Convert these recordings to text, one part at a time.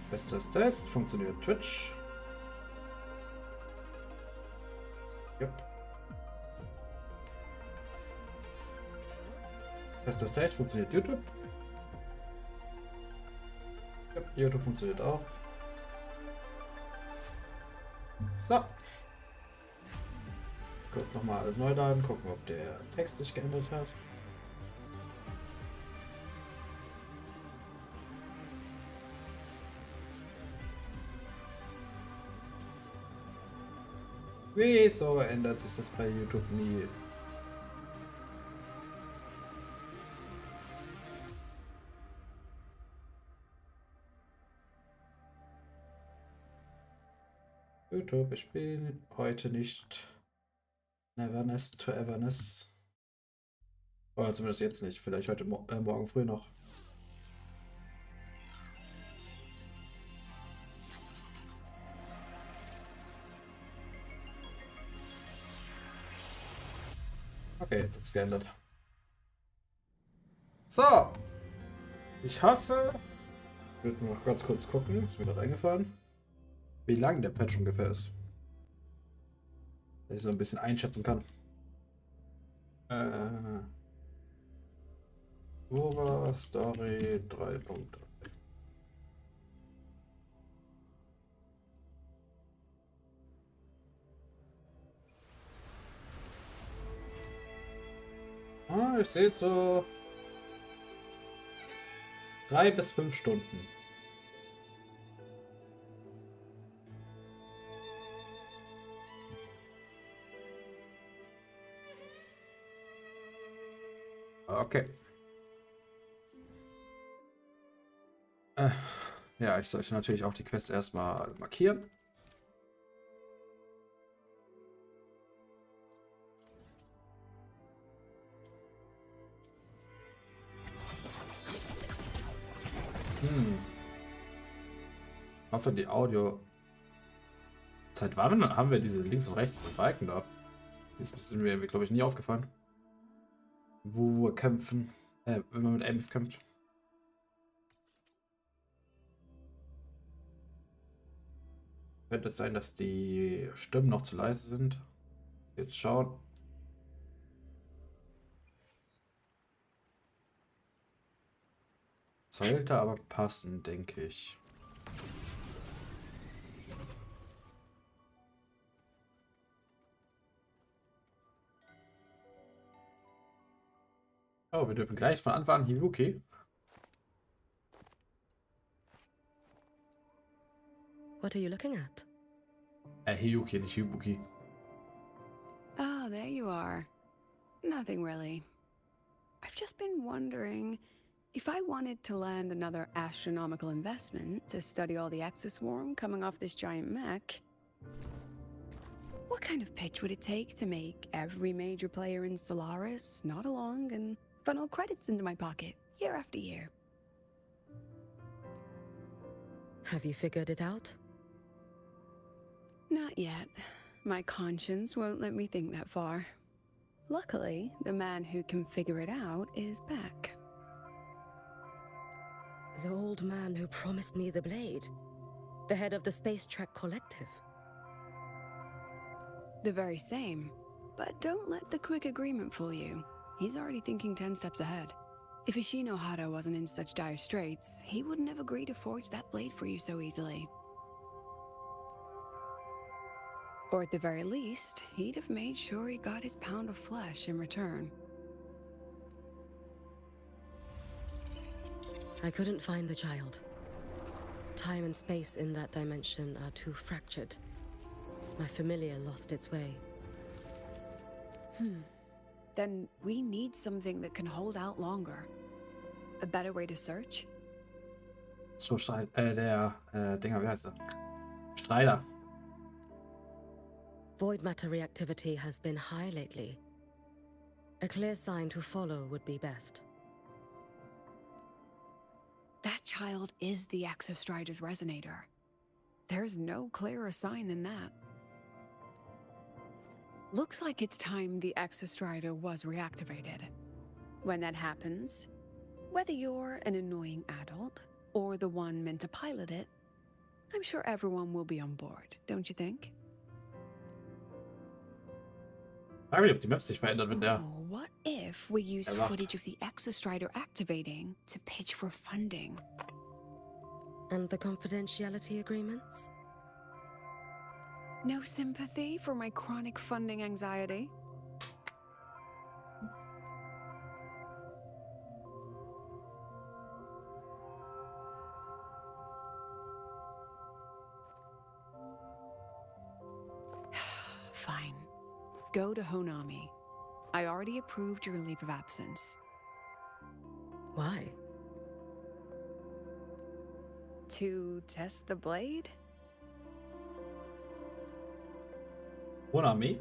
Test. Funktioniert Twitch? Yep. Test. Funktioniert YouTube? Yep, YouTube funktioniert auch. So. Kurz nochmal alles neu laden, gucken, ob der Text sich geändert hat. Wieso ändert sich das bei YouTube nie? YouTube, ich spiele heute nicht Neverness to Everness. Oder zumindest jetzt nicht, vielleicht heute morgen früh noch. Okay, jetzt hat es geändert. So. Ich hoffe, ich würde noch ganz kurz gucken, ist mir gerade eingefallen, wie lang der Patch ungefähr ist. Dass ich so ein bisschen einschätzen kann. Wo war Story 3.3? Ah, ich sehe so 3 bis 5 Stunden. Okay. Ja, ich sollte natürlich auch die Quest erstmal markieren. Hoffe, die Audio. Seit wann haben wir diese links und rechts diese Balken da? Das sind mir, glaube ich, nie aufgefallen. Wo wir kämpfen. Wenn man mit Aemeaths kämpft. Könnte es sein, dass die Stimmen noch zu leise sind? Jetzt schauen. Sollte aber passen, denke ich. Oh, wir dürfen gleich von Anfang an Hibuki. What are you looking at? Hiyuki, nicht Hibuki. Oh, there you are. Nothing really. I've just been wondering if I wanted to land another astronomical investment to study all the exoswarm coming off this giant mech. What kind of pitch would it take to make every major player in Solaris nod along and funnel credits into my pocket year after year? Have you figured it out? Not yet. My conscience won't let me think that far. Luckily, the man who can figure it out is back. The old man who promised me the blade. The head of the Space Trek Collective. The very same. But don't let the quick agreement fool you. He's already thinking 10 steps ahead. If Ishino Hado wasn't in such dire straits, he wouldn't have agreed to forge that blade for you so easily. Or at the very least, he'd have made sure he got his pound of flesh in return. I couldn't find the child. Time and space in that dimension are too fractured. My familiar lost its way. Then we need something that can hold out longer. A better way to search? So, der Dinger, wie heißt er? Strider. Void matter reactivity has been high lately. A clear sign to follow would be best. That child is the Exostrider's resonator. There's no clearer sign than that. Looks like it's time the Exostrider was reactivated. When that happens, whether you're an annoying adult or the one meant to pilot it, I'm sure everyone will be on board, don't you think? Ich frage mich, ob die Maps sich verändern, wenn der Oh, what if we use erwacht. footage of the Exostrider activating to pitch for funding? And the confidentiality agreements? No sympathy for my chronic funding anxiety? Fine. Go to Honami. I already approved your leave of absence. Why? To test the blade? Honami?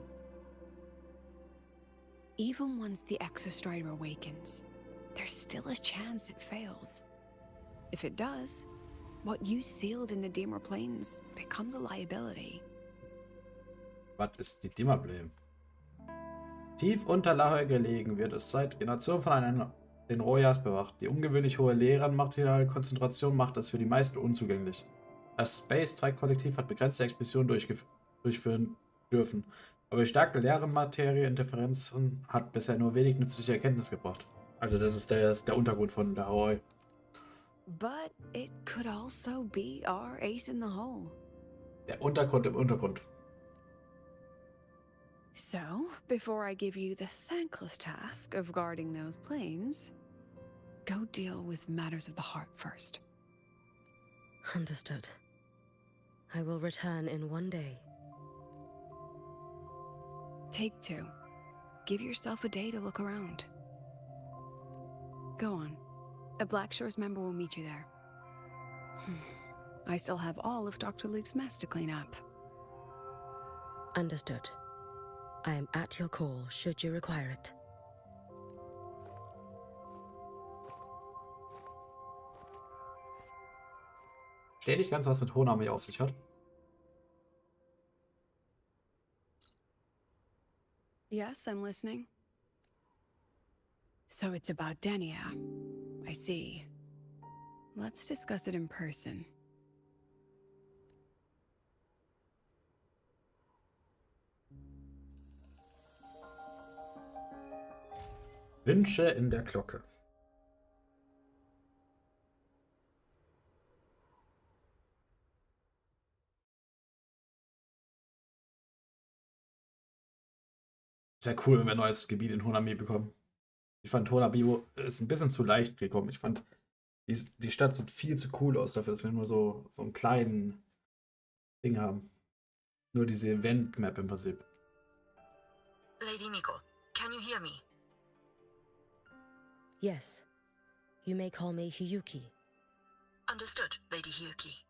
Even once the Exostrider awakens, there's still a chance it fails. If it does, what you sealed in the Dimmer Plains becomes a liability. Was ist die Dimmerblem? Tief unter Lahoi gelegen wird es seit Generationen von den Rojas bewacht. Die ungewöhnlich hohe Lehrernmaterialkonzentration macht es für die meisten unzugänglich. Das Space-Strike-Kollektiv hat begrenzte Expeditionen durchführen dürfen, aber die starke Lehrernmaterieinterferenzen hat bisher nur wenig nützliche Erkenntnis gebracht. Also das ist der Untergrund von Lahoi. But it could also be our ace in the hole. Der Untergrund im Untergrund. So, before I give you the thankless task of guarding those planes, go deal with matters of the heart first. Understood. I will return in one day. Take 2. Give yourself a day to look around. Go on. A Black Shores member will meet you there. I still have all of Dr. Luke's mess to clean up. Understood. I am at your call, should you require it. Verstehe nicht ganz, was mit Honami auf sich hat. Yes, I'm listening. So it's about Denia. I see. Let's discuss it in person. Wünsche in der Glocke. Sehr cool, wenn wir ein neues Gebiet in Honami bekommen. Ich fand Honami ist ein bisschen zu leicht gekommen. Ich fand, die Stadt sieht viel zu cool aus dafür, dass wir nur so einen kleinen Ding haben. Nur diese Event-Map im Prinzip. Lady Miko, can you hear me? Yes. You may call me Hiyuki. Understood, Lady Hyuki.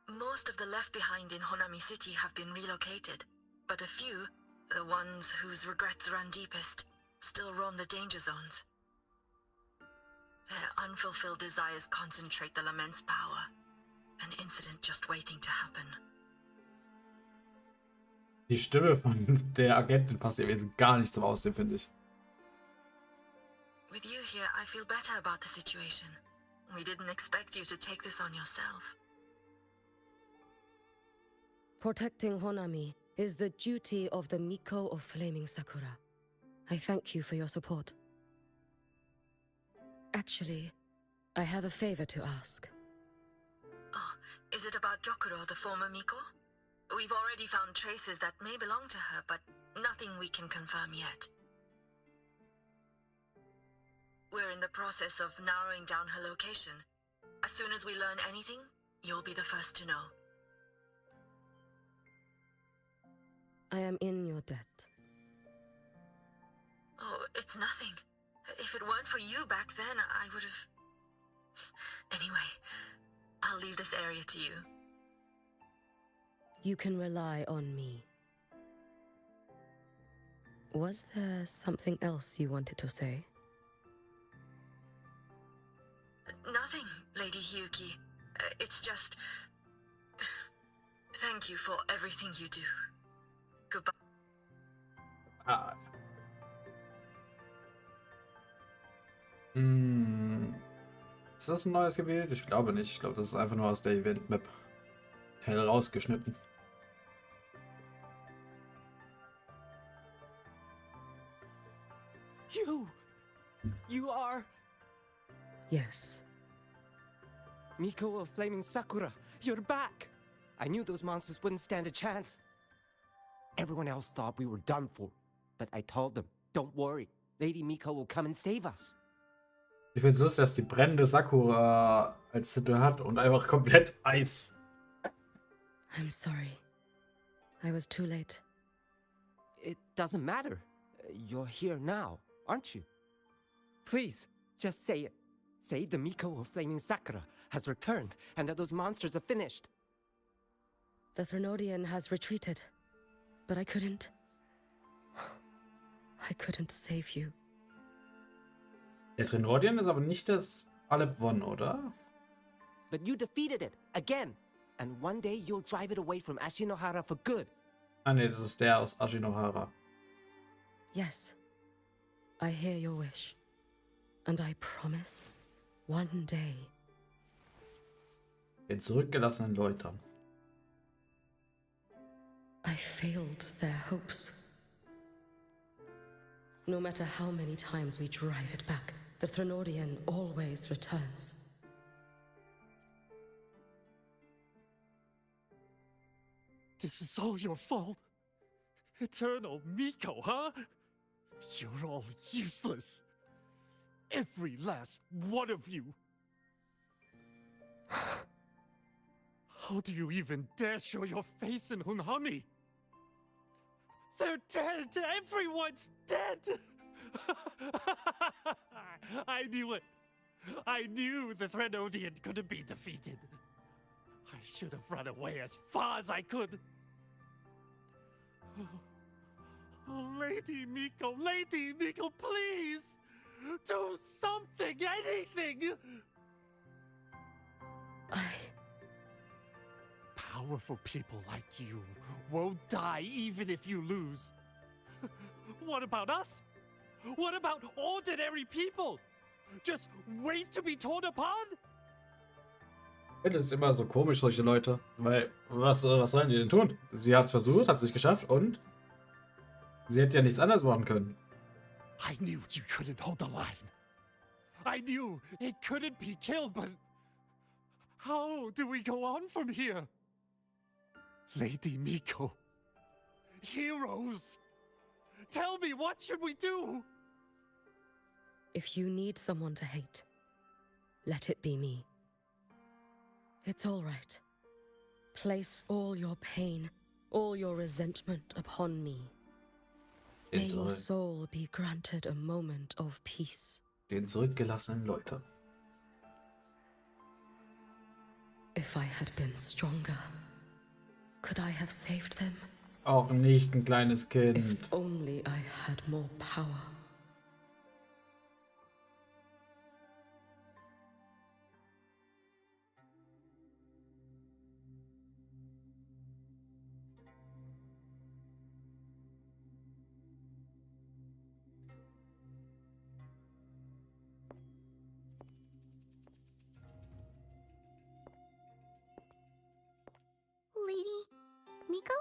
Most of the left behind in Honami City have been relocated, but a few, the ones whose regrets run deepest, still roam the danger zones. Their unfulfilled desires concentrate the lament's power. An incident just waiting to happen. Die Stimme von der Agentin passt ihr Wesen gar nicht zum Aussehen, finde ich. With you here, I feel better about the situation. We didn't expect you to take this on yourself. Protecting Honami is the duty of the Miko of Flaming Sakura. I thank you for your support. Actually, I have a favor to ask. Oh, is it about Gyokuro, the former Miko? We've already found traces that may belong to her, but nothing we can confirm yet. We're in the process of narrowing down her location. As soon as we learn anything, you'll be the first to know. I am in your debt. Oh, it's nothing. If it weren't for you back then, I would have... Anyway, I'll leave this area to you. You can rely on me. Was there something else you wanted to say? Nothing, Lady Hyuki. It's just... Thank you for everything you do. Goodbye. Ah. Ist das ein neues Gebiet? Ich glaube nicht. Ich glaube, das ist einfach nur aus der Event-Map Teil rausgeschnitten. You are Yes. Miko of Flaming Sakura. You're back. I knew those monsters wouldn't stand a chance. Everyone else thought we were done for, but I told them, don't worry. Lady Miko will come and save us. Ich finde es lustig, dass die brennende Sakura als Titel hat und einfach komplett Eis. I'm sorry. I was too late. It doesn't matter. You're here now, aren't you? Please, just say it. Say the Miko of Flaming Sakura has returned and that those monsters are finished. The Thrnodian has retreated, but I couldn't. I couldn't save you. Der Thrnodian ist aber nicht das Alep One, oder? But you defeated it, again. And one day you'll drive it away from Ashinohara for good. Ah ne, das ist der aus Ashinohara. Yes. I hear your wish. And I promise, one day. Den zurückgelassenen Läutern. I failed their hopes. No matter how many times we drive it back, the Thrnodian always returns. This is all your fault. Eternal Miko, huh? You're all useless. Every last one of you. How do you even dare show your face in Hunhami? They're dead! Everyone's dead! I knew it. I knew the Thrnodian couldn't be defeated. I should have run away as far as I could. Oh, Lady Miko, please! Do something, anything! Powerful people like you won't die even if you lose. What about us? What about ordinary people? Just wait to be torn apart? Das ist immer so komisch, solche Leute. Weil, was sollen die denn tun? Sie hat es versucht, hat es nicht geschafft und sie hätte ja nichts anderes machen können. I knew you couldn't hold the line. I knew it couldn't be killed, but how do we go on from here? Lady Miko, heroes, tell me, what should we do? If you need someone to hate, let it be me. It's all right. Place all your pain, all your resentment upon me. May your soul be granted a moment of peace. Den zurückgelassenen Leute. If I had been stronger, could I have saved them? Auch nicht ein kleines Kind. If only I had more power. Lady Miko?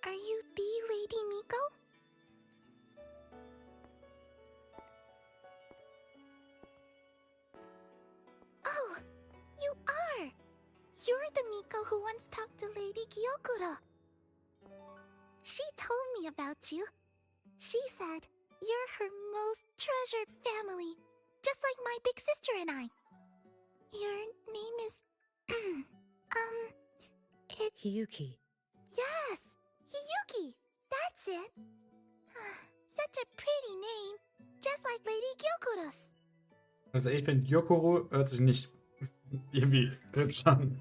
Are you the Lady Miko? Oh, you are! You're the Miko who once talked to Lady Gyokuro. She told me about you. She said you're her most treasured family, just like my big sister and I. Your name is... Hiyuki. Yes! Hiyuki! That's it! Such a pretty name, just like Lady Gyokuro's. Also ich bin Gyokuro, hört sich nicht irgendwie hübsch an.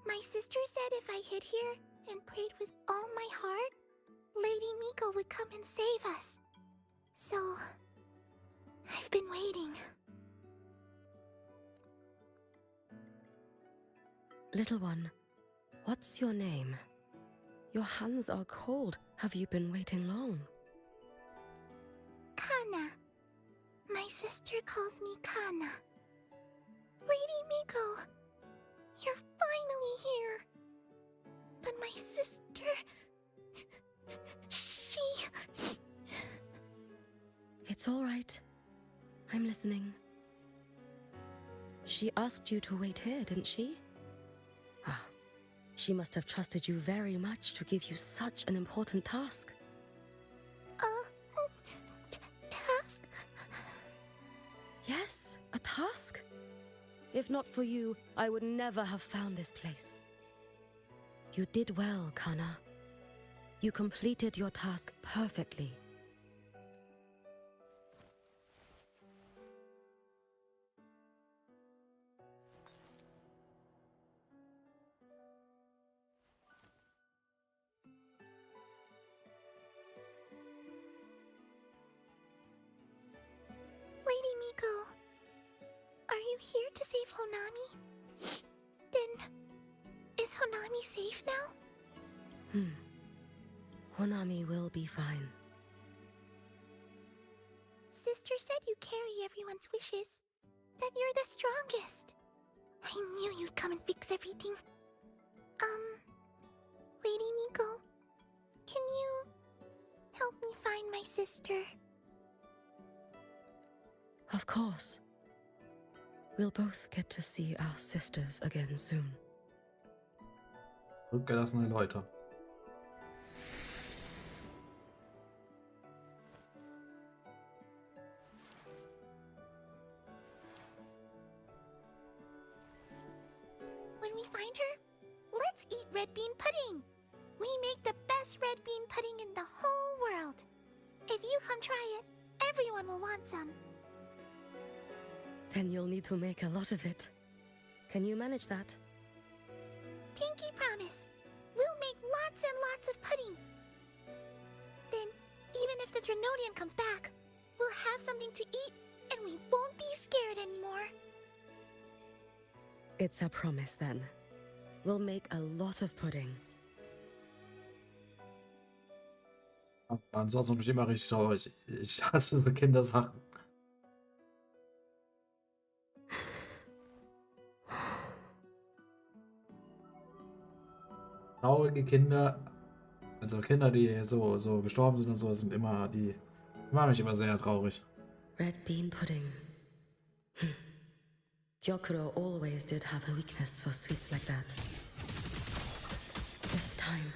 My sister said if I hid here and prayed with all my heart, Lady Miko would come and save us. So, I've been waiting. Little one, what's your name? Your hands are cold. Have you been waiting long? Kana. My sister calls me Kana. Lady Miko, you're finally here. But my sister... She... It's all right. I'm listening. She asked you to wait here, didn't she? Ah, she must have trusted you very much to give you such an important task. Task? Yes, a task. If not for you, I would never have found this place. You did well, Kana. You completed your task perfectly. Lady Miko, are you here to save Honami? Then, is Honami safe now? Honami will be fine. Sister said you carry everyone's wishes. That you're the strongest. I knew you'd come and fix everything. Lady Miko, can you help me find my sister? Of course. We'll both get to see our sisters again soon. Zurückgelassene Leute. When we find her, let's eat red bean pudding. We make the best red bean pudding in the whole world. If you come try it, everyone will want some. Then you'll need to make a lot of it. Can you manage that? Pinky promise. We'll make lots and lots of pudding. Then, even if the Drenodian comes back, we'll have something to eat and we won't be scared anymore. It's a promise then. We'll make a lot of pudding. Ansonsten bin ich immer richtig traurig. Ich hasse so Kindersachen. Traurige Kinder, also Kinder, die so gestorben sind und so, sind immer, die machen mich immer sehr traurig. Red bean pudding. Gyokuro always did have a weakness for sweets like that. This time,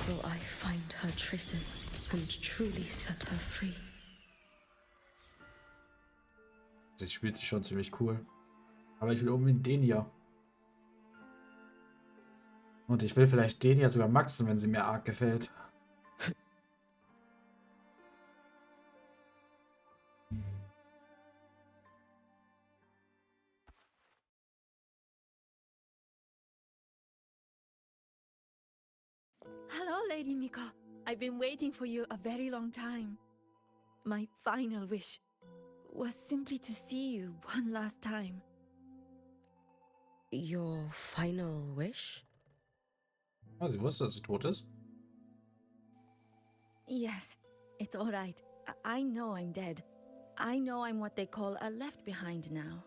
will I find her traces and truly set her free? Sie spielt sich schon ziemlich cool. Aber ich will unbedingt den hier. Und ich will vielleicht den hier sogar maxen, wenn sie mir arg gefällt. Hello, Lady Miko. I've been waiting for you a very long time. My final wish was simply to see you one last time. Your final wish? Oh, sie wusste, dass sie tot ist. Yes, it's all right. I know I'm dead. I know I'm what they call a left behind now.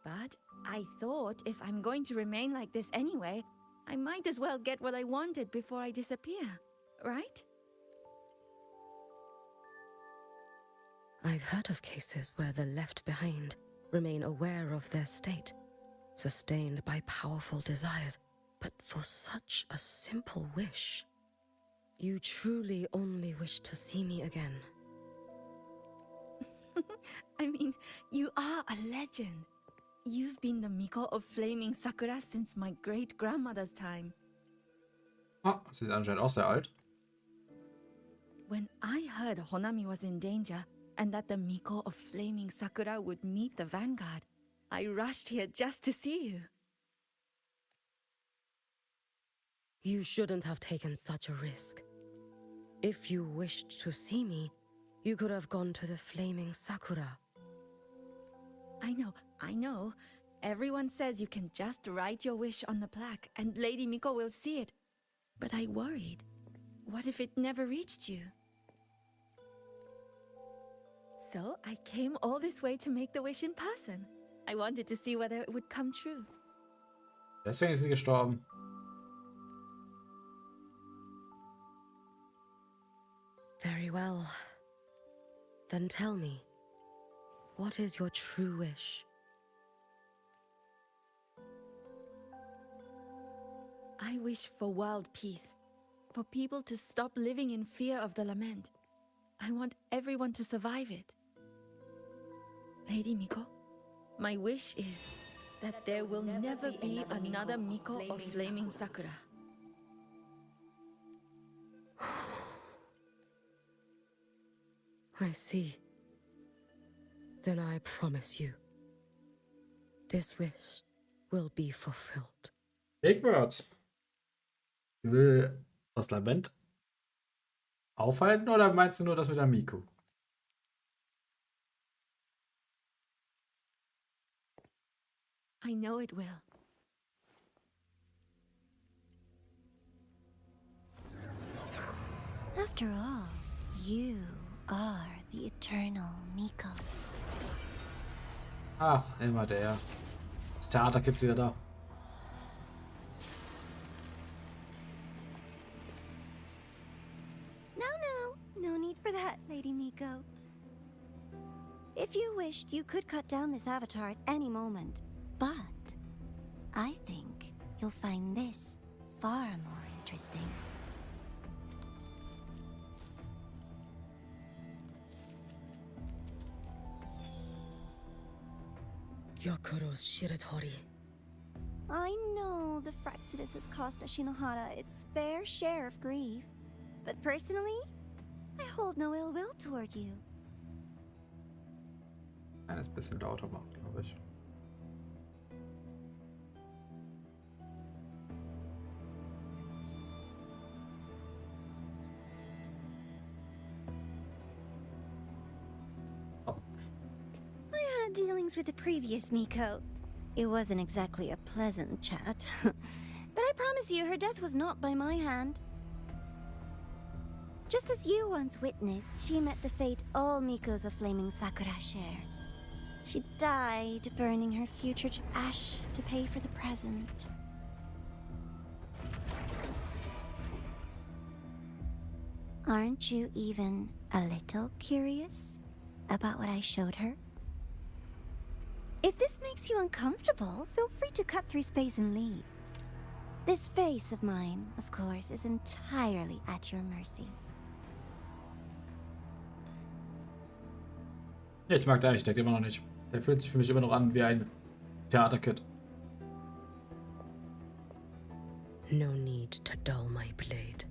But I thought if I'm going to remain like this anyway, I might as well get what I wanted before I disappear, right? I've heard of cases where the left behind remain aware of their state, sustained by powerful desires, but for such a simple wish. You truly only wish to see me again. I mean, you are a legend. You've been the Miko of Flaming Sakura since my great-grandmother's time. Ah, sie ist anscheinend auch sehr alt. When I heard Honami was in danger and that the Miko of Flaming Sakura would meet the Vanguard, I rushed here just to see you. You shouldn't have taken such a risk. If you wished to see me, you could have gone to the Flaming Sakura. I know. Everyone says you can just write your wish on the plaque and Lady Miko will see it. But I worried. What if it never reached you? So I came all this way to make the wish in person. I wanted to see whether it would come true. Deswegen ist sie gestorben. Very well. Then tell me, what is your true wish? I wish for world peace, for people to stop living in fear of the lament. I want everyone to survive it. Lady Miko, my wish is that there will never be another Miko of Flaming Sakura. I see. Then I promise you, this wish will be fulfilled. Big Words. Du willst das Lament aufhalten oder meinst du nur das mit der Miku? I know it will. After all, you are the eternal Miko. Ach, immer der. Das Theaterkids wieder da. No need for that, Lady Miko. If you wished, you could cut down this avatar at any moment. But I think you'll find this far more interesting. Gyokuro's Shiratori. I know the Fractidus has cost Ashinohara its fair share of grief, but personally, I hold no ill will toward you. Eines bisschen lauter machen, glaube ich. I had dealings with the previous Miko. It wasn't exactly a pleasant chat. But I promise you, her death was not by my hand. Just as you once witnessed, she met the fate all Mikos of Flaming Sakura share. She died, burning her future to ash to pay for the present. Aren't you even a little curious about what I showed her? If this makes you uncomfortable, feel free to cut through space and leave. This face of mine, of course, is entirely at your mercy. Ja, ich mag den Architekt immer noch nicht. Der fühlt sich für mich immer noch an wie ein Theaterkid. No need to dull my blade.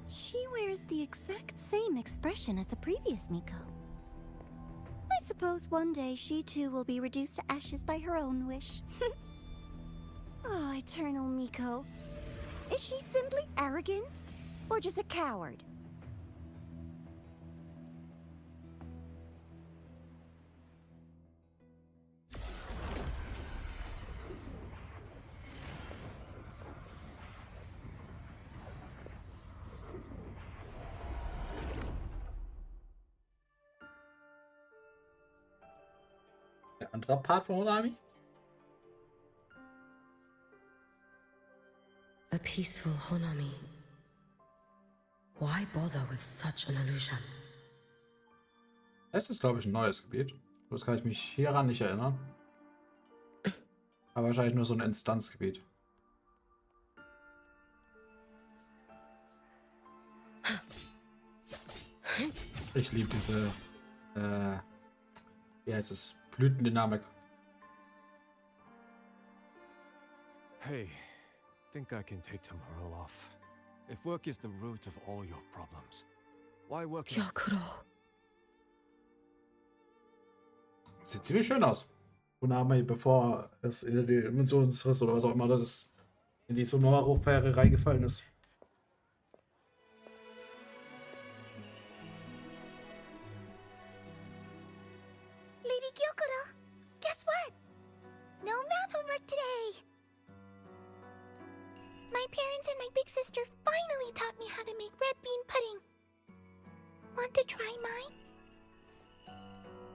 She wears the exact same expression as the previous Miko. I suppose one day she too will be reduced to ashes by her own wish. Oh, eternal Miko. Is she simply arrogant? Or just a coward? Der andere Part von Honami? A peaceful Honami. Why bother with such an illusion? Es ist, glaube ich, ein neues Gebiet. Das kann ich mich hieran nicht erinnern. Aber wahrscheinlich nur so ein Instanzgebiet. Ich liebe diese, wie heißt es, Blütendynamik. Hey, think I can take tomorrow off. If work is the root of all your problems, why work? Gyokuro. Sieht ziemlich schön aus. Honami, bevor es in die Dimensionsriss oder was auch immer das ist, in die Sonora-Hochperre reingefallen ist. Lady Gyokuro, guess what? No math homework today! My parents and my big sister finally taught me how to make red bean pudding. Want to try mine?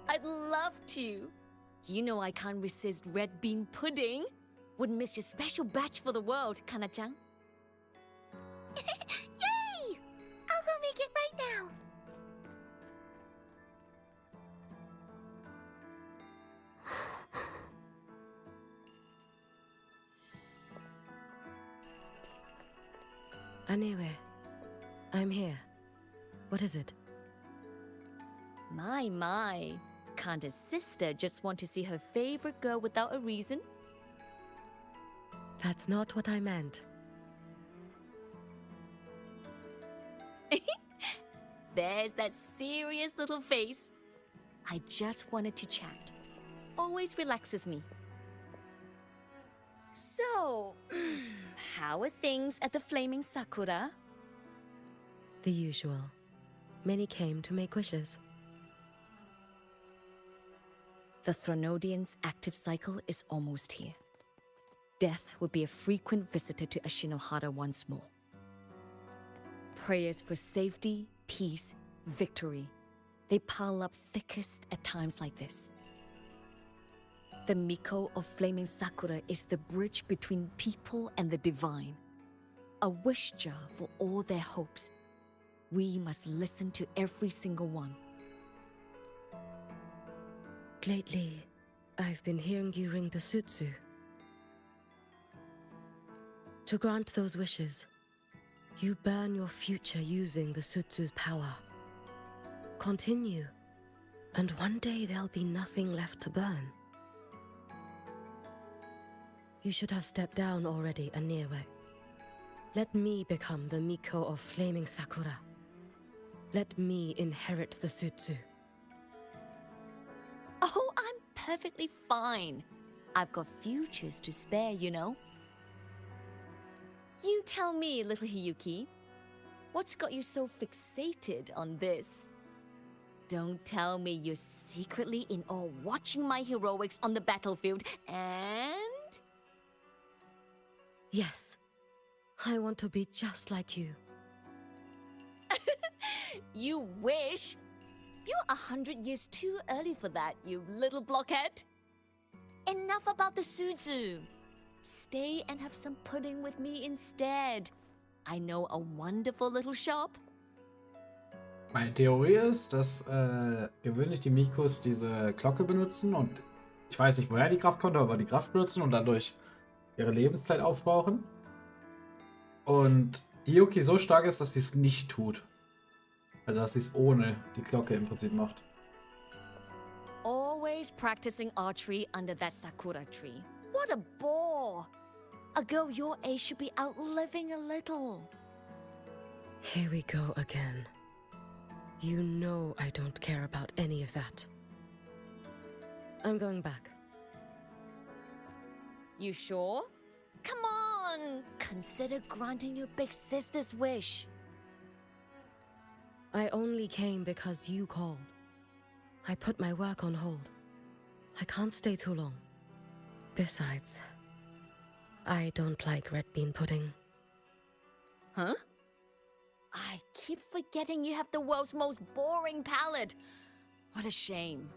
I'd love to. You know I can't resist red bean pudding. Wouldn't miss your special batch for the world, Kana-chan. Yay! I'll go make it right now. Anyway, I'm here. What is it? My. Can't a sister just want to see her favorite girl without a reason? That's not what I meant. There's that serious little face. I just wanted to chat. Always relaxes me. So, how are things at the Flaming Sakura? The usual. Many came to make wishes. The Thronodian's active cycle is almost here. Death would be a frequent visitor to Ashinohara once more. Prayers for safety, peace, victory. They pile up thickest at times like this. The Miko of Flaming Sakura is the bridge between people and the divine. A wish jar for all their hopes. We must listen to every single one. Lately, I've been hearing you ring the sutsu. To grant those wishes, you burn your future using the sutsu's power. Continue, and one day there'll be nothing left to burn. You should have stepped down already, Aemeaths. Let me become the Miko of Flaming Sakura. Let me inherit the sutsu. Oh, I'm perfectly fine. I've got futures to spare, you know. You tell me, little Hiyuki, what's got you so fixated on this? Don't tell me you're secretly in awe watching my heroics on the battlefield and... Yes, I want to be just like you. You wish? You're 100 years too early for that, you little blockhead. Enough about the sutsu. Stay and have some pudding with me instead. I know a wonderful little shop. Meine Theorie ist, dass gewöhnlich die Mikos diese Glocke benutzen und ich weiß nicht, woher die Kraft kommt, aber die Kraft benutzen und dadurch ihre Lebenszeit aufbrauchen. Und Hiyuki so stark ist, dass sie es nicht tut. Also, dass sie es ohne die Glocke im Prinzip macht. Always practicing archery under that sakura tree. What a bore! A girl your age should be out living a little. Here we go again. You know I don't care about any of that. I'm going back. You sure? Come on! Consider granting your big sister's wish. I only came because you called. I put my work on hold. I can't stay too long. Besides, I don't like red bean pudding. Huh? I keep forgetting you have the world's most boring palate. What a shame.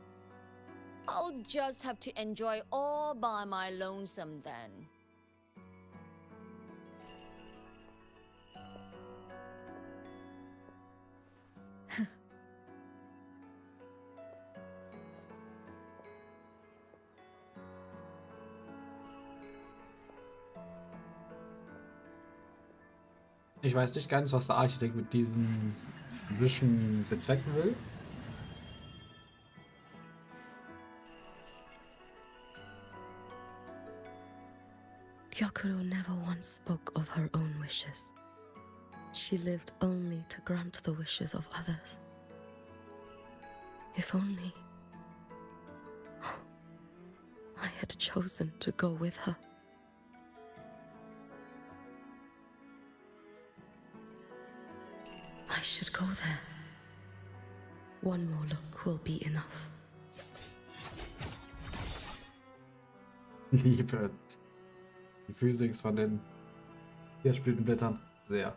I'll just have to enjoy all by my lonesome then. Ich weiß nicht ganz, was der Architekt mit diesen Wischen bezwecken will. Gyokuro never once spoke of her own wishes. She lived only to grant the wishes of others. If only I had chosen to go with her. I should go there. One more look will be enough. Liebe. Die Physics von den Hier spielt ein Blättern. Sehr.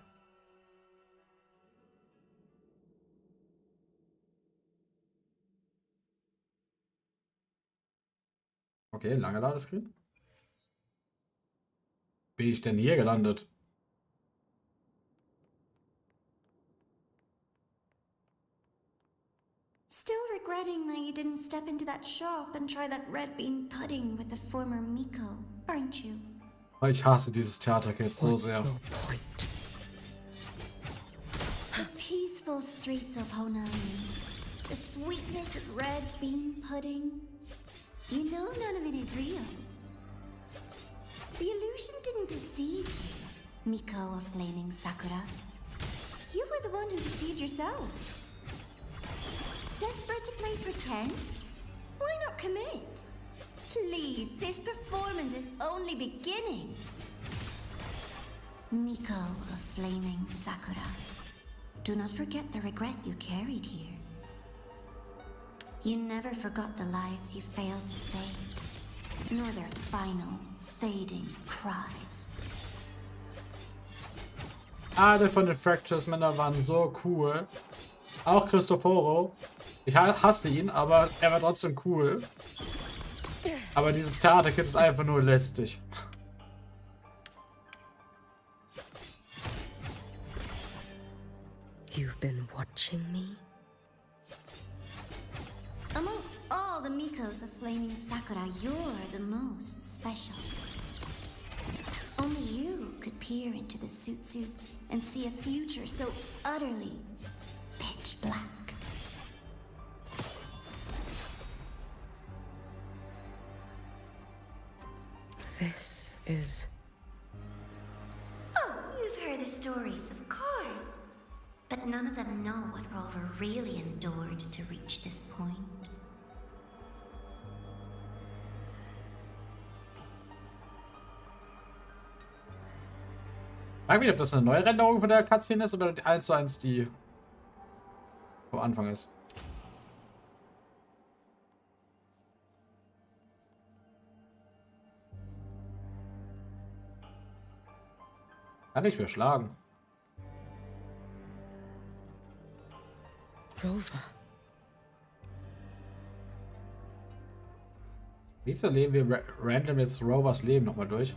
Okay, lange Ladescreen. Bin ich denn hier gelandet? Still regretting that you didn't step into that shop and try that red bean pudding with the former Miko, aren't you? Ich hasse dieses Theaterkit so What's sehr. your point? The peaceful streets of Honami, the sweetness of red bean pudding. You know none of it is real. The illusion didn't deceive you, Miko of Flaming Sakura. You were the one who deceived yourself. Desperate to play pretend? Why not commit? Please, this performance is only beginning. Miko of Flaming Sakura, do not forget the regret you carried here. You never forgot the lives you failed to save, nor their final, fading cries. Alle von den Fractures-Männern waren so cool. Auch Cristoforo. Ich hasse ihn, aber er war trotzdem cool. Aber dieses Theaterkit ist einfach nur lästig. You've been watching me? Among all the Mikos of Flaming Sakura, you're the most special. Only you could peer into the Sutsu and see a future so utterly pitch black. This is... Oh, you've heard the stories, of course. But none of them know what Rover really endured to reach this point. Ich frage mich, ob das eine Neurenderung von der Cutscene ist oder 1:1 die vom Anfang ist. Kann ich mir schlagen. Rover. Wieso leben wir random jetzt Rovers Leben nochmal durch?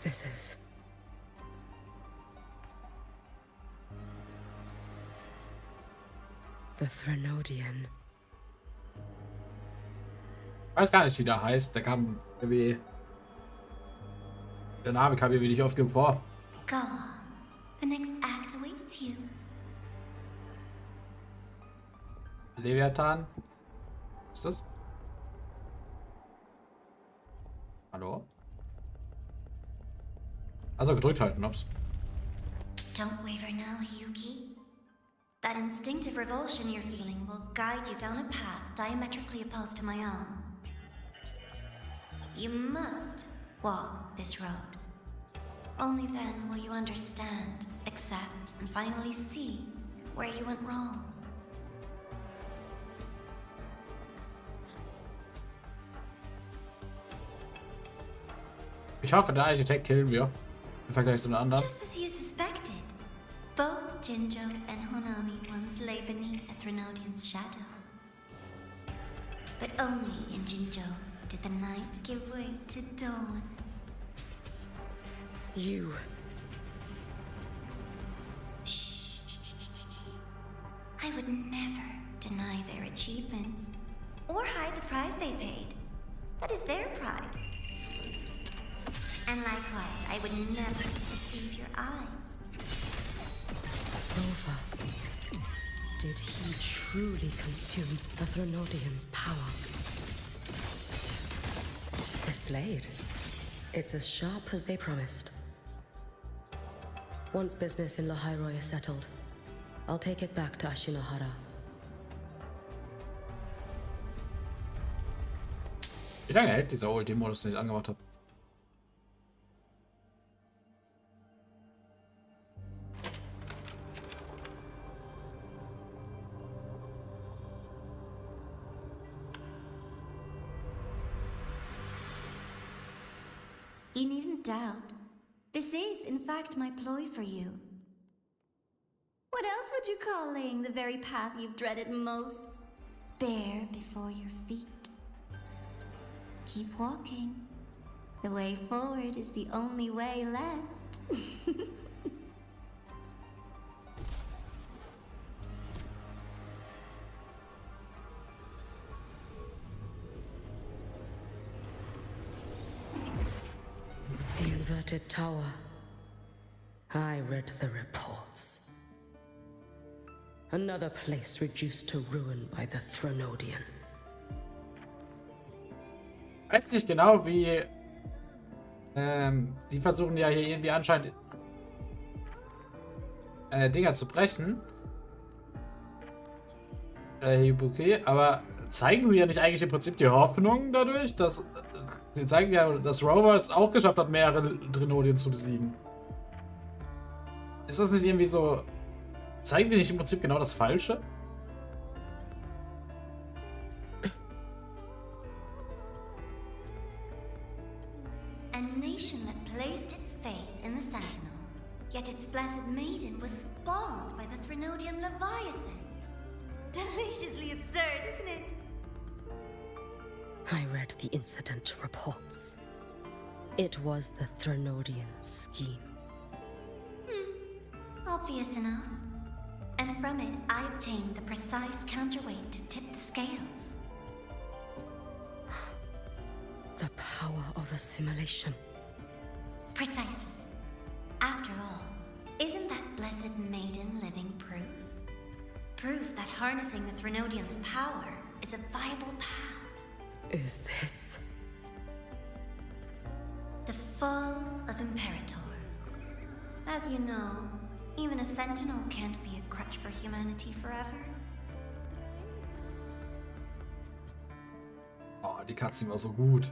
This is... The Threnodian. Ich weiß gar nicht, wie der heißt. Der kam irgendwie... Der Name kam mir nicht oft genug vor. Go on. The next act awaits you. Leviathan. Was ist das? Hallo? Also gedrückt halten, ups. Don't waver now, Yuki. That instinctive revulsion you're feeling will guide you down a path diametrically opposed to my own. You must walk this road. Only then will you understand, accept, and finally see where you went wrong. Ich hoffe, der Architekt killen wir. Im Vergleich zu den anderen. Just as you suspected, both Jinjo and Honami once lay beneath the Threnodian's shadow. But only in Jinjo did the night give way to dawn. You. Shh. I would never deny their achievements or hide the price they paid. That is their pride. And likewise, I would never deceive your eyes. Rover. Did he truly consume the Threnodian's power? This blade. It's as sharp as they promised. Once business in Lahairoi is settled, I'll take it back to Ashinohara. Wie lange hält dieser Ulti-Modus, den ich angemacht habe? You needn't doubt. This is, in fact, my ploy for you. What else would you call laying the very path you've dreaded most bare before your feet? Keep walking. The way forward is the only way left. The inverted tower. I read the reports. Another place reduced to ruin by the Threnodian. Ich weiß nicht genau, wie... die versuchen ja hier irgendwie anscheinend... Dinger zu brechen. Okay, aber zeigen sie ja nicht eigentlich im Prinzip die Hoffnung dadurch, dass... sie zeigen ja, dass Rover es auch geschafft hat, mehrere Threnodien zu besiegen. Ist das nicht irgendwie so... zeigen die nicht im Prinzip genau das Falsche? A nation that placed its faith in the Sentinel, yet its blessed maiden was spawned by the Threnodian Leviathan. Deliciously absurd, isn't it? I read the incident reports. It was the Threnodian scheme. Obvious enough. And from it, I obtained the precise counterweight to tip the scales. The power of assimilation. Precisely. After all, isn't that blessed maiden living proof? Proof that harnessing the Threnodian's power is a viable path. Is this... The fall of Imperator. As you know, even a Sentinel can't be a crutch for humanity forever. Oh, die Cutscene war so gut.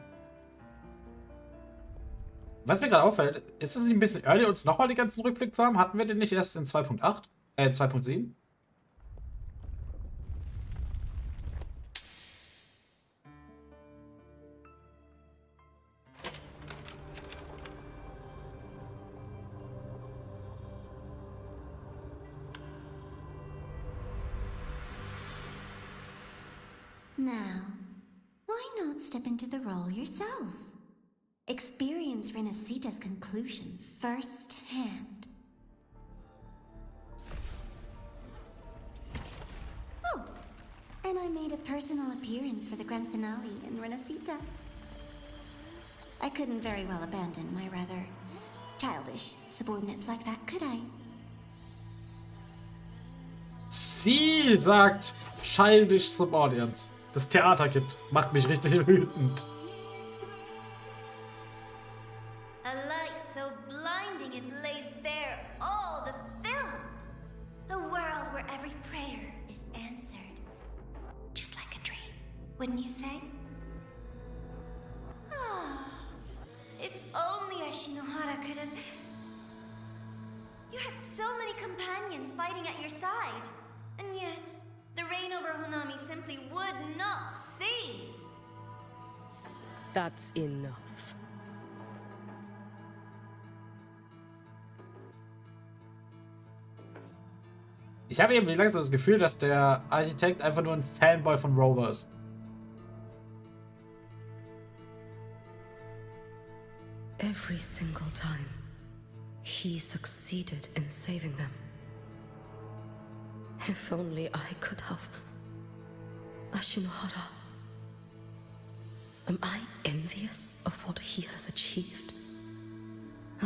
Was mir gerade auffällt, ist es nicht ein bisschen early, uns nochmal die ganzen Rückblick zu haben? Hatten wir den nicht erst in 2.8? 2.7? Now, why not step into the role yourself? Experience Renacita's conclusion firsthand. Oh, and I made a personal appearance for the grand finale in Renacita. I couldn't very well abandon my rather childish subordinates like that, could I? Sie sagt childish subordinate. Das Theaterkind macht mich richtig wütend. A light so blinding it lays bare all the film. A world where every prayer is answered. Just like a dream, wouldn't you say? Ah, if only Ashinohara could have... You had so many companions fighting at your side. And yet, the reign over Honami simply would not cease. That's enough. Ich habe irgendwie langsam das Gefühl, dass der Architekt einfach nur ein Fanboy von Rover ist. Every single time, he succeeded in saving them. If only I could have... Ashinohara. Am I envious of what he has achieved? A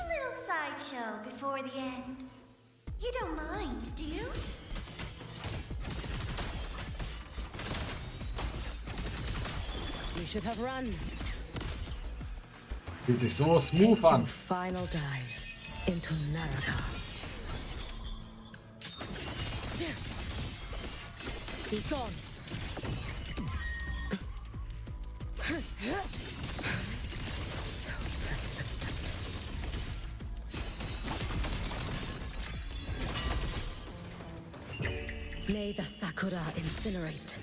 little sideshow before the end. You don't mind, do you? You should have run. Fühlt sich so smooth an. Final dive into Naraka. Be gone. So persistent. May the Sakura incinerate.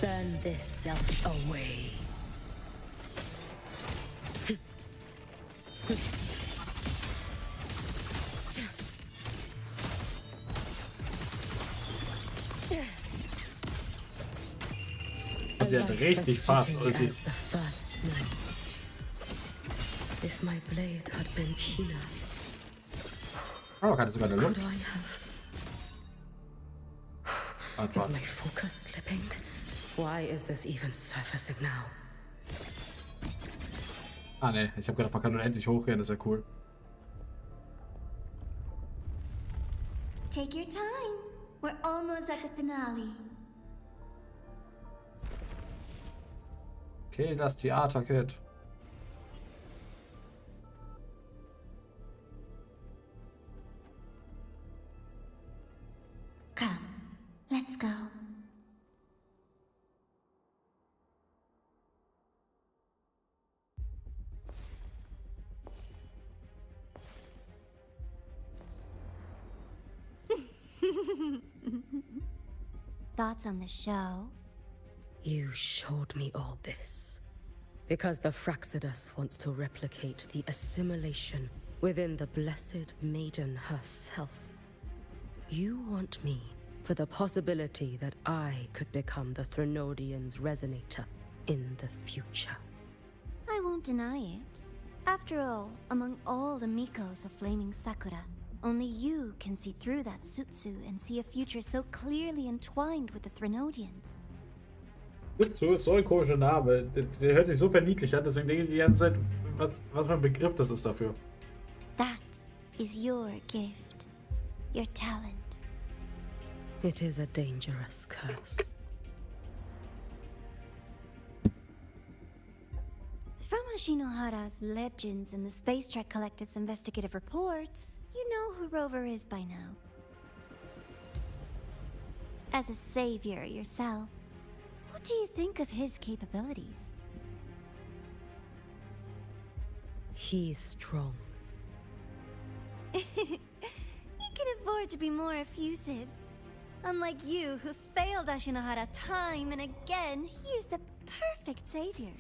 Burn this self away. Und sie hat richtig fast Ulti. If my blade had been keener, Oh, man kann sogar eine could Luft. I have? Is Warte. my focus slipping? Why is this even surfacing now? Ah, ne. Ich habe gedacht, man kann nur endlich hochgehen. Das ist ja cool. Take your time. We're almost at the finale. Okay, das Theater-Kit. Come, let's go. Thoughts on the show? You showed me all this because the Fraxidus wants to replicate the assimilation within the blessed maiden herself. You want me for the possibility that I could become the Threnodian's resonator in the future. I won't deny it. After all, among all the Mikos of Flaming Sakura, only you can see through that Sutsu and see a future so clearly entwined with the Threnodians. So ist so ein komischer Name. Der hört sich super niedlich an, deswegen denke ich die ganze Zeit, was für ein Begriff das ist dafür. That is your gift, your talent. It is a dangerous curse. From Ashinohara's legends and the Space Trek Collective's investigative reports, you know who Rover is by now. As a savior yourself, what do you think of his capabilities? He's strong. He can afford to be more effusive. Unlike you, who failed Ashinohara time and again, he is the perfect savior.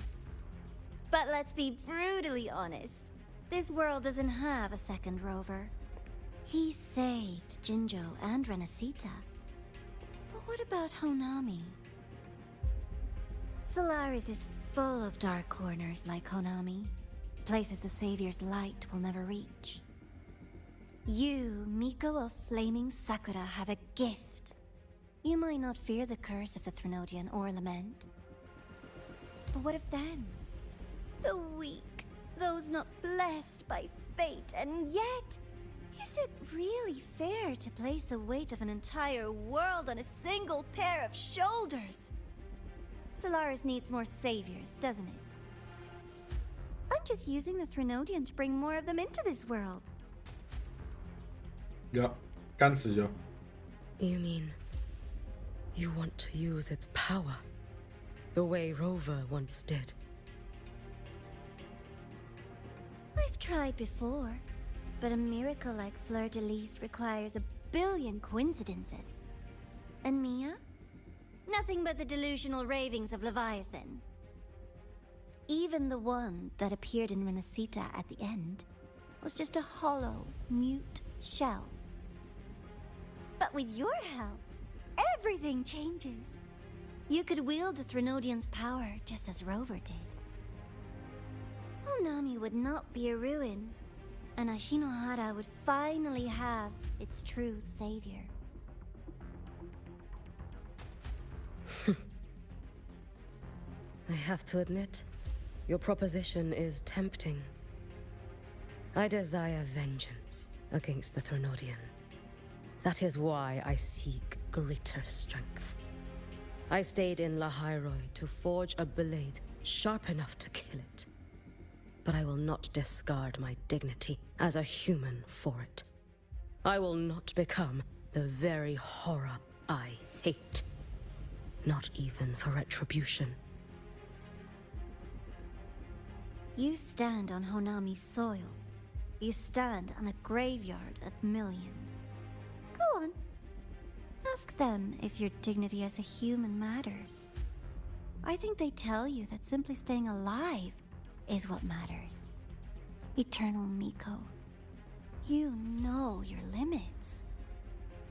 But let's be brutally honest. This world doesn't have a second Rover. He saved Jinjo and Renacita. But what about Honami? Solaris is full of dark corners like Honami. Places the Savior's light will never reach. You, Miko of Flaming Sakura, have a gift. You might not fear the curse of the Threnodian or Lament. But what of them? The weak, those not blessed by fate, and yet, is it really fair to place the weight of an entire world on a single pair of shoulders? Solaris needs more saviors, doesn't it? I'm just using the Threnodian to bring more of them into this world. Ja, ganz sicher. You mean you want to use its power the way Rover once did? I've tried before, but a miracle like Fleur-de-Lis requires a billion coincidences. And Mia? Nothing but the delusional ravings of Leviathan. Even the one that appeared in Renacita at the end was just a hollow, mute shell. But with your help, everything changes. You could wield the Threnodian's power just as Rover did. Honami would not be a ruin, and Ashinohara would finally have its true savior. I have to admit, your proposition is tempting. I desire vengeance against the Threnodian. That is why I seek greater strength. I stayed in Lahairoi to forge a blade sharp enough to kill it. But I will not discard my dignity as a human for it. I will not become the very horror I hate. Not even for retribution. You stand on Honami's soil. You stand on a graveyard of millions. Go on. Ask them if your dignity as a human matters. I think they tell you that simply staying alive is what matters. Eternal Miko, you know your limits.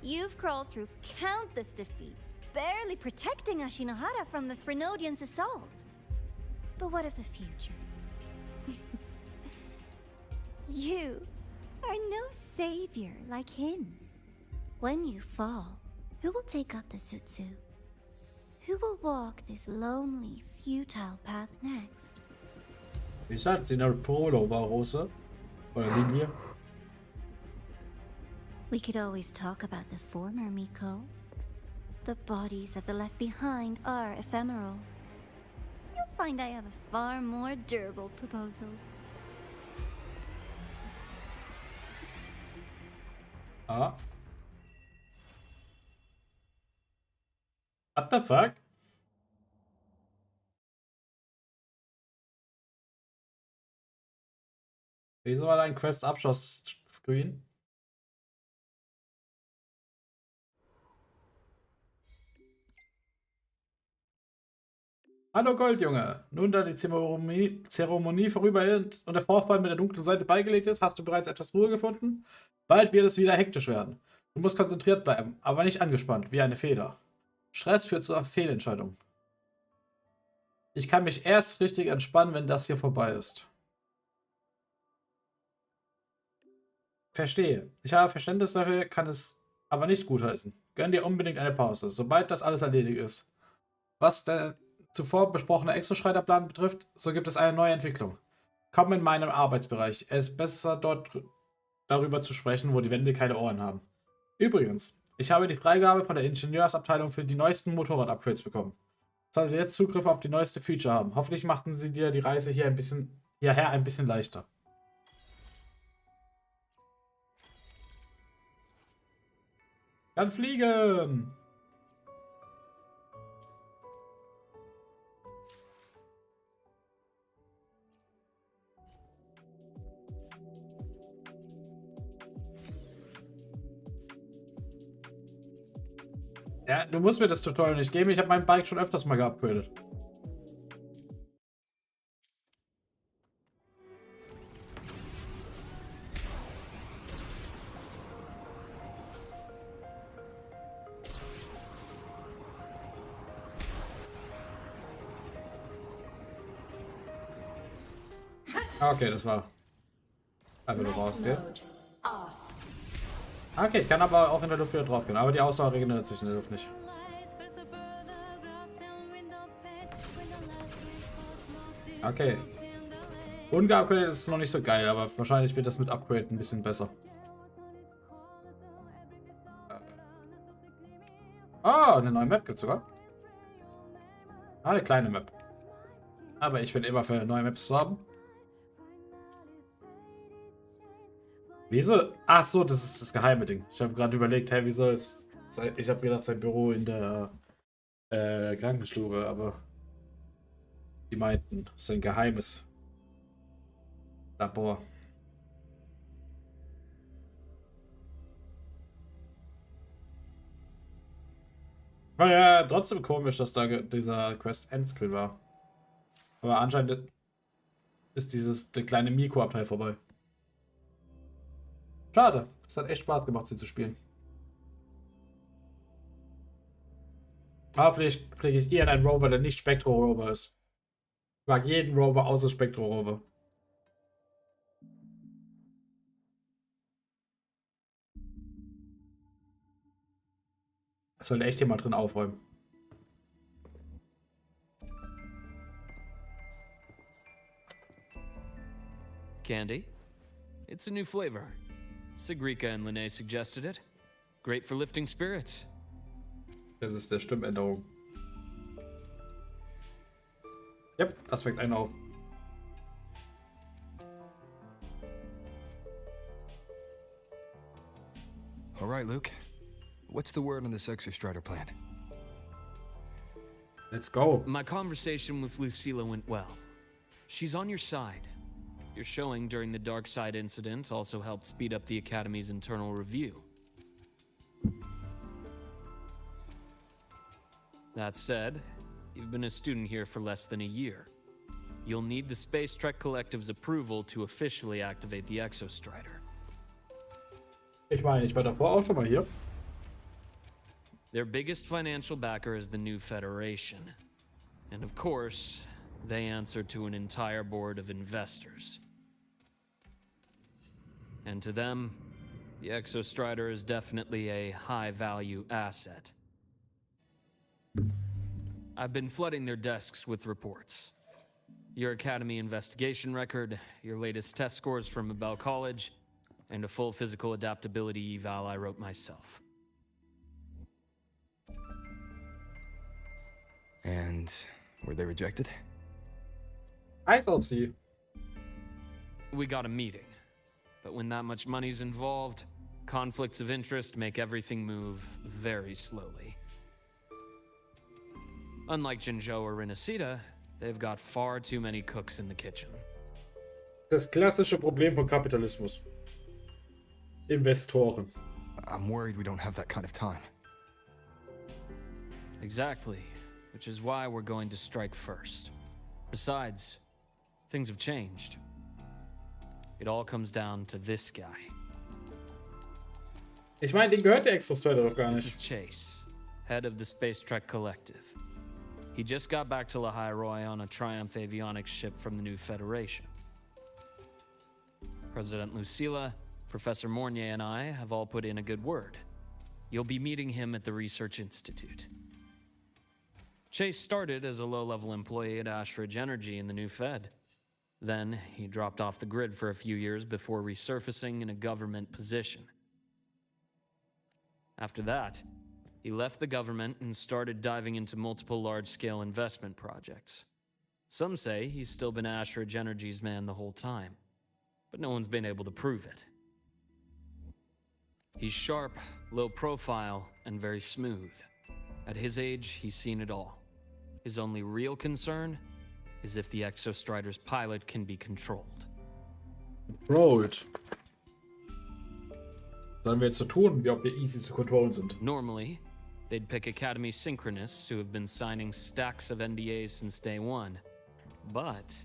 You've crawled through countless defeats, barely protecting Ashinohara from the Threnodians' assault. But what of the future? You are no savior like him. When you fall, who will take up the Sutsu? Who will walk this lonely, futile path next? Wie sagt sie, eine Pullover-Hose? Oder Linie? We could always talk about the former Miko. The bodies of the left behind are ephemeral. You'll find I have a far more durable proposal. Ah. What the fuck? Wieso war da ein Quest-Abschluss-Screen? Hallo Goldjunge, nun da die Zeremonie vorüber ist und der Vorfall mit der dunklen Seite beigelegt ist, hast du bereits etwas Ruhe gefunden? Bald wird es wieder hektisch werden. Du musst konzentriert bleiben, aber nicht angespannt, wie eine Feder. Stress führt zu Fehlentscheidungen. Ich kann mich erst richtig entspannen, wenn das hier vorbei ist. Verstehe. Ich habe Verständnis dafür, kann es aber nicht gutheißen. Gönn dir unbedingt eine Pause, sobald das alles erledigt ist. Was der zuvor besprochene Exoschreiderplan betrifft, so gibt es eine neue Entwicklung. Komm in meinen Arbeitsbereich. Es ist besser, dort darüber zu sprechen, wo die Wände keine Ohren haben. Übrigens, ich habe die Freigabe von der Ingenieursabteilung für die neuesten Motorrad-Upgrades bekommen. Sollte jetzt Zugriff auf die neueste Feature haben. Hoffentlich machten sie dir die Reise hierher ein bisschen leichter. Kann fliegen! Ja, du musst mir das Tutorial nicht geben. Ich habe mein Bike schon öfters mal geupgradet. Okay, das war einfach nur rausgehen. Okay, ich kann aber auch in der Luft wieder drauf gehen, aber die Ausdauer regeneriert sich in der Luft nicht. Okay. Ungeupgradet ist es noch nicht so geil, aber wahrscheinlich wird das mit Upgrade ein bisschen besser. Oh, eine neue Map gibt's sogar. Ah, eine kleine Map. Aber ich bin immer für neue Maps zu haben. Wieso? Ach so, das ist das geheime Ding. Ich habe gerade überlegt, hey, wieso ist... Ich habe gedacht, sein Büro in der Krankenstube, aber... Die meinten, es ist ein geheimes Labor. War ja trotzdem komisch, dass da dieser Quest-Endscreen war. Aber anscheinend ist der kleine Miko-Abteil vorbei. Schade. Es hat echt Spaß gemacht, sie zu spielen. Aber vielleicht kriege ich eher einen Rover, der nicht Spektro-Rover ist. Ich mag jeden Rover außer Spektro-Rover. Es sollte echt jemand drin aufräumen. Candy? It's a new flavor. Sigrika and Lene suggested it. Great for lifting spirits. Das ist der Stimmänderung. Yep, das fängt einen auf. All right, Luke. What's the word on this Exostrider plan? Let's go. My conversation with Lucilla went well. She's on your side. Your showing during the Dark Side incident also helped speed up the Academy's internal review. That said, you've been a student here for less than a year. You'll need the Space Trek Collective's approval to officially activate the Exostrider. Ich meine, ich war davor auch schon mal hier. Their biggest financial backer is the New Federation. And of course, they answer to an entire board of investors. And to them, the Exostrider is definitely a high-value asset. I've been flooding their desks with reports. Your Academy investigation record, your latest test scores from Abel College, and a full physical adaptability eval I wrote myself. And were they rejected? Eins auf sie. We got a meeting. But when that much money's involved, conflicts of interest make everything move very slowly. Unlike Jinzhou or Rinasida, they've got far too many cooks in the kitchen. Das klassische Problem von Kapitalismus. Investoren. I'm worried we don't have that kind of time. Exactly, which is why we're going to strike first. Besides, things have changed. It all comes down to this guy. Ich meine, den gehört der Exostrider doch gar This is nicht. Chase, head of the Space Trek Collective. He just got back to Lahai on a Triumph avionics ship from the New Federation. President Lucilla, Professor Mornier, and I have all put in a good word. You'll be meeting him at the Research Institute. Chase started as a low-level employee at Ashridge Energy in the New Fed. Then, he dropped off the grid for a few years before resurfacing in a government position. After that, he left the government and started diving into multiple large-scale investment projects. Some say he's still been Ashridge Energy's man the whole time, but no one's been able to prove it. He's sharp, low profile, and very smooth. At his age, he's seen it all. His only real concern is if the Exostrider's pilot can be controlled. Controlled. Sollen wir jetzt so tun, wie ob wir easy zu controllen sind? Normally, they'd pick Academy Synchronists who have been signing stacks of NDAs since day one. But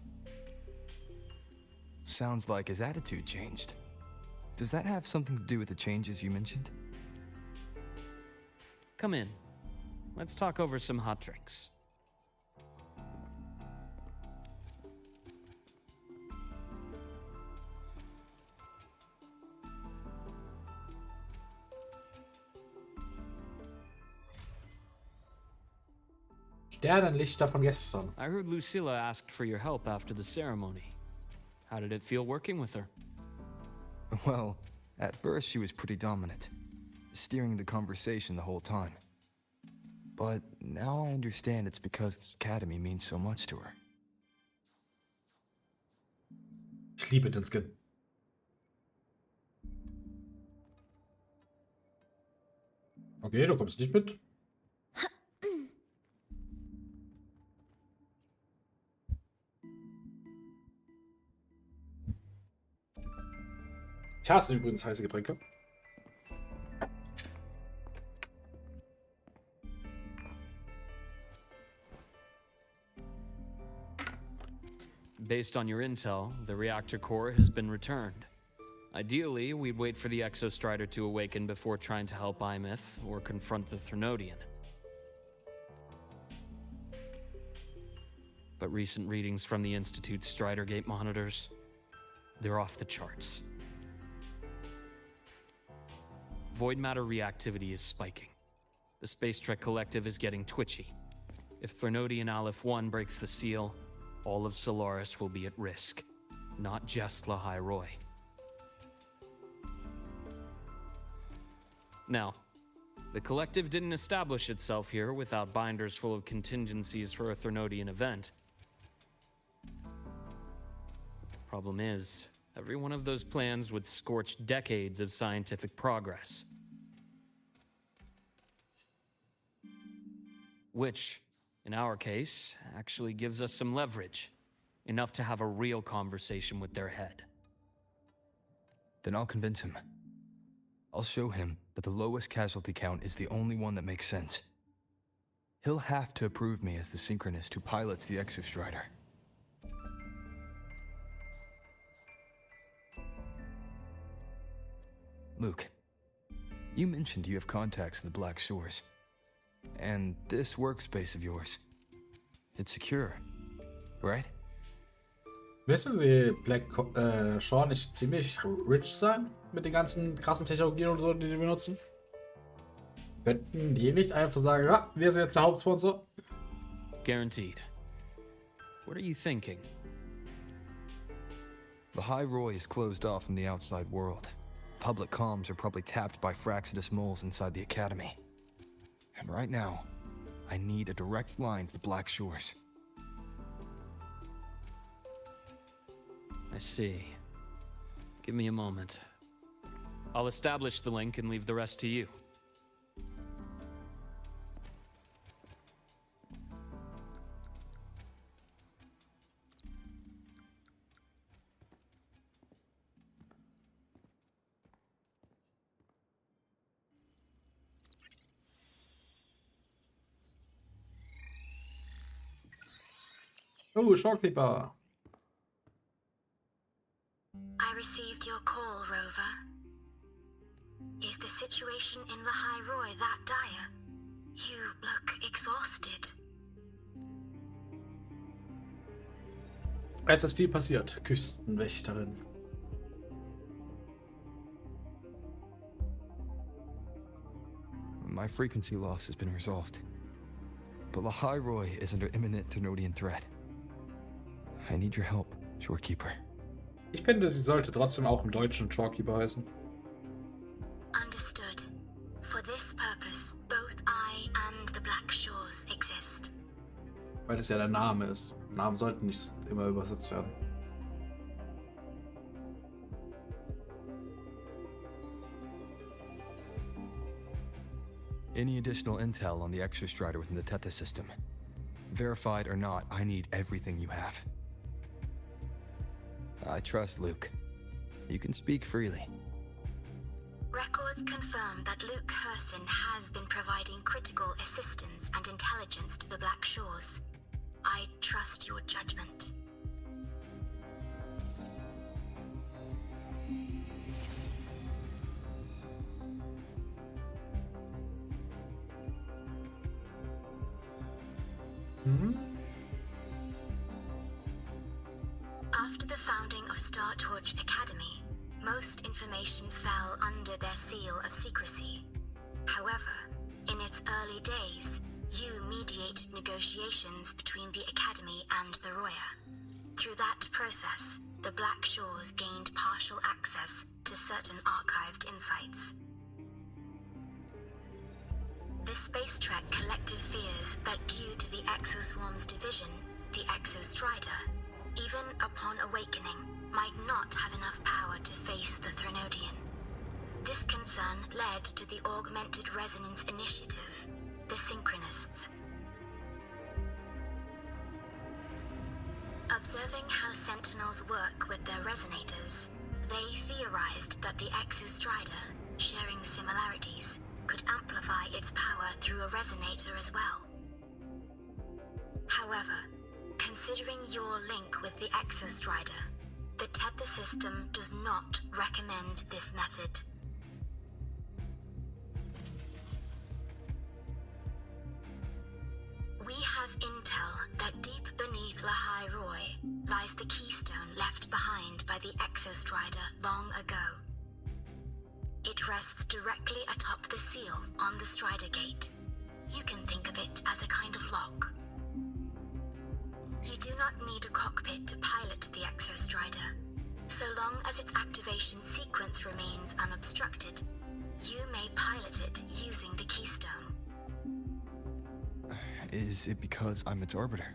Sounds like his attitude changed. Does that have something to do with the changes you mentioned? come in. Let's talk over some hot drinks. Sternenlichter von gestern. I heard Lucilla asked for your help after the ceremony. How did it feel working with her? Well, at first she was pretty dominant, steering the conversation the whole time. But now I understand it's because this academy means so much to her. Ich liebe den Skin. Okay, du kommst nicht mit. Ich hasse übrigens heiße Getränke. Based on your intel, the reactor core has been returned. Ideally, we'd wait for the Exostrider to awaken before trying to help Aemeaths or confront the Threnodian. But recent readings from the Institute's Strider Gate monitors, they're off the charts. Void matter reactivity is spiking. The Space Trek Collective is getting twitchy. If Threnodian Aleph 1 breaks the seal, all of Solaris will be at risk, not just Lahai Roi. Now, the Collective didn't establish itself here without binders full of contingencies for a Threnodian event. Problem is, every one of those plans would scorch decades of scientific progress. Which, in our case, actually gives us some leverage. Enough to have a real conversation with their head. Then I'll convince him. I'll show him that the lowest casualty count is the only one that makes sense. He'll have to approve me as the synchronist who pilots the Exostrider. Luke, you mentioned you have contacts in the Black Shores. And this workspace of yours, it's secure, right? Wissen die Shore nicht ziemlich rich sein? Mit den ganzen krassen Technologien und so, die die benutzen? Könnten die nicht einfach sagen, ja, wir sind jetzt der Hauptsponsor? Guaranteed. What are you thinking? The High Roy is closed off from the outside world. Public comms are probably tapped by Fraxidus moles inside the Academy. And right now, I need a direct line to the Black Shores. I see. Give me a moment. I'll establish the link and leave the rest to you. Oh, Shorekeeper. I received your call, Rover. Is the situation in the High Roy that dire? You look exhausted. Es ist viel passiert, Küstenwächterin. My frequency loss has been resolved. But the High Roy is under imminent Thenodian threat. I need your help, Shorekeeper. Ich finde, sie sollte trotzdem auch im Deutschen Shorekeeper heißen. Understood. For this purpose, both I and the Black Shores exist. Weil das ja der Name ist. Namen sollten nicht immer übersetzt werden. Any additional intel on the Exostrider within the Tethys system? Verified or not, I need everything you have. I trust Luke. You can speak freely. Records confirm that Luke Herson has been providing critical assistance and intelligence to the Black Shores. I trust your judgment. After the founding of Star Torch Academy, most information fell under their seal of secrecy. However, in its early days, you mediated negotiations between the Academy and the Roya. Through that process, the Black Shores gained partial access to certain archived insights. The Space Trek collective fears that due to the Exoswarm's division, the Exostrider, even upon awakening, might not have enough power to face the Thenodian. This concern led to the Augmented Resonance Initiative, the Synchronists. Observing how Sentinels work with their resonators, they theorized that the Exostrider, sharing similarities, could amplify its power through a resonator as well. However, considering your link with the Exostrider, the Tether system does not recommend this method. We have intel that deep beneath Lahai Roy lies the keystone left behind by the Exostrider long ago. It rests directly atop the seal on the Strider Gate. You can think of it as a kind of lock. You do not need a cockpit to pilot the Exostrider. So long as its activation sequence remains unobstructed, you may pilot it using the keystone. Is it because I'm its arbiter?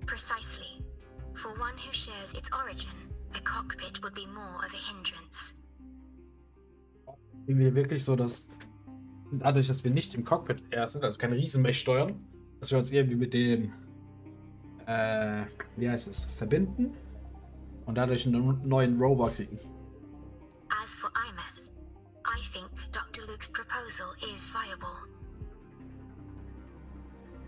Precisely. For one who shares its origin, a cockpit would be more of a hindrance. Irgendwie wirklich so, dass dadurch, dass wir nicht im Cockpit erst sind, also kein Riesenmech steuern, dass wir uns irgendwie mit dem, wie heißt es, verbinden und dadurch einen neuen Rover kriegen. As for Aemeaths, I think Dr. Luke Hofflich's proposal is viable.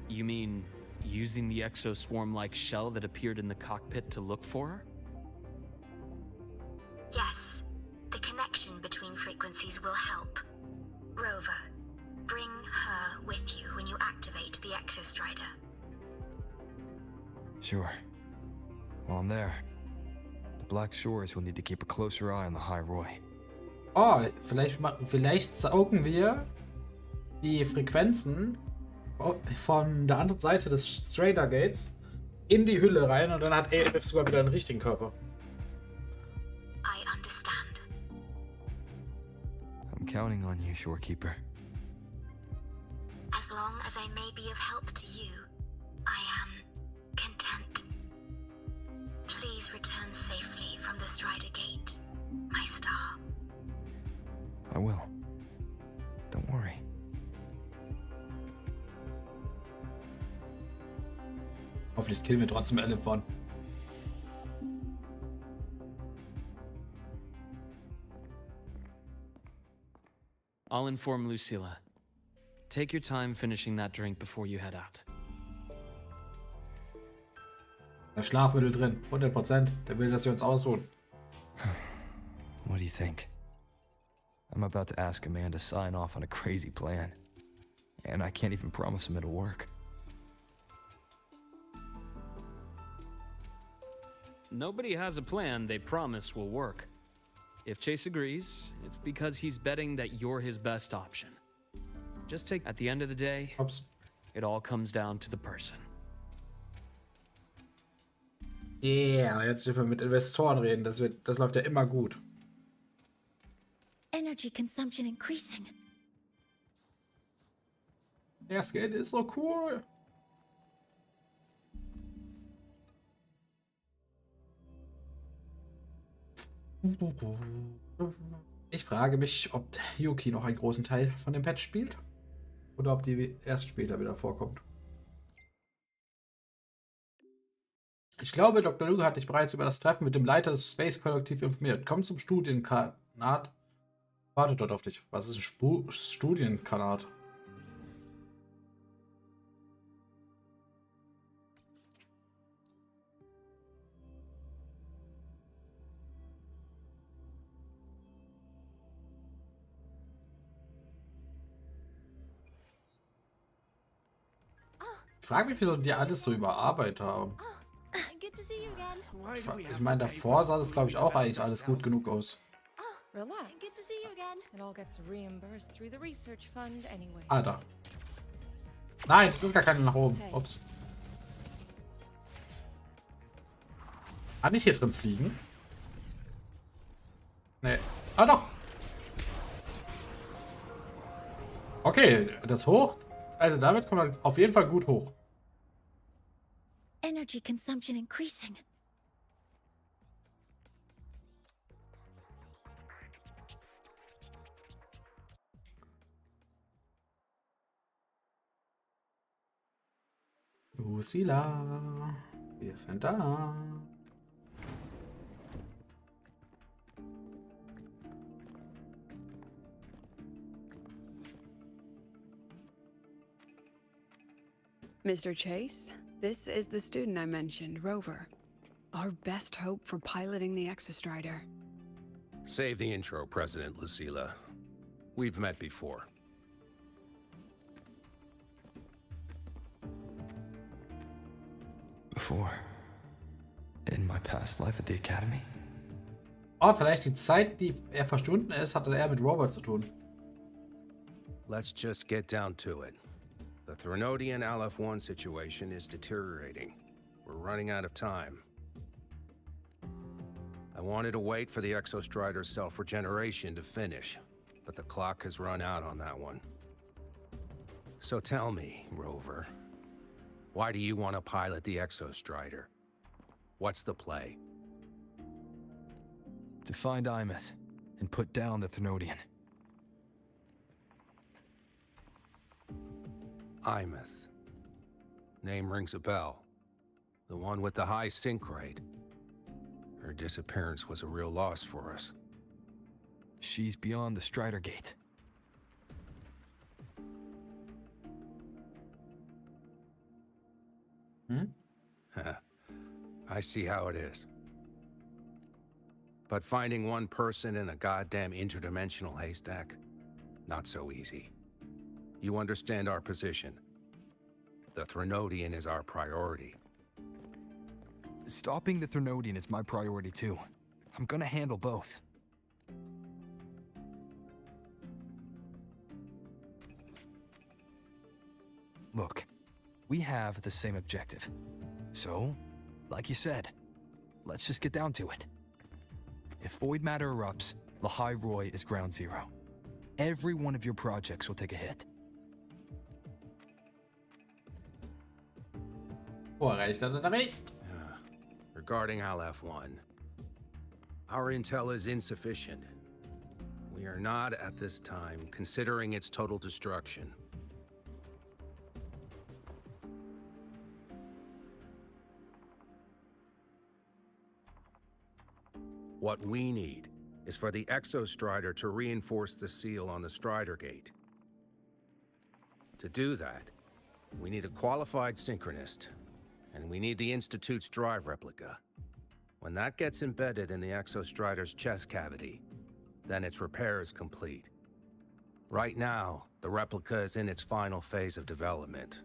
You mean using the exoswarm-like shell that appeared in the cockpit to look for her? Yes, the connection between frequencies will help. Rover, bring her with you when you activate the Exostrider. Sure. While I'm there, the Black Shores will need to keep a closer eye on the High Roy. Oh, vielleicht saugen wir die Frequenzen von der anderen Seite des Strader Gates in die Hülle rein und dann hat Aemeaths sogar wieder einen richtigen Körper. I understand. I'm counting on you, Shorekeeper. As long as I may be of help to you, I am content. Please return safely from the Strider Gate, my star. I will. Don't worry. Hoffentlich killen wir trotzdem Elefant. I'll inform Lucilla. Take your time finishing that drink before you head out. Das Schlafmittel drin, 100%. Der will, dass wir uns ausruhen. What do you think? I'm about to ask a man to sign off on a crazy plan. And I can't even promise him it'll work. Nobody has a plan they promise will work. If Chase agrees, it's because he's betting that you're his best option. Just take, at the end of the day, it all comes down to the person. Yeah, jetzt dürfen wir mit Investoren reden. Das läuft ja immer gut. Energy consumption increasing. Der Skin ist so cool. Ich frage mich, ob Yuki noch einen großen Teil von dem Patch spielt oder ob die erst später wieder vorkommt. Ich glaube, Dr. Luke hat dich bereits über das Treffen mit dem Leiter des Space Kollektiv informiert. Komm zum Studienkanat. Wartet dort auf dich. Was ist ein Studienkanat? Ich frage mich, wieso die alles so überarbeitet haben. Good to see you again. Ich meine, davor sah das, glaube ich, auch eigentlich alles gut genug aus. Relax. Good to see you again. It all gets reimbursed through the research fund anyway. Ah, da. Nein, das ist gar keine nach oben. Ups. Kann ich hier drin fliegen? Nee. Ah, doch. Okay, das hoch. Also damit kommt man auf jeden Fall gut hoch. Energy consumption increasing. Lucilla, wir sind da. Mr. Chase, this is the student I mentioned, Rover. Our best hope for piloting the Exostrider. Save the intro, President Lucilla. We've met before. Before. In my past life at the Academy? Oh, vielleicht die Zeit, die er verschwunden ist, hatte er mit Robert zu tun. Let's just get down to it. The Threnodian Aleph-1 situation is deteriorating. We're running out of time. I wanted to wait for the Exostrider's self-regeneration to finish, but the clock has run out on that one. So tell me, Rover, why do you want to pilot the Exostrider? What's the play? To find Aemeaths and put down the Threnodian. Aemeaths. Name rings a bell. The one with the high sync rate. Her disappearance was a real loss for us. She's beyond the Strider Gate. I see how it is. But finding one person in a goddamn interdimensional haystack, not so easy. You understand our position. The Threnodian is our priority. Stopping the Threnodian is my priority too. I'm gonna handle both. Look, we have the same objective. So, like you said, let's just get down to it. If void matter erupts, Lahai Roy is ground zero. Every one of your projects will take a hit. Recht hat er recht. Regarding Aleph-1, our intel is insufficient. We are not, at this time, considering its total destruction. What we need is for the Exostrider to reinforce the seal on the Strider Gate. To do that, we need a qualified synchronist, and we need the Institute's drive replica. When that gets embedded in the Exostrider's chest cavity, then its repair is complete. Right now, the replica is in its final phase of development.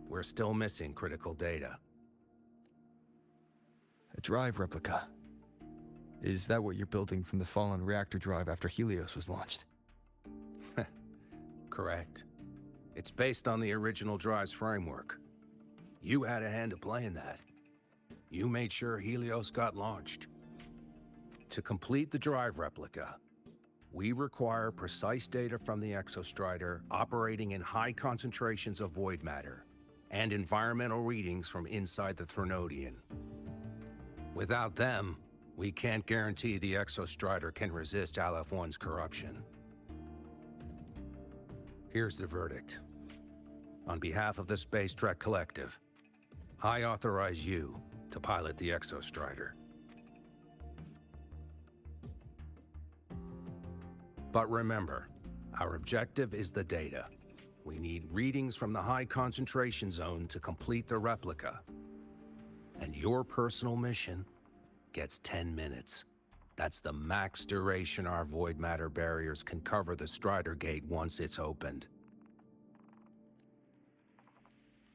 We're still missing critical data. A drive replica. Is that what you're building from the fallen reactor drive after Helios was launched? Correct. It's based on the original drive's framework. You had a hand to play in that. You made sure Helios got launched. To complete the drive replica, we require precise data from the Exostrider operating in high concentrations of void matter, and environmental readings from inside the Threnodian. Without them, we can't guarantee the Exostrider can resist Aleph-1's corruption. Here's the verdict. On behalf of the Space Trek Collective, I authorize you to pilot the Exostrider. But remember, our objective is the data. We need readings from the high concentration zone to complete the replica. And your personal mission gets 10 minutes. That's the max duration our void matter barriers can cover the Strider Gate once it's opened.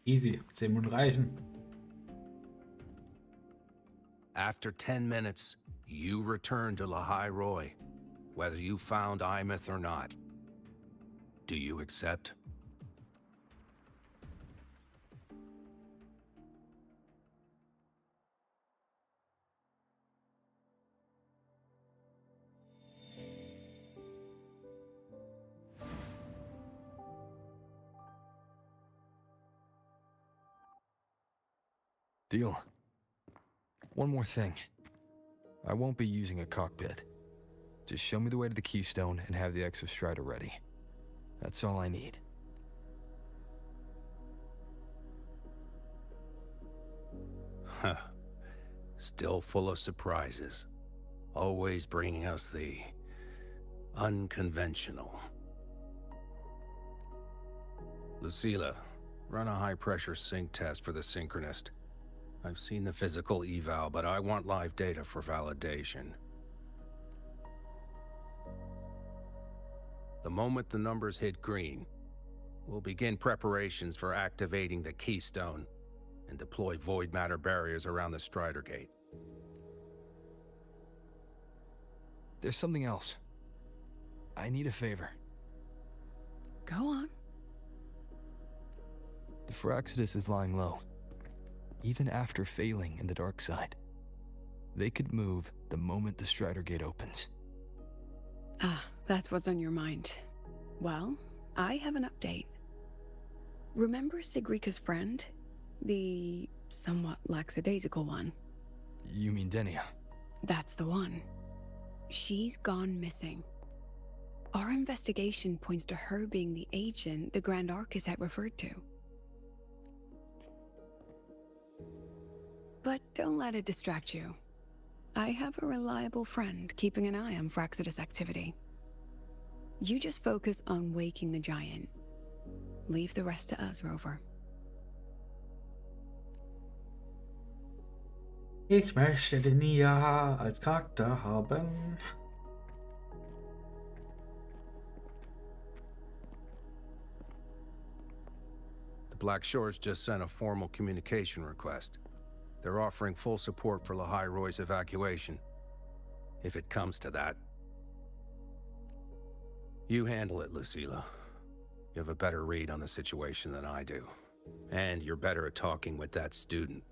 Easy, 10 Minuten reichen. After 10 minutes, you return to Lahai Roy, whether you found Aemeaths or not. Do you accept? Deal. One more thing. I won't be using a cockpit. Just show me the way to the Keystone and have the Exostrider ready. That's all I need. Huh. Still full of surprises. Always bringing us the unconventional. Lucilla, run a high-pressure sync test for the Synchronist. I've seen the physical eval, but I want live data for validation. The moment the numbers hit green, we'll begin preparations for activating the Keystone and deploy void matter barriers around the Strider Gate. There's something else. I need a favor. Go on. The Fraxidus is lying low. Even after failing in the dark side, they could move the moment the Strider Gate opens. Ah, that's what's on your mind. Well, I have an update. Remember Sigrika's friend? The somewhat lackadaisical one? You mean Denia? That's the one. She's gone missing. Our investigation points to her being the agent the Grand Architect referred to. But don't let it distract you. I have a reliable friend keeping an eye on Fraxidus activity. You just focus on waking the giant. Leave the rest to us, Rover. Ich möchte den Nia als Charakter haben. The Black Shores just sent a formal communication request. They're offering full support for Lahai Roy's evacuation. If it comes to that. You handle it, Lucilla. You have a better read on the situation than I do. And you're better at talking with that student.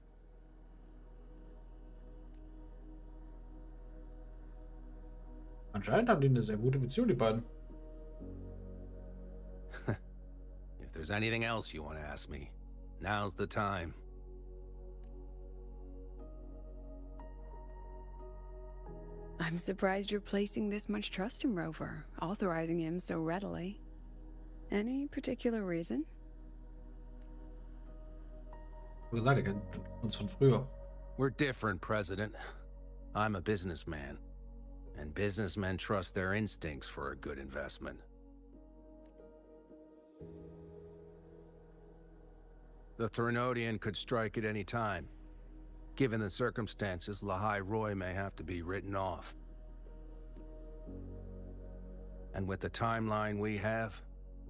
Anscheinend haben die eine sehr gute Beziehung, die beiden. If there's anything else you want to ask me, now's the time. I'm surprised you're placing this much trust in Rover, authorizing him so readily. Any particular reason? Wie gesagt, ihr kennt uns von früher. We're different, President. I'm a businessman. And businessmen trust their instincts for a good investment. The Threnodian could strike at any time. Given the circumstances, Lahai Roy may have to be written off. And with the timeline we have,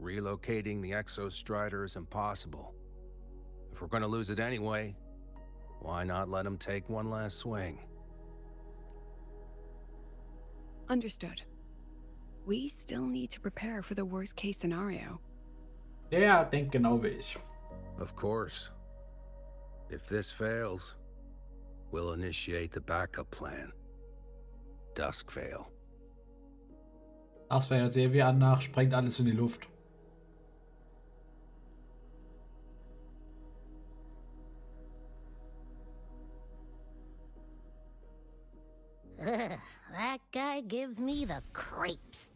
relocating the Exostrider is impossible. If we're gonna lose it anyway, why not let him take one last swing? Understood. We still need to prepare for the worst-case scenario. Der denkt genau wie ich. Of course. If this fails, we'll initiate the backup plan. Duskvale. Das wäre sehr wie an nach, sprengt alles in die Luft. Ugh, that guy gives me the creeps.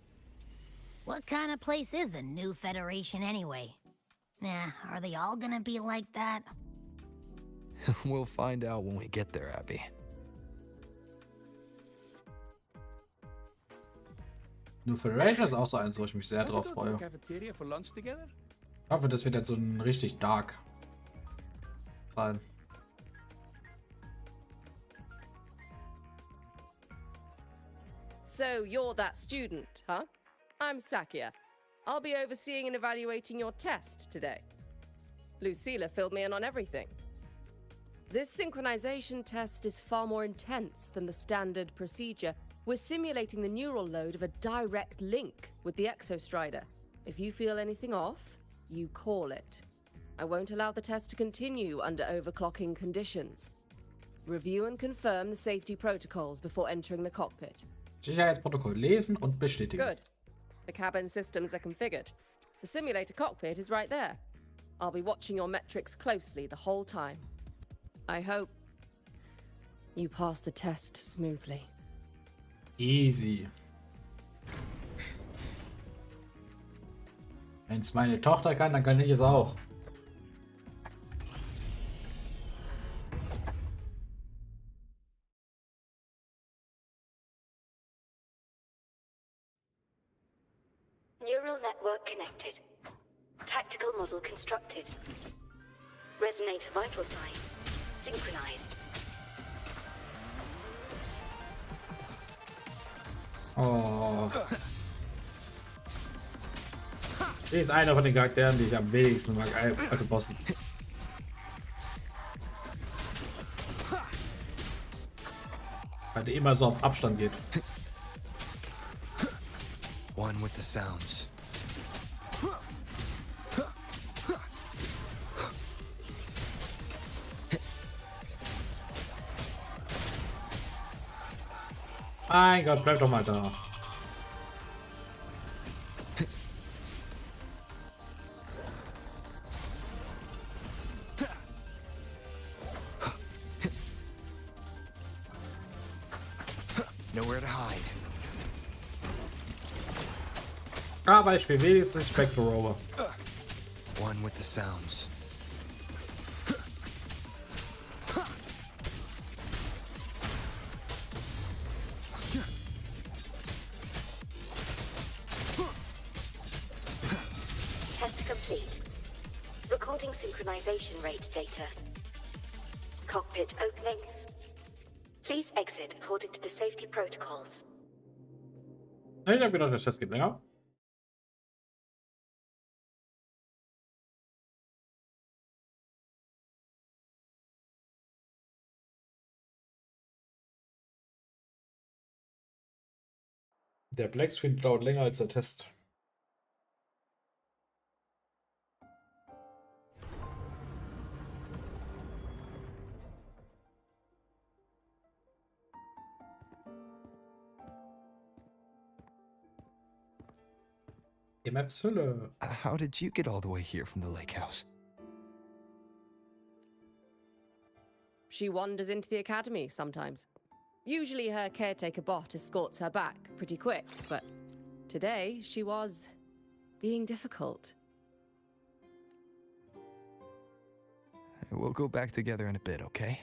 What kind of place is the new Federation anyway? Are they all gonna be like that? We'll find out when we get there, Abby. New Federation ist auch so eins, wo ich mich sehr drauf freue. Ich hoffe, das wird jetzt so ein richtig dark sein. So you're that student, huh? I'm Sakia. I'll be overseeing and evaluating your test today. Lucilla filled me in on everything. This synchronization test is far more intense than the standard procedure. We're simulating the neural load of a direct link with the Exostrider. If you feel anything off, you call it. I won't allow the test to continue under overclocking conditions. Review and confirm the safety protocols before entering the cockpit. Sicherheitsprotokoll lesen und bestätigen. Good. The cabin systems are configured. The simulator cockpit is right there. I'll be watching your metrics closely the whole time. I hope you pass the test smoothly. Easy. Wenn's meine Tochter kann, dann kann ich es auch. Neural network connected. Tactical model constructed. Resonator vital signs synchronized. Oh. Sie ist einer von den Charakteren, die ich am wenigsten mag, also Bossen. Weil die immer so auf Abstand geht. One with the sounds. Mein Gott, bleib doch mal da. Nowhere to hide. Aber ich spiele wenigstens Spectre Rover. One with the sounds. Test complete. Recording synchronization rate data. Cockpit opening. Please exit according to the safety protocols. Ich habe gedacht, der Test geht länger. Der Blackscreen dauert länger als der Test. Aemeaths Hülle. How did you get all the way here from the lake house? She wanders into the academy sometimes. Usually her caretaker bot escorts her back pretty quick, but today she was being difficult. We'll go back together in a bit, okay?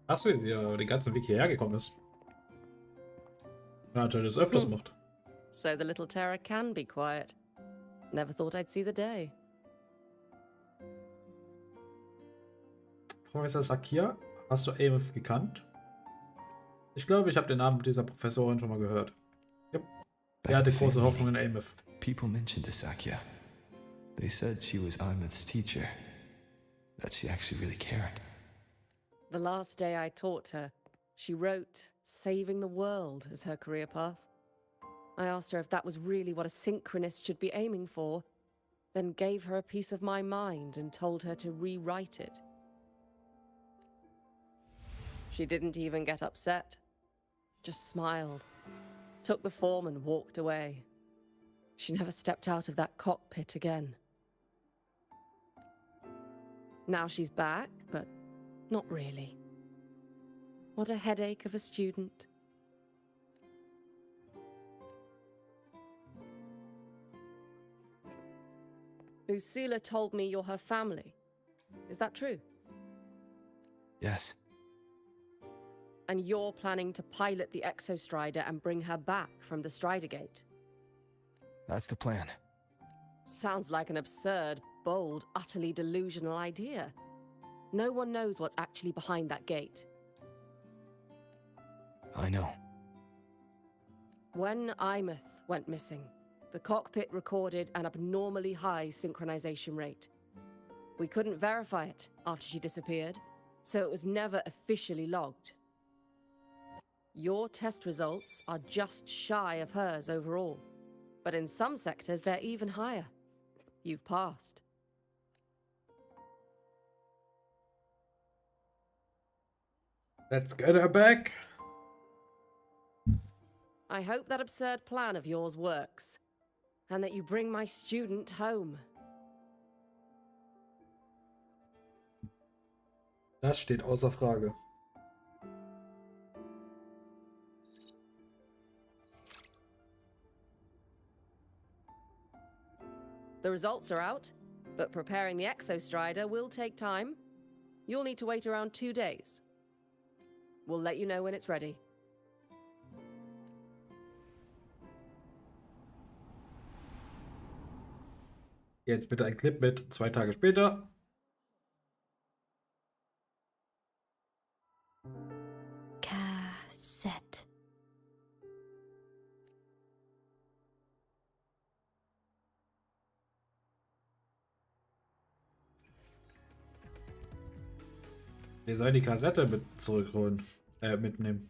Achso, wie sie den ganzen Weg hierher gekommen ist. Ja, anscheinend das öfters macht. So the little terror can be quiet. Never thought I'd see the day. Professor Sakia, hast du Aemeaths gekannt? Ich glaube, ich habe den Namen dieser Professorin schon mal gehört. Yep. Er hatte große Hoffnung in Aemeaths. People mentioned Sakia. They said she was Aemeaths' teacher. That she actually really cared. The last day I taught her, she wrote saving the world as her career path. I asked her if that was really what a synchronist should be aiming for, then gave her a piece of my mind and told her to rewrite it. She didn't even get upset, just smiled, took the form and walked away. She never stepped out of that cockpit again. Now she's back, but not really. What a headache of a student. Lucilla told me you're her family. Is that true? Yes. And you're planning to pilot the Exostrider and bring her back from the Strider Gate? That's the plan. Sounds like an absurd, bold, utterly delusional idea. No one knows what's actually behind that gate. I know. When Aemeaths went missing, the cockpit recorded an abnormally high synchronization rate. We couldn't verify it after she disappeared, so it was never officially logged. Your test results are just shy of hers overall, but in some sectors they're even higher. You've passed. Let's get her back. I hope that absurd plan of yours works, and that you bring my student home. Das steht außer Frage. The results are out, but preparing the Exostrider will take time. You'll need to wait around 2 days. We'll let you know when it's ready. Jetzt bitte ein Clip mit 2 Tage später. Cassette. Wir sollen die Kassette mit zurückholen. Mitnehmen.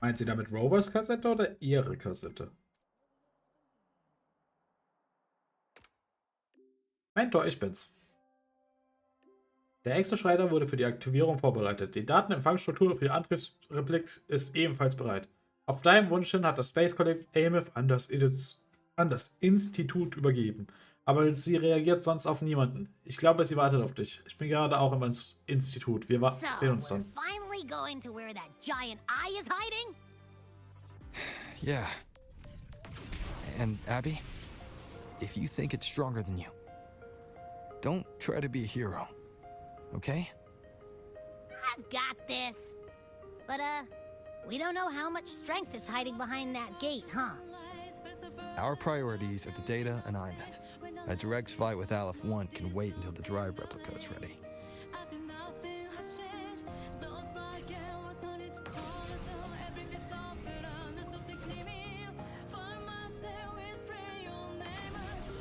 Meint sie damit Rovers Kassette oder ihre Kassette? Mentor, ich bin's. Der Exostrider wurde für die Aktivierung vorbereitet. Die Datenempfangsstruktur für die Antriebsreplik ist ebenfalls bereit. Auf deinem Wunsch hin hat das Space Collective Aemeaths an das Institut übergeben. Aber sie reagiert sonst auf niemanden. Ich glaube, sie wartet auf dich. Ich bin gerade auch im Institut. Wir sehen uns dann. Finally going to where that giant eye is hiding? Yeah. And Abby, if you think it's stronger than you, don't try to be a hero, okay? I've got this. But, we don't know how much strength is hiding behind that gate, huh? Our priorities are the data and Aemeaths. A direct fight with Aleph 1 can wait until the drive replica is ready.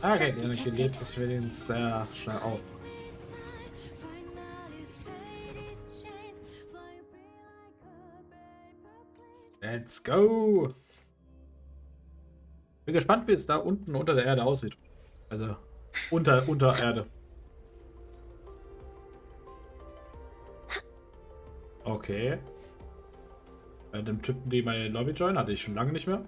Okay, die Energie lädt sich für den sehr schnell auf. Let's go! Bin gespannt, wie es da unten unter der Erde aussieht. Also unter Erde. Okay. Bei dem Typen, die meine Lobby join, hatte ich schon lange nicht mehr.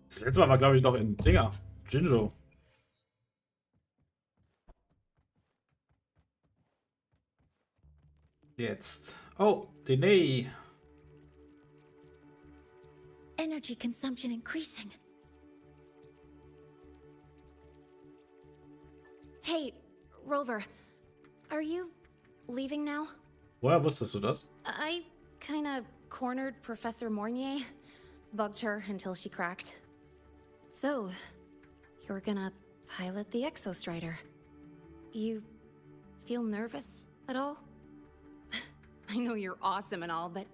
Das letzte Mal war, glaube ich, noch in Dinger. Jinjo. Jetzt. Oh, Delay. Energy consumption increasing. Hey, Rover, are you leaving now? Woher wusstest du das? I kinda cornered Professor Mornier, bugged her until she cracked. So, you're gonna pilot the Exostrider. You feel nervous at all? I know you're awesome and all, but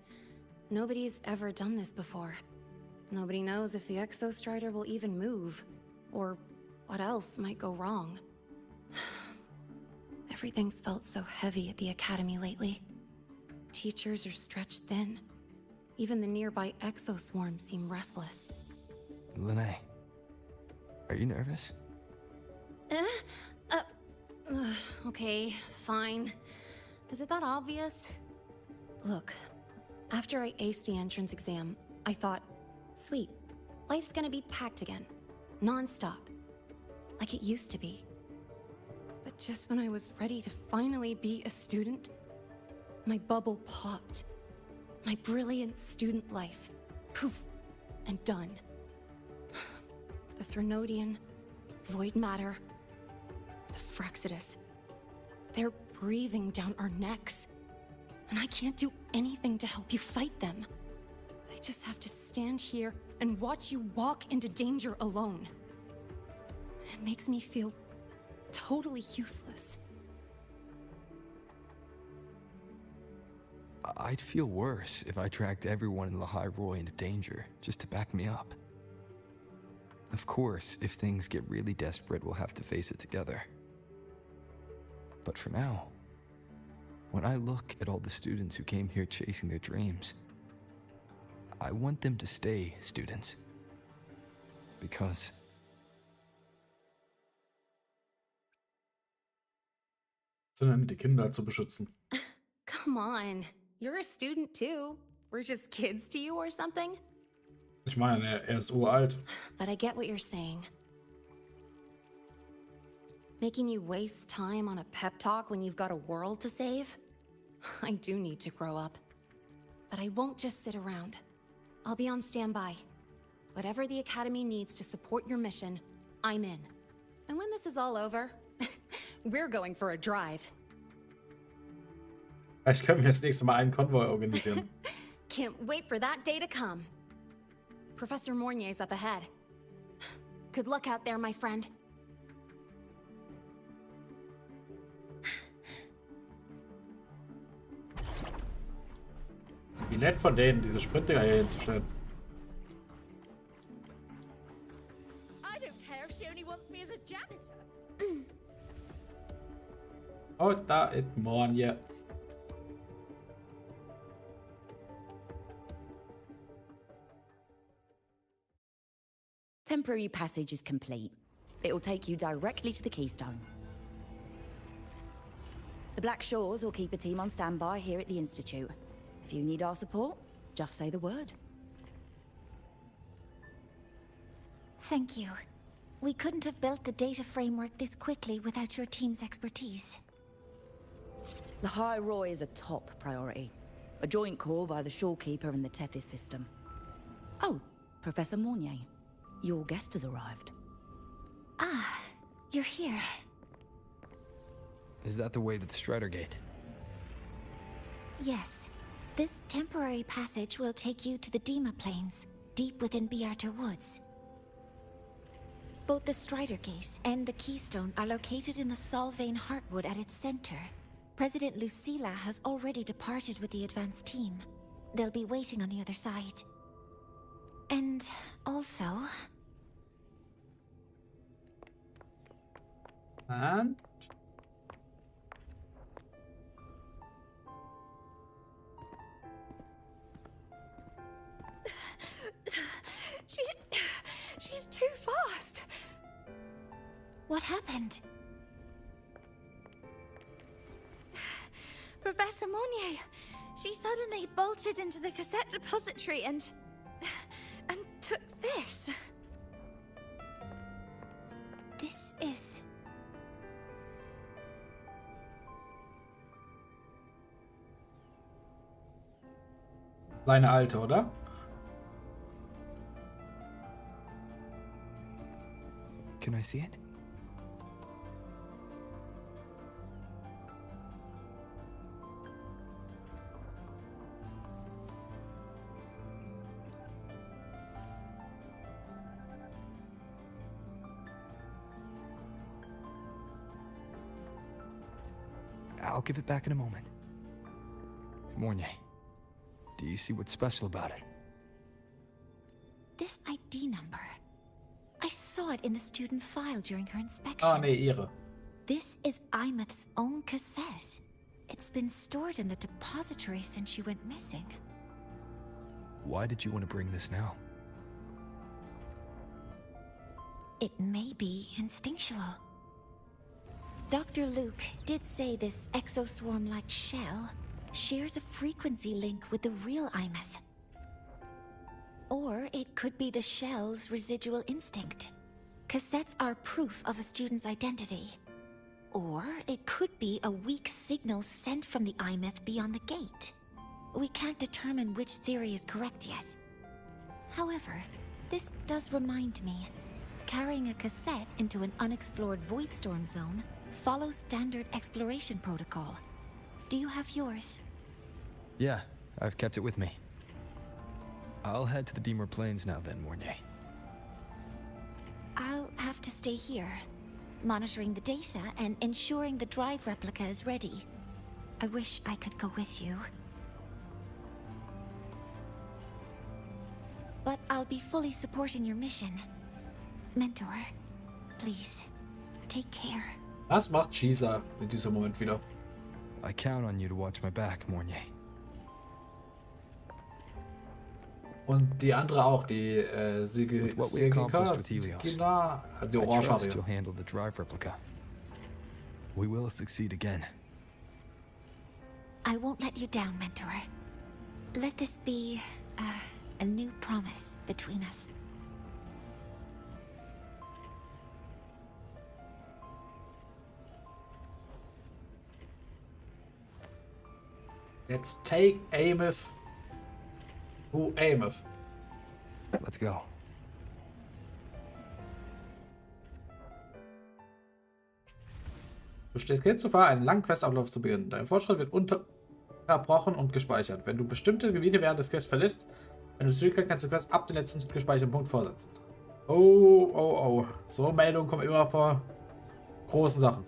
nobody's ever done this before. Nobody knows if the Exostrider will even move, or what else might go wrong. Everything's felt so heavy at the Academy lately. Teachers are stretched thin. Even the nearby exoswarms seem restless. Lene, are you nervous? Okay, fine. Is it that obvious? Look, after I aced the entrance exam, I thought, sweet, life's gonna be packed again, non-stop, like it used to be. But just when I was ready to finally be a student, my bubble popped. My brilliant student life, poof, and done. The Threnodian, void matter, the Frexidus, they're breathing down our necks. And I can't do anything to help you fight them. I just have to stand here and watch you walk into danger alone. It makes me feel totally useless. I'd feel worse if I tracked everyone in Lahai Roy into danger, just to back me up. Of course, if things get really desperate, we'll have to face it together. But for now, when I look at all the students who came here chasing their dreams, I want them to stay students. Because die Kinder zu beschützen. Come on, you're a student too. We're just kids to you or something? Ich meine, er ist uralt. But I get what you're saying. Making you waste time on a pep talk when you've got a world to save? I do need to grow up. But I won't just sit around. I'll be on standby. Whatever the Academy needs to support your mission, I'm in. And when this is all over, we're going for a drive. Vielleicht können wir das nächste Mal einen Konvoi organisieren. Can't wait for that day to come. Professor Mornier's up ahead. Good luck out there, my friend. Wie nett von denen, diese Sprintdinger hier hinzustellen. I don't care if she only wants me as a janitor. Oh, da ist Morgen. Temporary passage is complete. It will take you directly to the keystone. The Black Shores will keep a team on standby here at the Institute. If you need our support, just say the word. Thank you. We couldn't have built the data framework this quickly without your team's expertise. The High Roy is a top priority. A joint call by the Shorekeeper and the Tethys system. Oh, Professor Mornier. Your guest has arrived. Ah, you're here. Is that the way to the Strider Gate? Yes. This temporary passage will take you to the Dima Plains, deep within Biarter Woods. Both the Strider Gate and the Keystone are located in the Solvane Heartwood at its center. President Lucila has already departed with the advance team. They'll be waiting on the other side. And also... And? She's too fast. What happened? Professor Mornier, she suddenly bolted into the cassette depository and took this. This is... Seine alte, oder? Can I see it? I'll give it back in a moment. Mornier, do you see what's special about it? This ID number. I saw it in the student file during her inspection. Ah, nee, ihre. This is Aemeaths' own cassette. It's been stored in the depository since she went missing. Why did you want to bring this now? It may be instinctual. Dr. Luke did say this exoswarm-like shell shares a frequency link with the real Aemeath. Or it could be the shell's residual instinct. Cassettes are proof of a student's identity. Or it could be a weak signal sent from the Aemeath beyond the gate. We can't determine which theory is correct yet. However, this does remind me, carrying a cassette into an unexplored Voidstorm zone follows standard exploration protocol. Do you have yours? Yeah, I've kept it with me. I'll head to the Deemer Plains now then, Mornier. I'll have to stay here, monitoring the data and ensuring the drive replica is ready. I wish I could go with you. But I'll be fully supporting your mission. Mentor, please, take care. Was macht Cheeser in diesem Moment wieder? I count on you to watch my back, Mornier. Und die andere auch, die What we accomplished with Helios, die I orange trust you'll handle the drive replica. We will succeed again. I won't let you down, Mentor. Let this be a new promise between us. Let's take Aemeath. Who Aemeath? Let's go. Du stehst jetzt Gefahr, einen langen Questablauf zu beginnen. Dein Fortschritt wird unterbrochen und gespeichert. Wenn du bestimmte Gebiete während des Quests verlässt, wenn du es kannst, kannst du Quest ab dem letzten gespeicherten Punkt vorsetzen. Oh, oh, oh. So Meldungen kommen immer vor großen Sachen.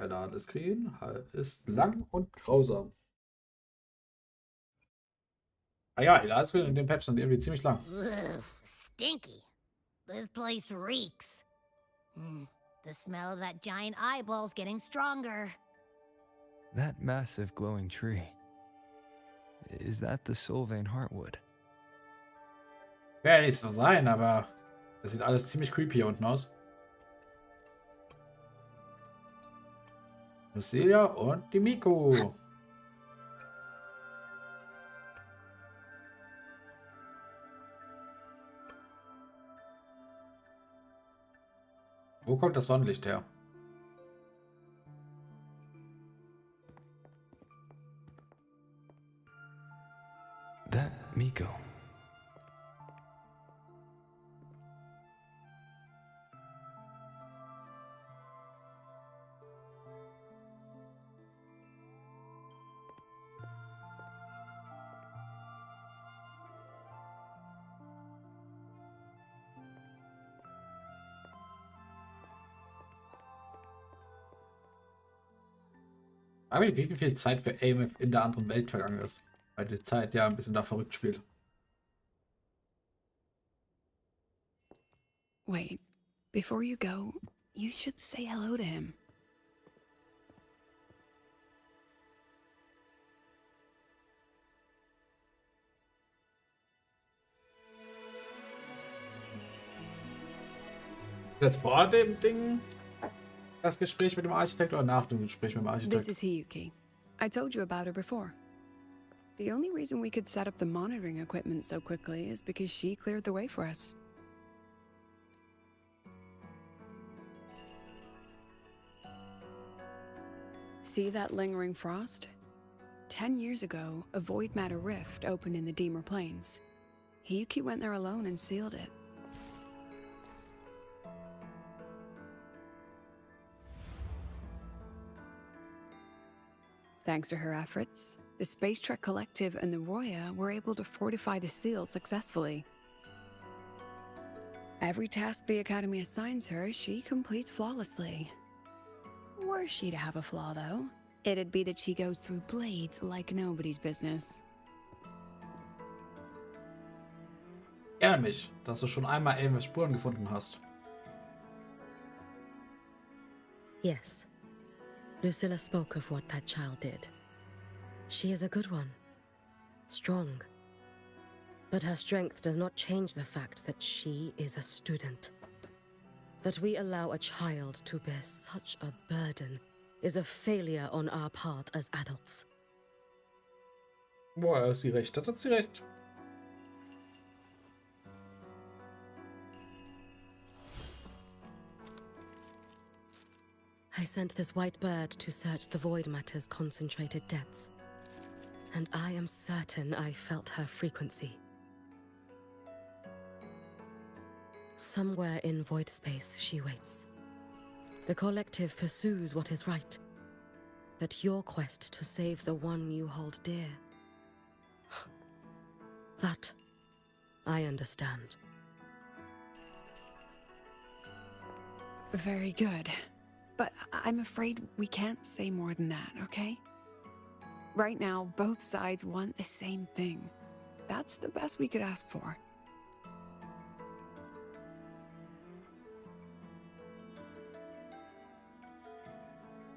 Der Screen ist lang und grausam. Ah ja, die Screen in dem Patch sind irgendwie ziemlich lang. Ugh, stinky. This place reeks. The smell of that giant eyeball's getting stronger. That massive glowing tree. Is that the Sylvain Heartwood? Wäre nicht so sein, aber das sieht alles ziemlich creepy hier unten aus. Lucilia und die Miko. Wo kommt das Sonnenlicht her? That Miko. Aber wie viel Zeit für Aemeaths in der anderen Welt vergangen ist. Weil die Zeit ja ein bisschen da verrückt spielt. Wait, before you go, you should say hello to him. Jetzt vor dem Ding das Gespräch mit dem Architekt oder nach dem Gespräch mit dem This Architekt? is Hiyuki. I told you about her before. The only reason we could set up the monitoring equipment so quickly is because she cleared the way for us. See that lingering frost? 10 years ago, a void matter rift opened in the Deemer Plains. Hiyuki went there alone and sealed it. Thanks to her efforts, the Space Trek Collective and the Roya were able to fortify the seal successfully. Every task the Academy assigns her, she completes flawlessly. Were she to have a flaw, though, it'd be that she goes through blades like nobody's business. Ärgere mich, dass du schon einmal Aemeaths Spuren gefunden hast. Yes. Lucilla spoke of what that child did. She is a good one. Strong. But her strength does not change the fact that she is a student. That we allow a child to bear such a burden is a failure on our part as adults. Boah, sie recht hat sie recht. I sent this white bird to search the void matter's concentrated depths, and I am certain I felt her frequency. Somewhere in void space she waits. The collective pursues what is right, but your quest to save the one you hold dear, that I understand. Very good. But I'm afraid we can't say more than that, okay? Right now, both sides want the same thing. That's the best we could ask for.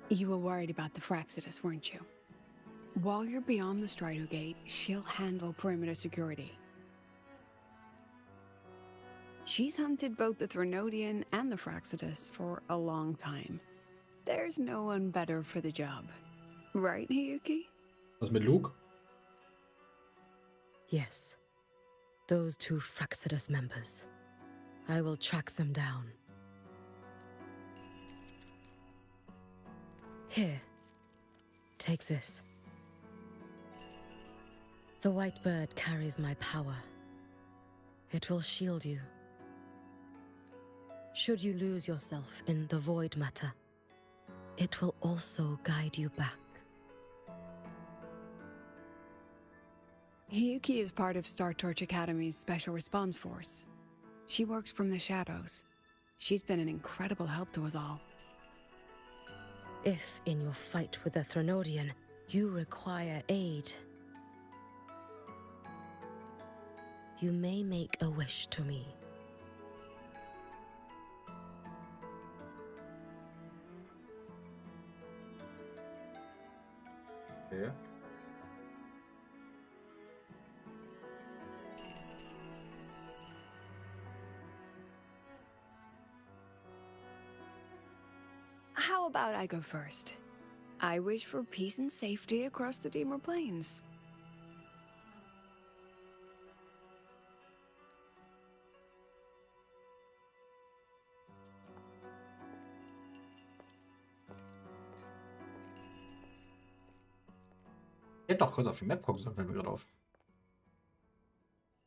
You were worried about the Fraxidus, weren't you? While you're beyond the Strido Gate, she'll handle perimeter security. She's hunted both the Threnodian and the Fraxidus for a long time. There's no one better for the job. Right, Hiyuki? Was mit Luke? Yes. Those two Fraxidus members. I will track them down. Here. Take this. The white bird carries my power. It will shield you. Should you lose yourself in the void matter, it will also guide you back. Hiyuki is part of Star Torch Academy's Special Response Force. She works from the shadows. She's been an incredible help to us all. If, in your fight with the Threnodian, you require aid, you may make a wish to me. Okay. How about I go first? I wish for peace and safety across the Deemer Plains. Ich hätte doch kurz auf die Map gucken sollen, fällt mir gerade auf.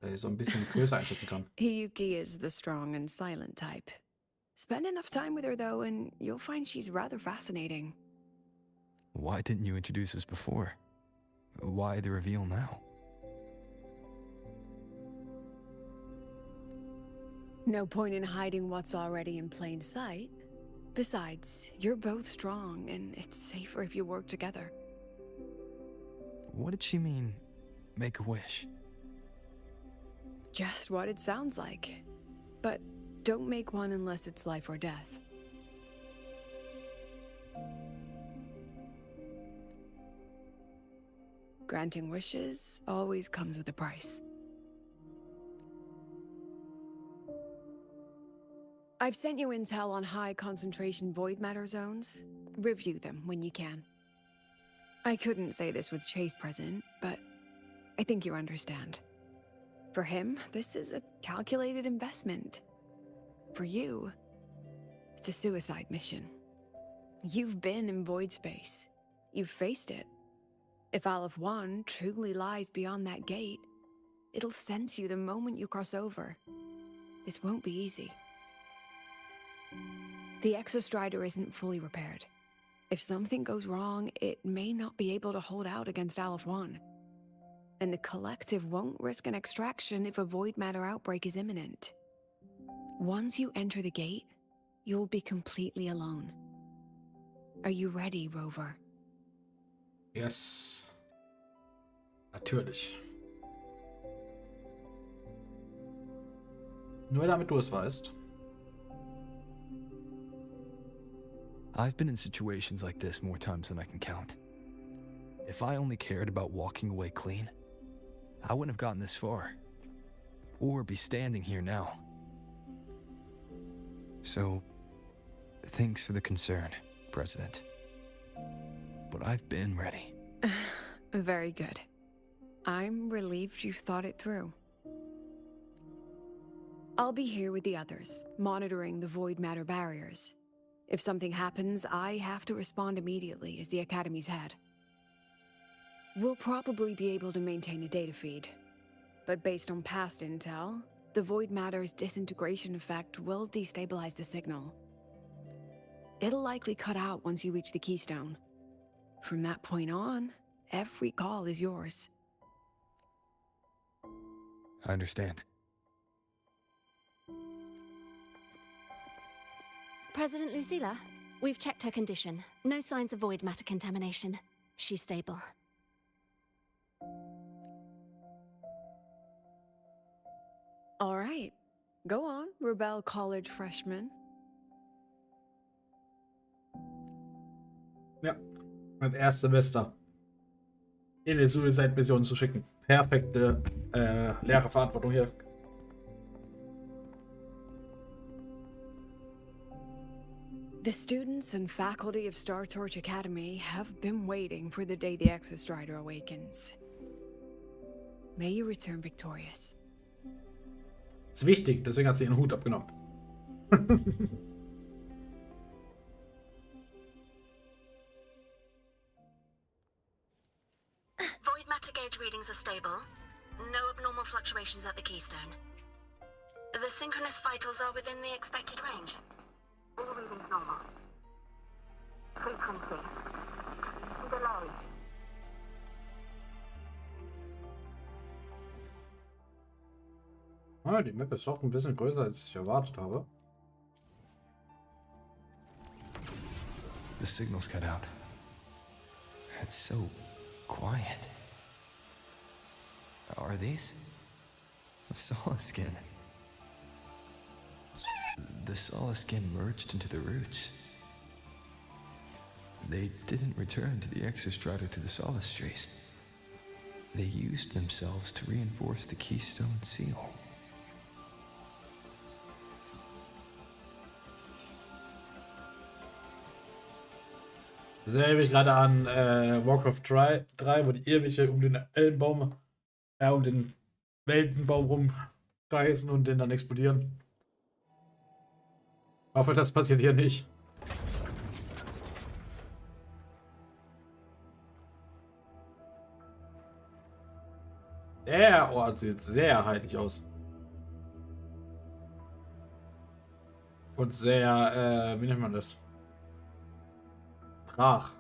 Da ich so ein bisschen die Größe einschätzen kann. Hiyuki is the strong and silent type. Spend enough time with her, though, and you'll find she's rather fascinating. Why didn't you introduce us before? Why the reveal now? No point in hiding what's already in plain sight. Besides, you're both strong, and it's safer if you work together. What did she mean, make a wish? Just what it sounds like. But don't make one unless it's life or death. Granting wishes always comes with a price. I've sent you intel on high concentration void matter zones. Review them when you can. I couldn't say this with Chase present, but I think you understand. For him, this is a calculated investment. For you, it's a suicide mission. You've been in void space. You've faced it. If Aleph 1 truly lies beyond that gate, it'll sense you the moment you cross over. This won't be easy. The Exostrider isn't fully repaired. If something goes wrong, it may not be able to hold out against Aleph 1. And the Collective won't risk an extraction if a void matter outbreak is imminent. Once you enter the gate, you'll be completely alone. Are you ready, Rover? Yes. Natürlich. Nur damit du es weißt. I've been in situations like this more times than I can count. If I only cared about walking away clean, I wouldn't have gotten this far. Or be standing here now. So, thanks for the concern, President. But I've been ready. Very good. I'm relieved you've thought it through. I'll be here with the others, monitoring the void matter barriers. If something happens, I have to respond immediately as the Academy's head. We'll probably be able to maintain a data feed. But based on past intel, the void matter's disintegration effect will destabilize the signal. It'll likely cut out once you reach the keystone. From that point on, every call is yours. I understand. President Lucilla, we've checked her condition. No signs of void matter contamination. She's stable. All right. Go on, Rebel College freshman. Ja, mein erstes Semester in die Suicide-Mission zu schicken. Perfekte Lehrerverantwortung hier. The students and faculty of Star Torch Academy have been waiting for the day the Exostrider awakens. May you return victorious. Ist wichtig, deswegen hat sie ihren Hut abgenommen. Void matter gauge readings are stable. No abnormal fluctuations at the keystone. The synchronous vitals are within the expected range. All readings normal. Frequency. Delay. Ah, die Map ist doch ein bisschen größer, als ich erwartet habe. The signal's cut out. It's so quiet. Are these? Solace skin. The Solace skin merged into the roots. They didn't return to the Exostrata through the Solace Trace. They used themselves to reinforce the Keystone Seal. Das erinnert mich gerade an Warcraft 3, wo die Irrwische um den Ellenbaum, um den Weltenbaum rumkreisen und den dann explodieren. Ich hoffe, das passiert hier nicht. Der Ort sieht sehr heilig aus. Und sehr, wie nennt man das? Brach.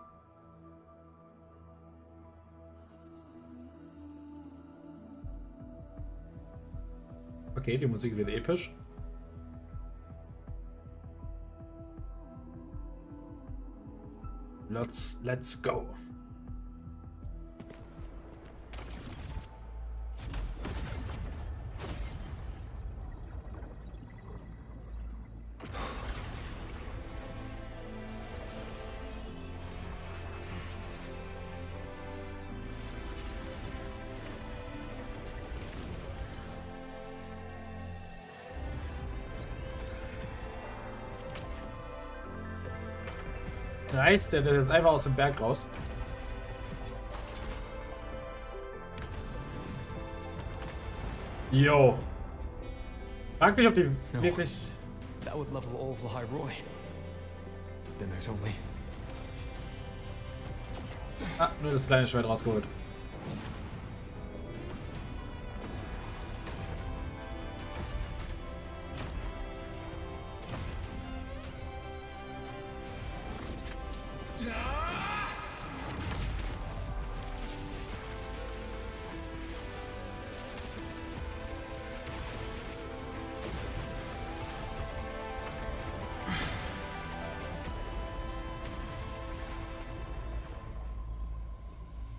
Okay, die Musik wird episch. Let's go. Reißt der jetzt einfach aus dem Berg raus? Yo. Frag mich, ob die wirklich... That would level all of the High Roy. Then there's only... Ah, nur das kleine Schwert rausgeholt.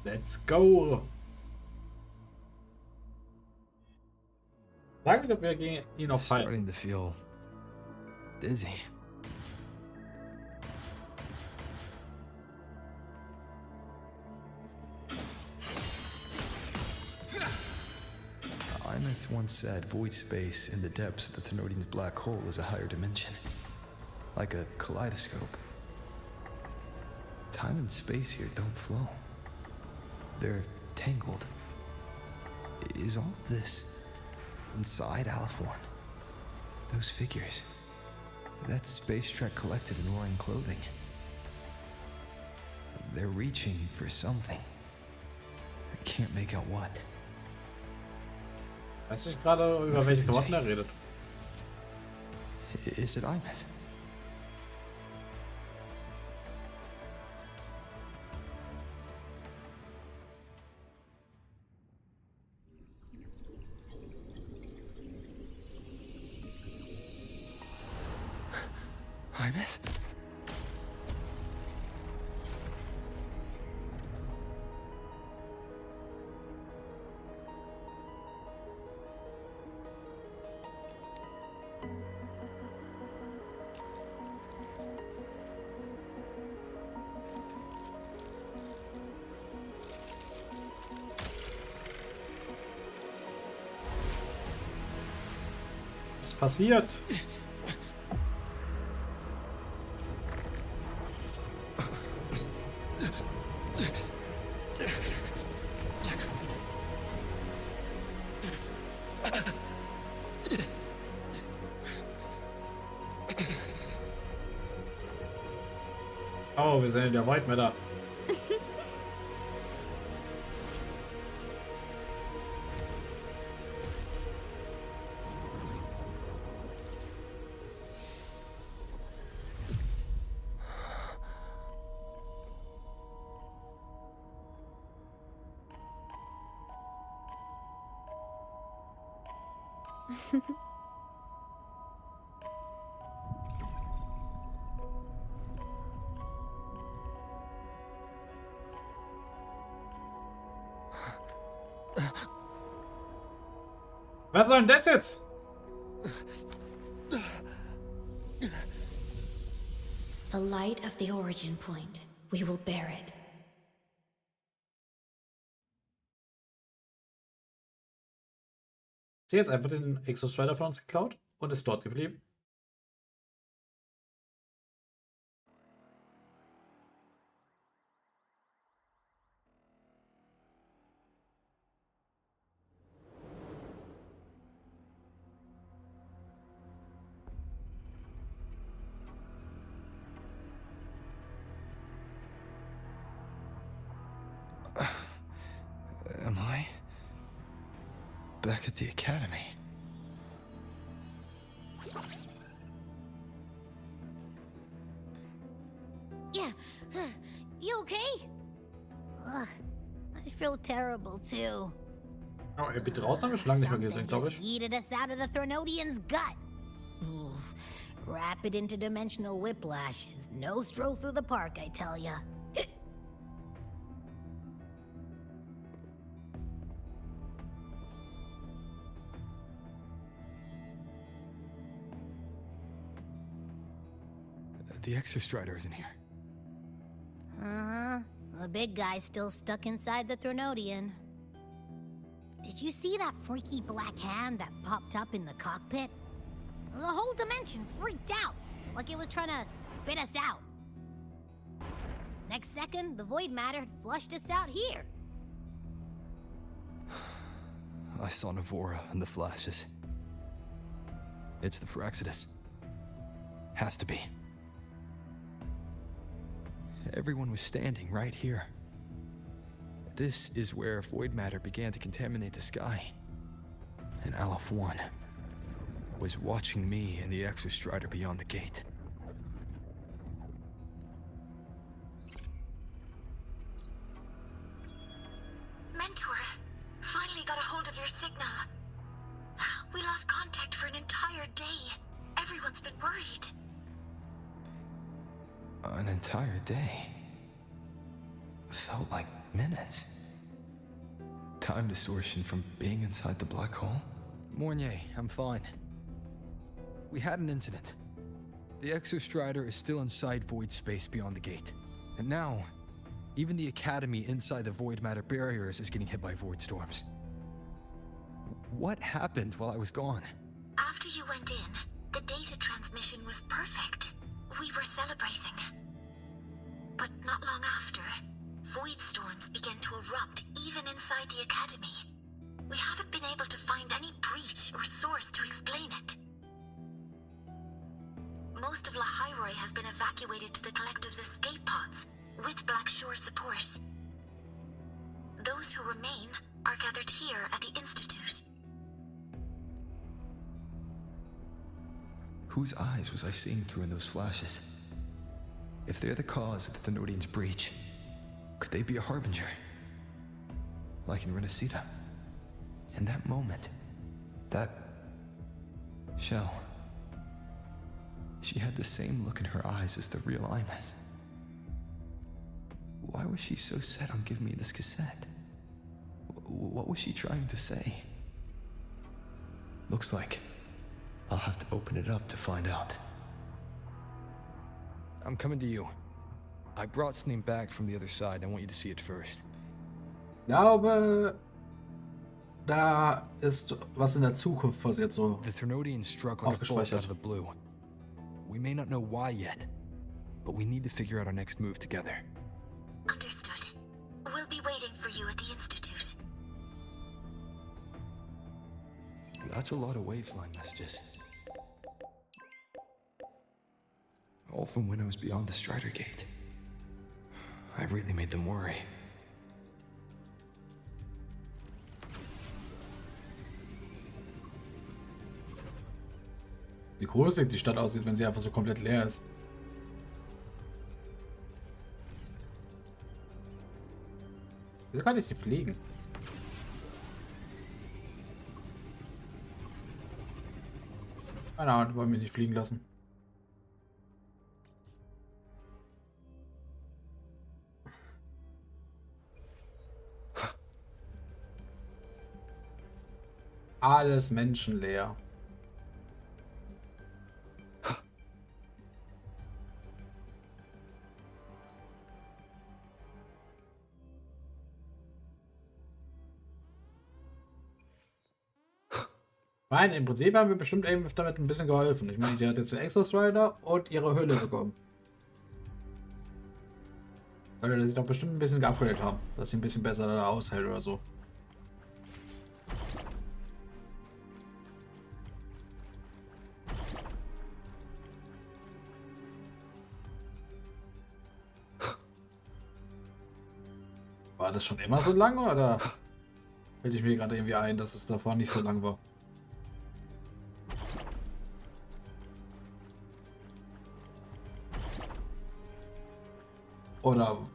Let's go! Frag mich, ob wir gegen ihn noch fighten. Starting to feel dizzy. Aemeaths once said void space in the depths of the Thenodian's black hole is a higher dimension. Like a kaleidoscope. Time and space here don't flow. They're tangled. Is all of this inside Aliforn? Those figures. That space trek collected in roaring clothing. They're reaching for something. I can't make out what. Weiß ich gerade, über welche Klamotten er redet. Is it Aemeaths? Aemeaths? Was passiert? Oh, wir sind in der White Matter. Was soll denn das jetzt? The light of the origin point. We will bear it. Sie hat jetzt einfach den Exostrider von uns geklaut und ist dort geblieben. back at the academy. Yeah, you okay? Ugh, I feel terrible too. Oh, ey, bitte raus, haben wir schon lange nicht mehr gesehen, glaube Just ich. yeeted us out of the Threnodian's gut. Oof. Rapid interdimensional whiplash is no stroll through the park, I tell ya. The Exostrider isn't here. Uh-huh. The big guy's still stuck inside the Threnodian. Did you see that freaky black hand that popped up in the cockpit? The whole dimension freaked out, like it was trying to spit us out. Next second, the void matter had flushed us out here. I saw Navora and the flashes. It's the Fraxidus. Has to be. Everyone was standing right here. This is where void matter began to contaminate the sky. And Aleph 1 was watching me and the Exostrider beyond the gate. Mentor, finally got a hold of your signal. We lost contact for an entire day. Everyone's been worried. An entire day. Felt like minutes. Time distortion from being inside the black hole? Mornier, I'm fine. We had an incident. The Exostrider is still inside void space beyond the gate. And now, even the Academy inside the void matter barriers is getting hit by void storms. What happened while I was gone? After you went in, the data transmission was perfect. We were celebrating. But not long after, void storms began to erupt even inside the Academy. We haven't been able to find any breach or source to explain it. Most of Lahairoi has been evacuated to the Collective's escape pods, with Black Shore support. Those who remain are gathered here at the Institute. Whose eyes was I seeing through in those flashes? If they're the cause of the Thenodian's breach, could they be a harbinger? Like in Renacida? In that moment, that shell, she had the same look in her eyes as the real Aemeaths. Why was she so set on giving me this cassette? What was she trying to say? Looks like I'll have to open it up to find out. I'm coming to you. I brought something back from the other side. I want you to see it first. Ich glaube, da ist was in der Zukunft passiert, so The Threnodian struck like a bolt out of the blue. We may not know why yet, but we need to figure out our next move together. Understood. We'll be waiting for you at the Institute. That's a lot of Waveline messages. All from when I was beyond the Strider Gate. I really made them worry. wie gruselig die Stadt aussieht, wenn sie einfach so komplett leer ist. Wieso kann ich nicht fliegen? Keine Ahnung, die wollen mich nicht fliegen lassen. Alles menschenleer. Nein, im Prinzip haben wir bestimmt eben damit ein bisschen geholfen. Ich meine, die hat jetzt den Exostrider und ihre Hülle bekommen. Weil sie doch bestimmt ein bisschen geupgradet haben, dass sie ein bisschen besser da aushält oder so. War das schon immer so lange oder? Bilde ich mir gerade irgendwie ein, dass es davor nicht so lang war. Oder...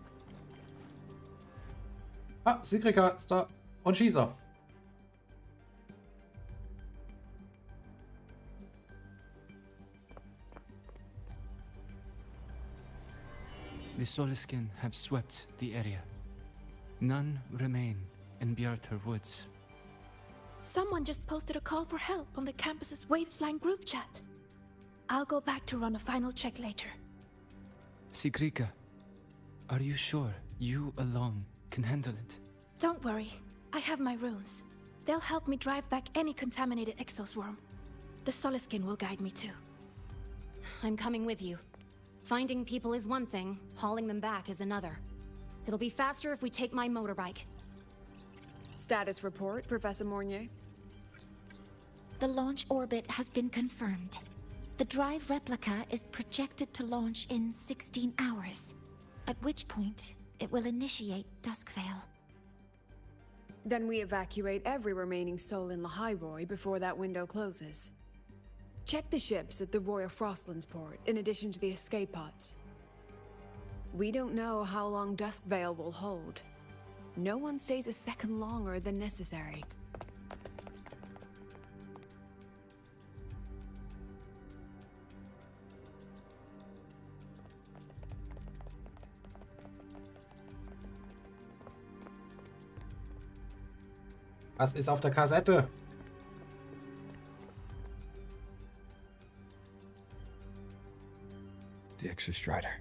Ah, Sigrika ist da. Und Schießer. The Soliskin have swept the area. None remain in Bjartar Woods. Someone just posted a call for help on the campus's Wavesline group chat. I'll go back to run a final check later. Sigrika, are you sure you alone can handle it? Don't worry, I have my runes. They'll help me drive back any contaminated exoswarm. The Soliskin will guide me too. I'm coming with you. Finding people is one thing, hauling them back is another. It'll be faster if we take my motorbike. Status report, Professor Mornier. The launch orbit has been confirmed. The drive replica is projected to launch in 16 hours, at which point it will initiate Duskvale. Then we evacuate every remaining soul in Lahairoi before that window closes. Check the ships at the Royal Frostlands port, in addition to the escape pods. We don't know how long Duskvale will hold. No one stays a second longer than necessary. Was ist auf der Kassette? The Exostrider.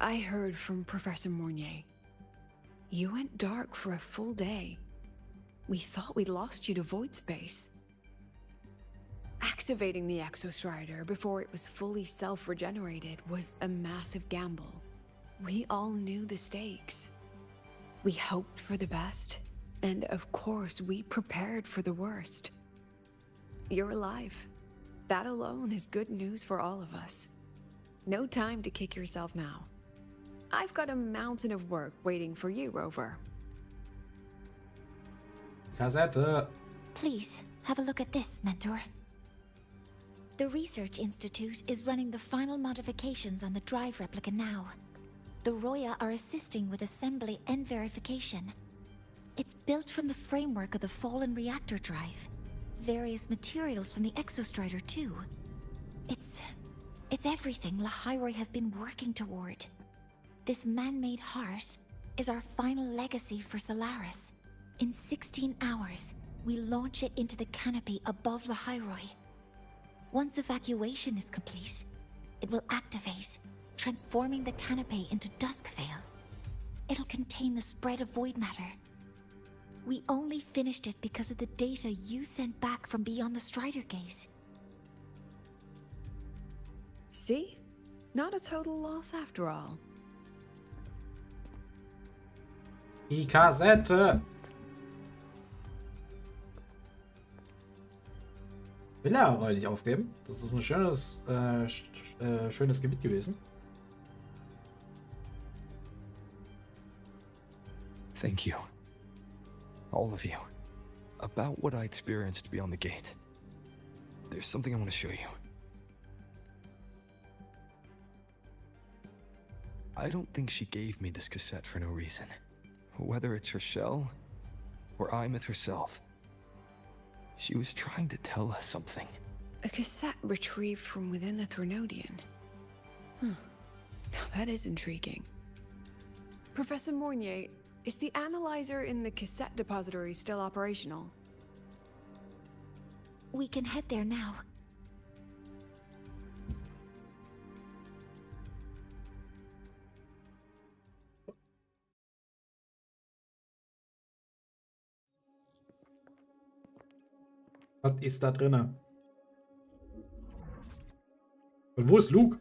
I heard from Professor Mornier. You went dark for a full day. We thought we'd lost you to void space. Activating the Exostrider before it was fully self-regenerated was a massive gamble. We all knew the stakes. We hoped for the best, and of course we prepared for the worst. You're alive. That alone is good news for all of us. No time to kick yourself now. I've got a mountain of work waiting for you, Rover. Kassette. Please, have a look at this, Mentor. The Research Institute is running the final modifications on the drive replica now. The Roya are assisting with assembly and verification. It's built from the framework of the fallen reactor drive. Various materials from the Exostrider, too. It's everything Lahairoi has been working toward. This man-made heart is our final legacy for Solaris. In 16 hours, we launch it into the canopy above Lahairoi. Once evacuation is complete, it will activate, transforming the canopy into Duskvale. It'll contain the spread of void matter. We only finished it because of the data you sent back from beyond the Strider Gate. See? Not a total loss after all. Die Kassette. Will er aber nicht aufgeben. Das ist ein schönes Gebiet gewesen. Thank you. All of you. About what I experienced beyond the gate. There's something I want to show you. I don't think she gave me this cassette for no reason. Whether it's her shell, or Aemeaths herself. She was trying to tell us something. A cassette retrieved from within the Threnodian. Now that is intriguing. Professor Mornier, is the analyzer in the cassette depository still operational? We can head there now. Was ist da drinne? Und wo ist Luke?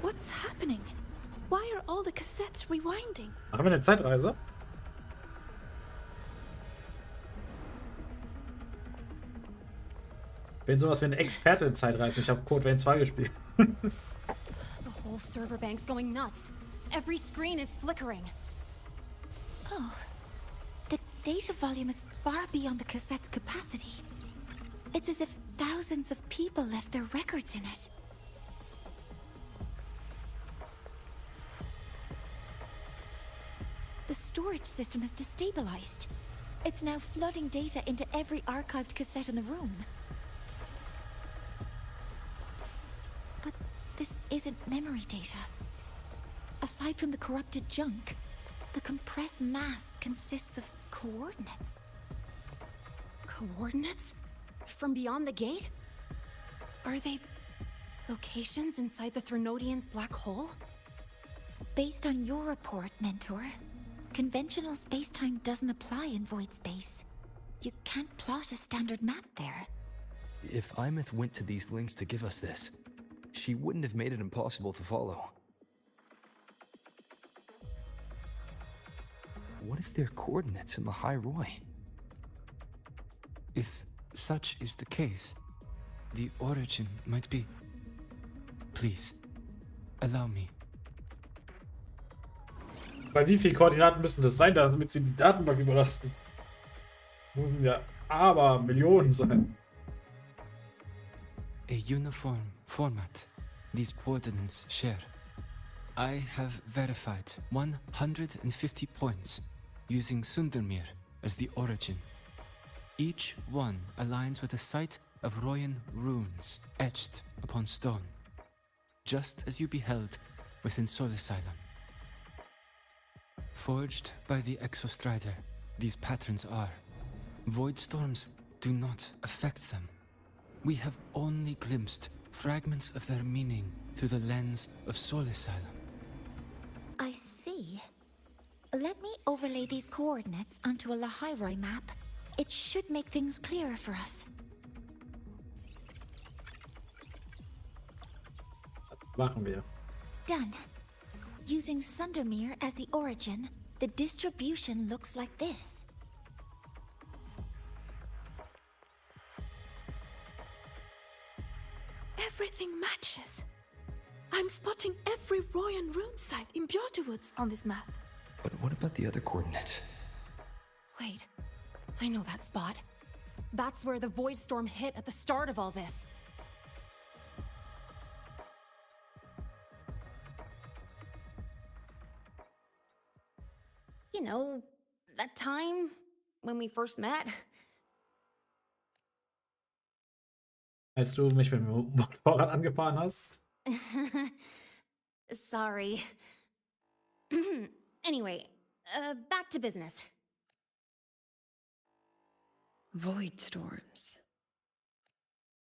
What's happening? Why are all the cassettes rewinding? Machen wir eine Zeitreise? Ich bin sowas wie ein Experte in Zeitreisen. Ich habe Code Vein 2 gespielt. The whole server bank's going nuts. Every screen is flickering. Oh, the data volume is far beyond the cassette's capacity. It's as if thousands of people left their records in it. The storage system is destabilized. It's now flooding data into every archived cassette in the room. But this isn't memory data. Aside from the corrupted junk, the compressed mass consists of coordinates. Coordinates? From beyond the gate? Are they locations inside the Threnodian's black hole? Based on your report, Mentor, conventional space-time doesn't apply in void space. You can't plot a standard map there. If Aemeaths went to these links to give us this, she wouldn't have made it impossible to follow. What if they're coordinates in the High Roy? If such is the case, the origin might be... Please, allow me. Bei wie vielen Koordinaten müssen das sein, damit sie die Datenbank überlasten? Das müssen ja aber Millionen sein. A uniform format these coordinates share. I have verified 150 points using Sundermere as the origin. Each one aligns with a site of Royan runes etched upon stone, just as you beheld within Soul Asylum. Forged by the Exostrider, these patterns are. Void storms do not affect them. We have only glimpsed fragments of their meaning through the lens of Soul Asylum. I see. Let me overlay these coordinates onto a Lahairoi map. It should make things clearer for us. Machen wir. Done. Using Sundermere as the origin, the distribution looks like this. Everything matches. I'm spotting every Royan rune site in Bjorterwoods on this map. But what about the other coordinates? Wait, I know that spot. That's where the Void Storm hit at the start of all this. You know, that time when we first met. Als du mich mit dem Motorrad angefahren hast? Sorry. Anyway, back to business. Void storms.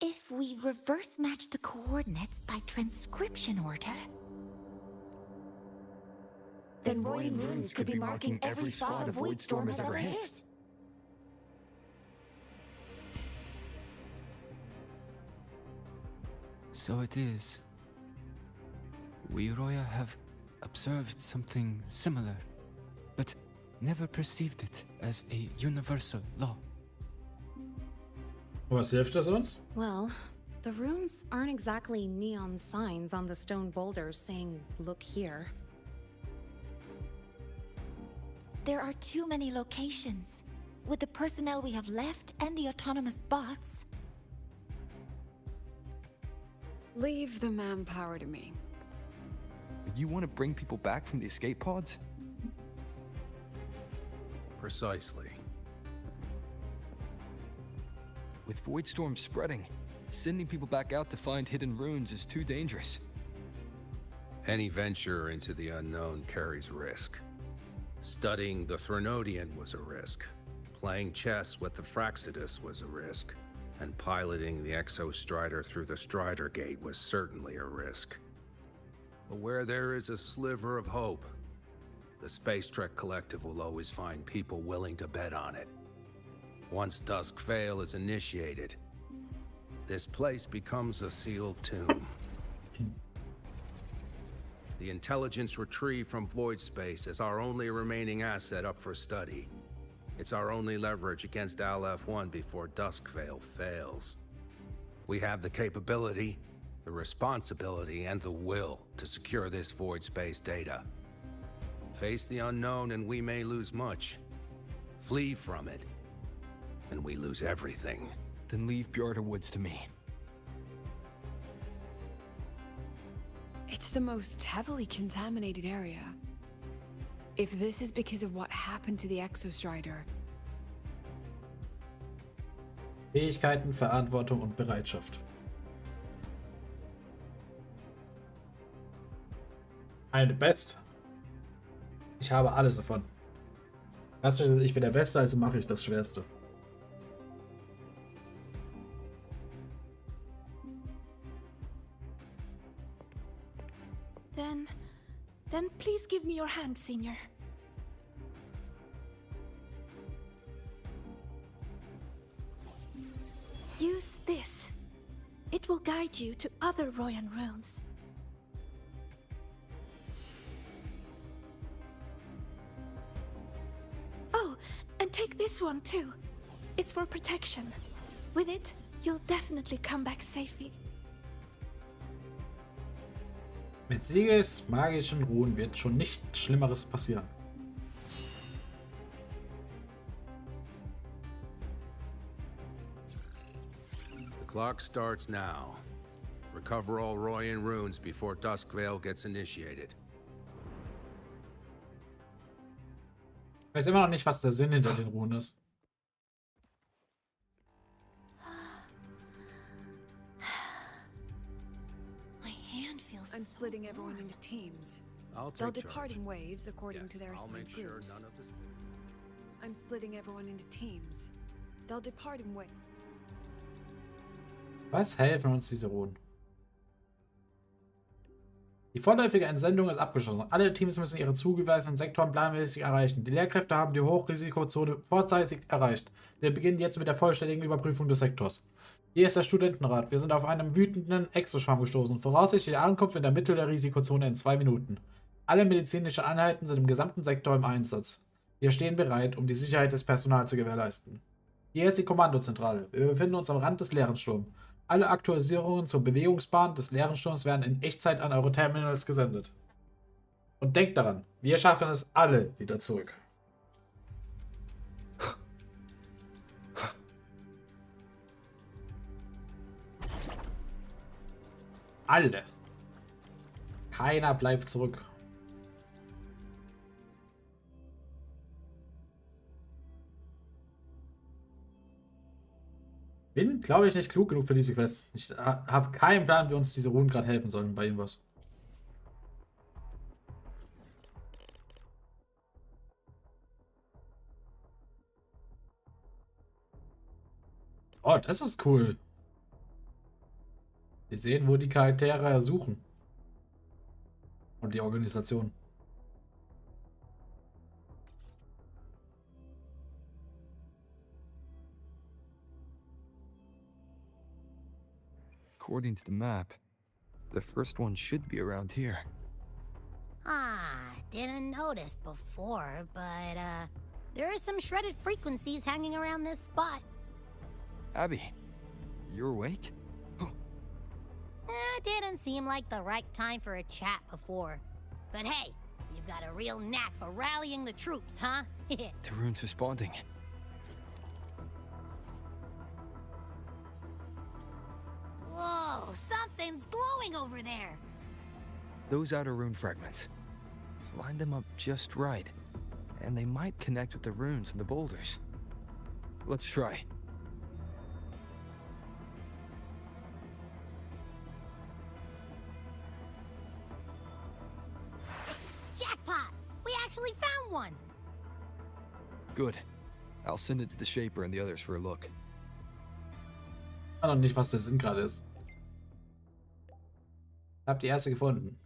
If we reverse match the coordinates by transcription order, then Royan runes could be marking every spot a Void Storm has ever hit. So it is. We Roya have observed something similar, but never perceived it as a universal law. Was hilft das uns? Well, the runes aren't exactly neon signs on the stone boulders saying, "Look here." There are too many locations. With the personnel we have left and the autonomous bots. Leave the manpower to me. You want to bring people back from the escape pods? Precisely. With Void Storm spreading, sending people back out to find hidden runes is too dangerous. Any venture into the unknown carries risk. Studying the Threnodian was a risk. Playing chess with the Fraxidus was a risk. And piloting the Exostrider through the Strider Gate was certainly a risk. But where there is a sliver of hope, The Space Trek Collective will always find people willing to bet on it. Once Dusk Vale is initiated, this place becomes a sealed tomb. The intelligence retrieved from void space is our only remaining asset up for study. It's our only leverage against Al-F1 before Dusk Vale fails. We have the capability, the responsibility, and the will to secure this void space data. Face the unknown and we may lose much. Flee from it, and we lose everything. Then leave Bjarta Woods to me. It's the most heavily contaminated area. If this is because of what happened to the Exostrider... Fähigkeiten, Verantwortung und Bereitschaft. Eine Best. Ich habe alles davon. Ich bin der Beste, also mache ich das Schwerste. Then please give me your hand, Senior. Use this. It will guide you to other Royan runes. Oh, and take this one too. It's for protection. With it, you'll definitely come back safely. Mit Sieges magischen Ruhen wird schon nichts Schlimmeres passieren. The clock starts now. Recover all Royan runes before Dusk Vale gets initiated. Ich weiß immer noch nicht, was der Sinn hinter den Ruhen ist. I'm splitting everyone into teams. They'll depart in waves according to their assigned groups. I'm splitting everyone into teams. They'll depart in waves. Was helfen uns diese Ruhen? Die vorläufige Entsendung ist abgeschlossen. Alle Teams müssen ihre zugewiesenen Sektoren planmäßig erreichen. Die Lehrkräfte haben die Hochrisikozone vorzeitig erreicht. Wir beginnen jetzt mit der vollständigen Überprüfung des Sektors. Hier ist der Studentenrat. Wir sind auf einen wütenden Exoschwarm gestoßen. Voraussichtliche Ankunft in der Mitte der Risikozone in 2 Minuten. Alle medizinischen Einheiten sind im gesamten Sektor im Einsatz. Wir stehen bereit, um die Sicherheit des Personals zu gewährleisten. Hier ist die Kommandozentrale. Wir befinden uns am Rand des Leerensturms. Alle Aktualisierungen zur Bewegungsbahn des Leerensturms werden in Echtzeit an eure Terminals gesendet. Und denkt daran, wir schaffen es alle wieder zurück. Alle. Keiner bleibt zurück. Bin, glaube ich, nicht klug genug für diese Quest. Ich habe keinen Plan, wie uns diese Runen gerade helfen sollen bei irgendwas. Oh, das ist cool. Wir sehen, wo die Charaktere suchen. Und die Organisation. According to the map, the first one should be around here. Didn't notice before, but, there are some shredded frequencies hanging around this spot. Abby, you're awake? Didn't seem like the right time for a chat before. But hey, you've got a real knack for rallying the troops, huh? The rune's responding. Whoa, something's glowing over there. Those outer rune fragments. Line them up just right, and they might connect with the runes and the boulders. Let's try. Jackpot! We actually found one! Good. I'll send it to the Shaper and the others for a look. Ich weiß noch nicht, was der Sinn gerade ist. Ich habe die erste gefunden.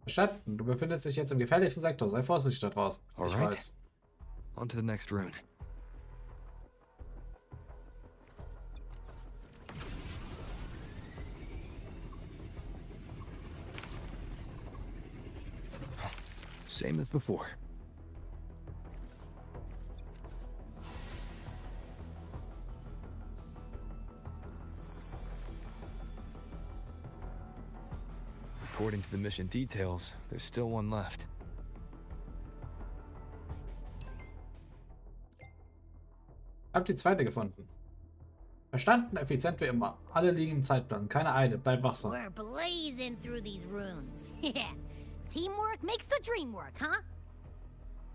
Verstanden. Du befindest dich jetzt im gefährlichen Sektor. Sei vorsichtig da draußen. Ich Alright. weiß. On to the next rune. Same as before. According to the mission details, there's still one left. Hab die zweite gefunden. Verstanden, effizient wie immer. Alle liegen im Zeitplan. Keine Eile, bleib wachsam. We're blazing through these runes. Yeah. Teamwork makes the dream work, huh?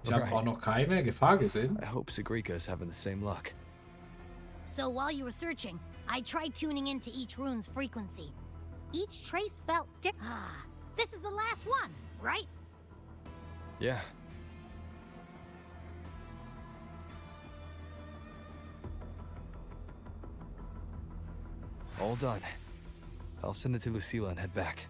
Ich habe auch noch keine Gefahr gesehen. I hope Sigrika is having the same luck. So while you were searching, I tried tuning into each rune's frequency. Each trace felt different. This is the last one, right? Yeah. All done. I'll send it to Lucilla and head back.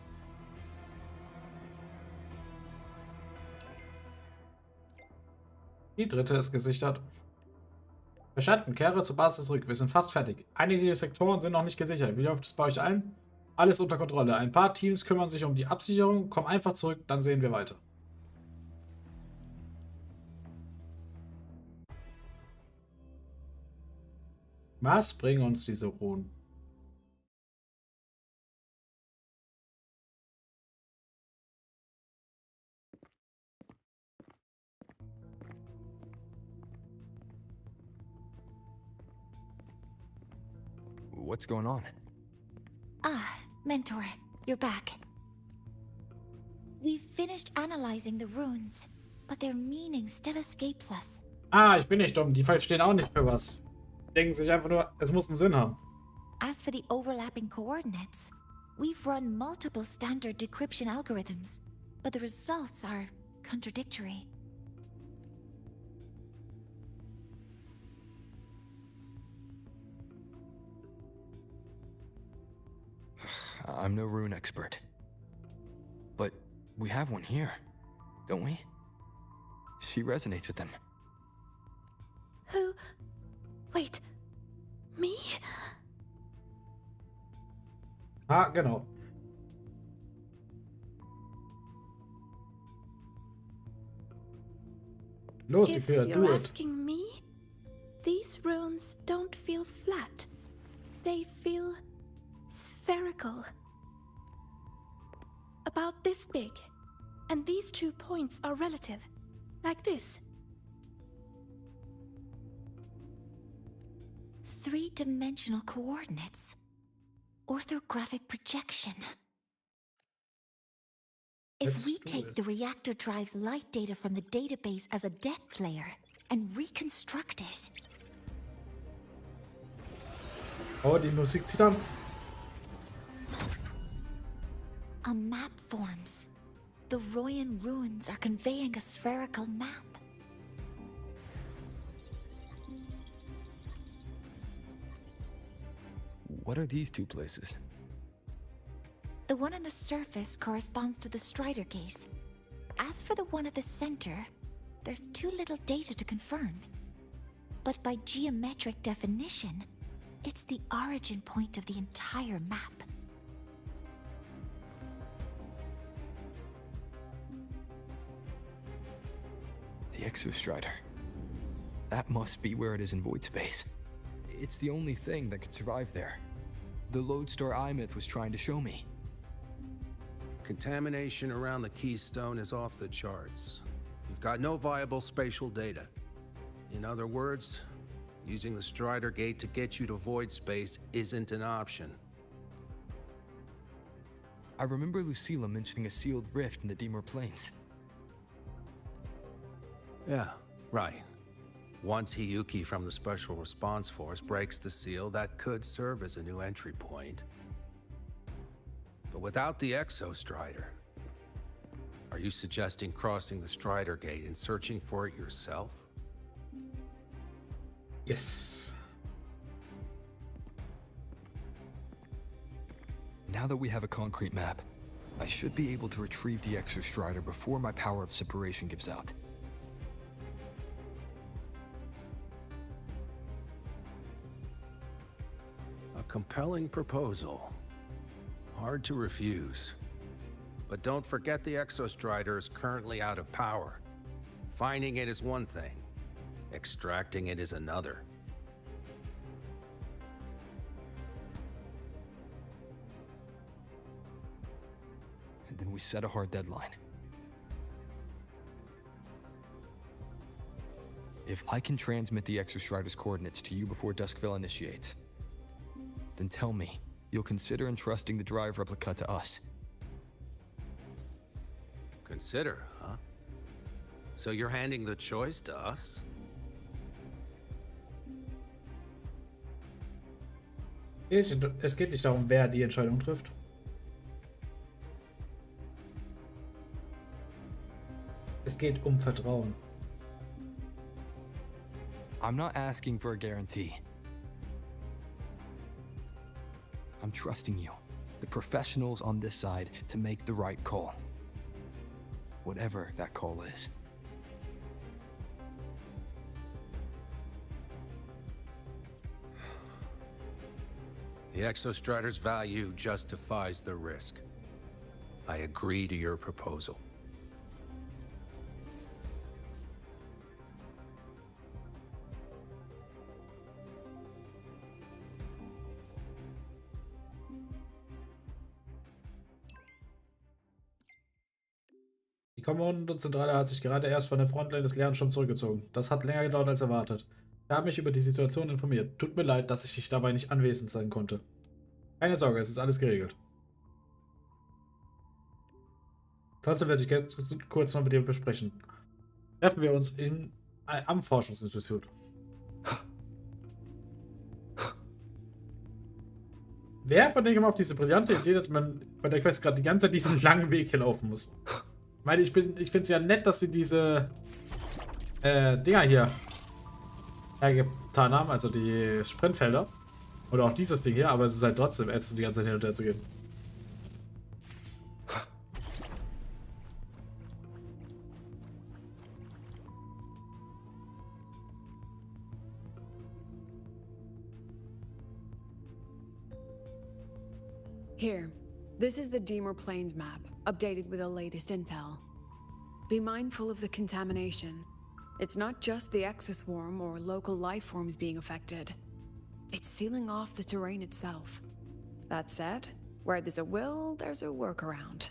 Die dritte ist gesichert. Verstanden, kehre zur Basis zurück. Wir sind fast fertig. Einige Sektoren sind noch nicht gesichert. Wie läuft es bei euch allen? Alles unter Kontrolle. Ein paar Teams kümmern sich um die Absicherung. Komm einfach zurück, dann sehen wir weiter. Was bringen uns diese Runen? What's going on? Ah, Mentor, you're back. We've finished analyzing the runes, but their meaning still escapes us. Ah, ich bin nicht dumm. Die stehen auch nicht für was. Denken sich einfach nur, es muss einen Sinn haben. As for the overlapping coordinates, we've run multiple standard decryption algorithms, but the results are contradictory. I'm no rune expert. But we have one here, don't we? She resonates with them. Who? Wait. Me? Ah, genau. Los, If Ikea, you're do it. asking me, these runes don't feel flat. They feel spherical. About this big. And these 2 points are relative. Like this. 3-dimensional coordinates. Orthographic projection. If we take the reactor drive's light data from the database as a depth layer and reconstruct it. Oh, die Musik zieht an. A map forms. The Royan ruins are conveying a spherical map. What are these two places? The one on the surface corresponds to the Strider case. As for the one at the center, there's too little data to confirm. But by geometric definition, it's the origin point of the entire map. The Exostrider. That must be where it is in void space. It's the only thing that could survive there. The lodestar Aemeaths was trying to show me. Contamination around the keystone is off the charts. You've got no viable spatial data. In other words, using the Strider gate to get you to void space isn't an option. I remember Lucilla mentioning a sealed rift in the Dimur Plains. Yeah, right. Once Hiyuki from the Special Response Force breaks the seal, that could serve as a new entry point. But without the Exostrider, are you suggesting crossing the Strider gate and searching for it yourself? Yes. Now that we have a concrete map, I should be able to retrieve the Exostrider before my power of separation gives out. A compelling proposal. Hard to refuse. But don't forget the Exostrider is currently out of power. Finding it is one thing. Extracting it is another. And then we set a hard deadline. If I can transmit the Exostrider's coordinates to you before Duskville initiates, then tell me you'll consider entrusting the drive replica to us. Consider, huh? So you're handing the choice to us? Es geht nicht darum, wer die Entscheidung trifft. Es geht um Vertrauen. I'm not asking for a guarantee. I'm trusting you, the professionals on this side, to make the right call. Whatever that call is. The Exostrider's value justifies the risk. I agree to your proposal. Die Kommandozentrale hat sich gerade erst von der Frontline des Lernsturms zurückgezogen. Das hat länger gedauert als erwartet. Ich habe mich über die Situation informiert. Tut mir leid, dass ich dabei nicht anwesend sein konnte. Keine Sorge, es ist alles geregelt. Trotzdem werde ich jetzt kurz noch mit dir besprechen. Treffen wir uns am Forschungsinstitut. Wer von denen kam auf diese brillante Idee, dass man bei der Quest gerade die ganze Zeit diesen langen Weg hier laufen muss? Ich meine, ich finde es ja nett, dass sie diese Dinger hier hergetan haben, also die Sprintfelder. Oder auch dieses Ding hier, aber es ist halt trotzdem ätzend, die ganze Zeit hin und her zu gehen. Here, this is the Deemer Plains map, updated with the latest intel. Be mindful of the contamination. It's not just the exoswarm or local life forms being affected. It's sealing off the terrain itself. That said, where there's a will, there's a workaround.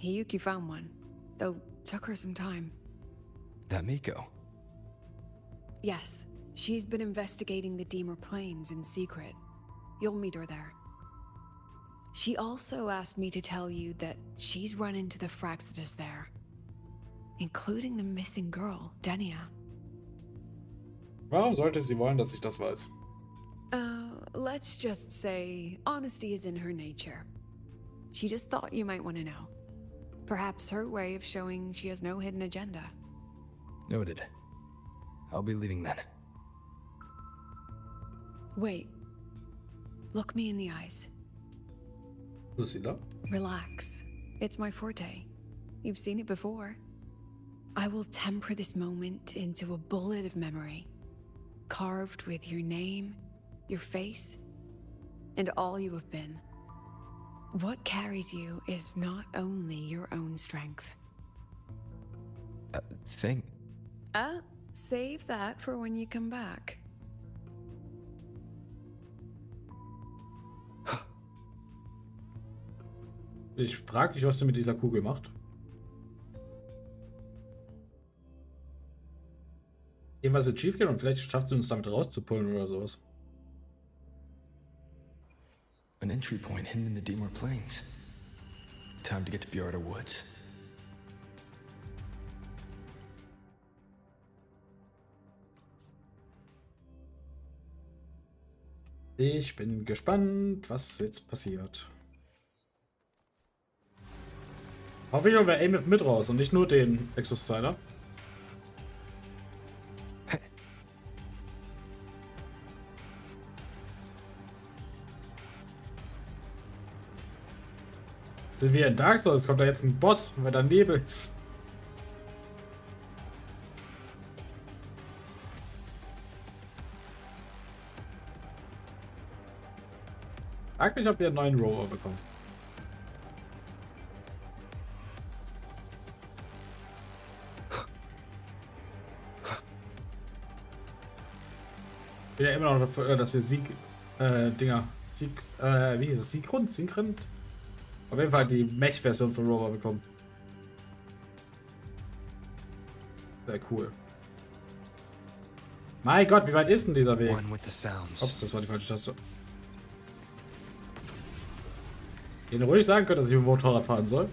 Hiyuki found one, though took her some time. That Miko? Yes, she's been investigating the Deemer Plains in secret. You'll meet her there. She also asked me to tell you that she's run into the Fraxidus there, including the missing girl, Denia. Warum sollte sie wollen, dass ich das weiß? Let's just say honesty is in her nature. She just thought you might want to know. Perhaps her way of showing she has no hidden agenda. Noted. I'll be leaving then. Wait. Look me in the eyes. Lucilla? Relax. It's my forte. You've seen it before. I will temper this moment into a bullet of memory, carved with your name, your face, and all you have been. What carries you is not only your own strength. Thing? Save that for when you come back. Ich frage dich, was du mit dieser Kugel macht. Irgendwas wird schief gehen und vielleicht schafft sie uns damit rauszupullen oder sowas. An entry point hidden in the Deemer Plains. Time to get to Bjarda Woods. Ich bin gespannt, was jetzt passiert. Hoffentlich holen wir Aemeaths mit raus und nicht nur den Exostrider. Sind wir in Dark Souls? Kommt da jetzt ein Boss, weil da Nebel ist? Frag mich, ob wir einen neuen Rover bekommen. Ich bin ja immer noch dafür, dass wir wie hieß es? Sigrund? Auf jeden Fall die Mech-Version von Rover bekommen. Sehr cool. Mein Gott, wie weit ist denn dieser Weg? Ups, das war die falsche Taste. Den ruhig sagen können, dass ich mit dem Motorrad fahren soll.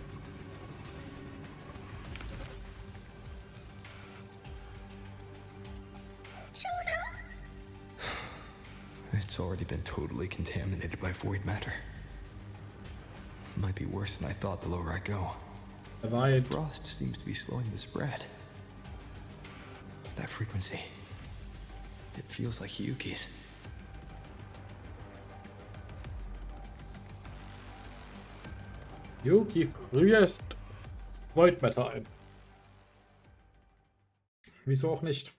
It's already been totally contaminated by void matter. Might be worse than I thought the lower I go. The frost seems to be slowing the spread. That frequency. It feels like Yuki's. Yuki frühest Void Matter ein. Wieso auch nicht?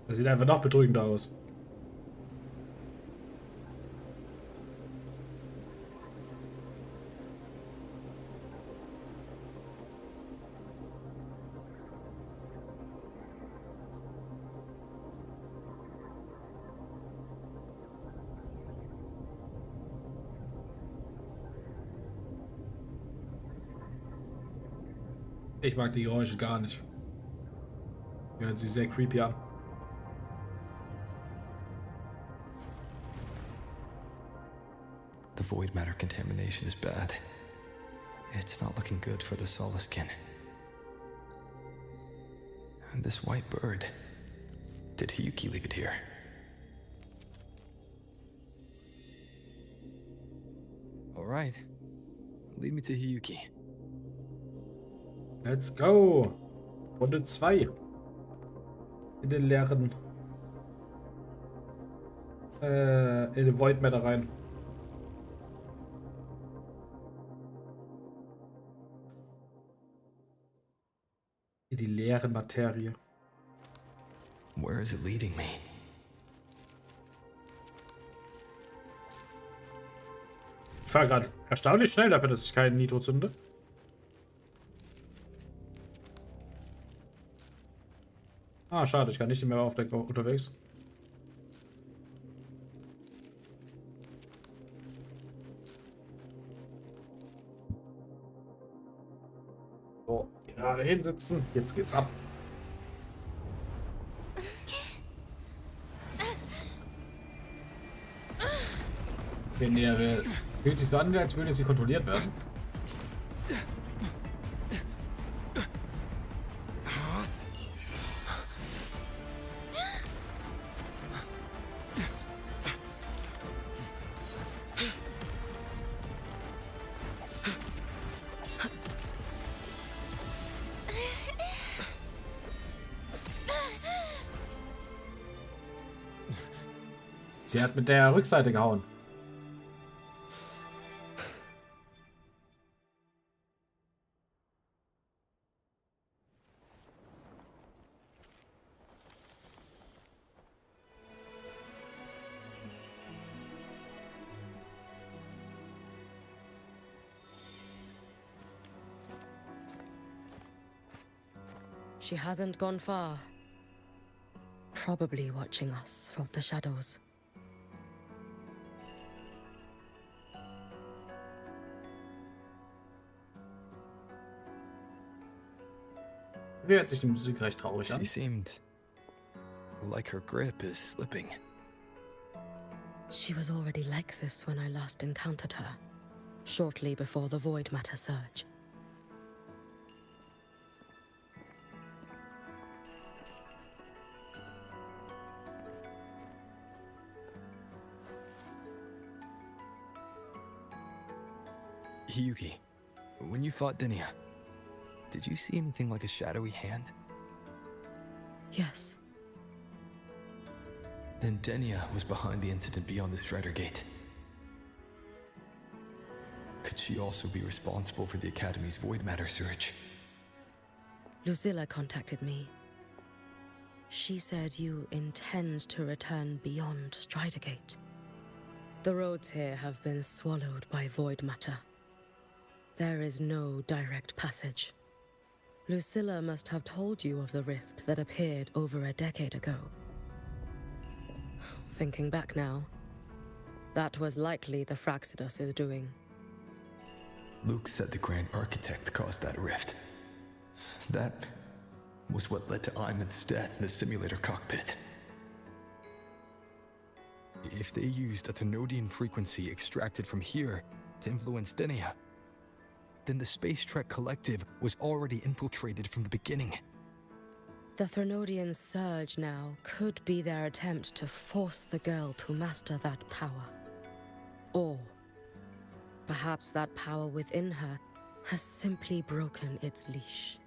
Das sieht einfach noch bedrückender aus. Ich mag die Geräusche gar nicht. Die hören sich sehr creepy an. The void matter contamination is bad. It's not looking good for the Solaskin. And this white bird. Did Hiyuki leave it here? All right. Lead me to Hiyuki. Let's go. Runde 2. In den leeren in den Void Matter rein. In die leere Materie. Where is it leading me? Ich fahre gerade erstaunlich schnell dafür, dass ich keinen Nitro zünde. Ah, schade, ich kann nicht mehr auf der unterwegs. So, gerade hinsitzen. Jetzt geht's ab. Wenn der fühlt sich so an, als würde sie kontrolliert werden. Sie hat mit der Rückseite gehauen. She hasn't gone far. Probably watching us from the shadows. Wie hört sich die Musik recht traurig an? She seemed like her grip is slipping. She was already like this when I last encountered her, shortly before the void matter surge. Yuki, when you fought Denia, did you see anything like a shadowy hand? Yes. Then Denia was behind the incident beyond the Strider Gate. Could she also be responsible for the Academy's void matter surge? Lucilla contacted me. She said you intend to return beyond Strider Gate. The roads here have been swallowed by void matter. There is no direct passage. Lucilla must have told you of the rift that appeared over a decade ago. Thinking back now, that was likely the Fraxidus' doing. Luke said the Grand Architect caused that rift. That was what led to Aemeaths' death in the simulator cockpit. If they used a Thermodian frequency extracted from here to influence Denia, then the Space Trek Collective was already infiltrated from the beginning. The Thermodian surge now could be their attempt to force the girl to master that power. Or perhaps that power within her has simply broken its leash.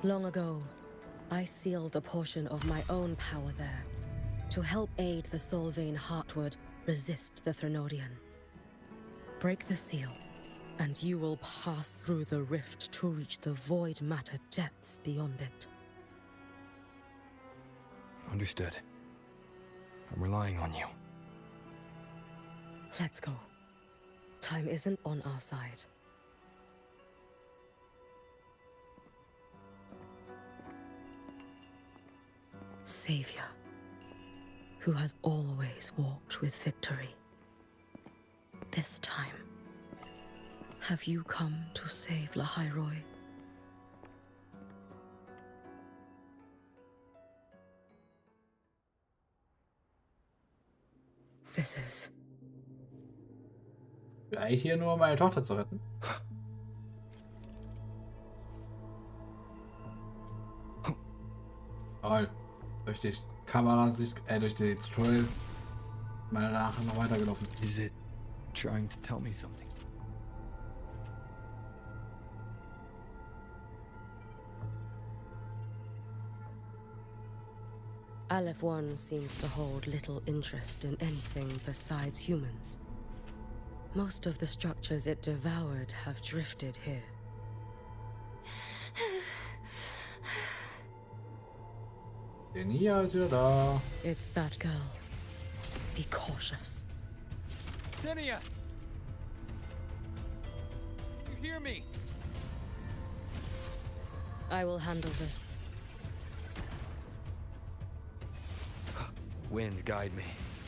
Long ago, I sealed a portion of my own power there to help aid the Solvane Heartwood resist the Thermodian. Break the seal, and you will pass through the rift to reach the void matter depths beyond it. Understood. I'm relying on you. Let's go. Time isn't on our side. Savior, who has always walked with victory. This time, have you come to save Lahairoi? This is... Ja, hier nur meine Tochter zu retten. Toll. Durch die Kamerasicht, durch die Tutorial mal nachher noch weitergelaufen. Is it trying to tell me something? Aleph 1 seems to hold little interest in anything besides humans. Most of the structures it devoured have drifted here. Denia ist wieder da. It's that girl. Be cautious. Denia! You hear me? I will handle this. Wind, guide me.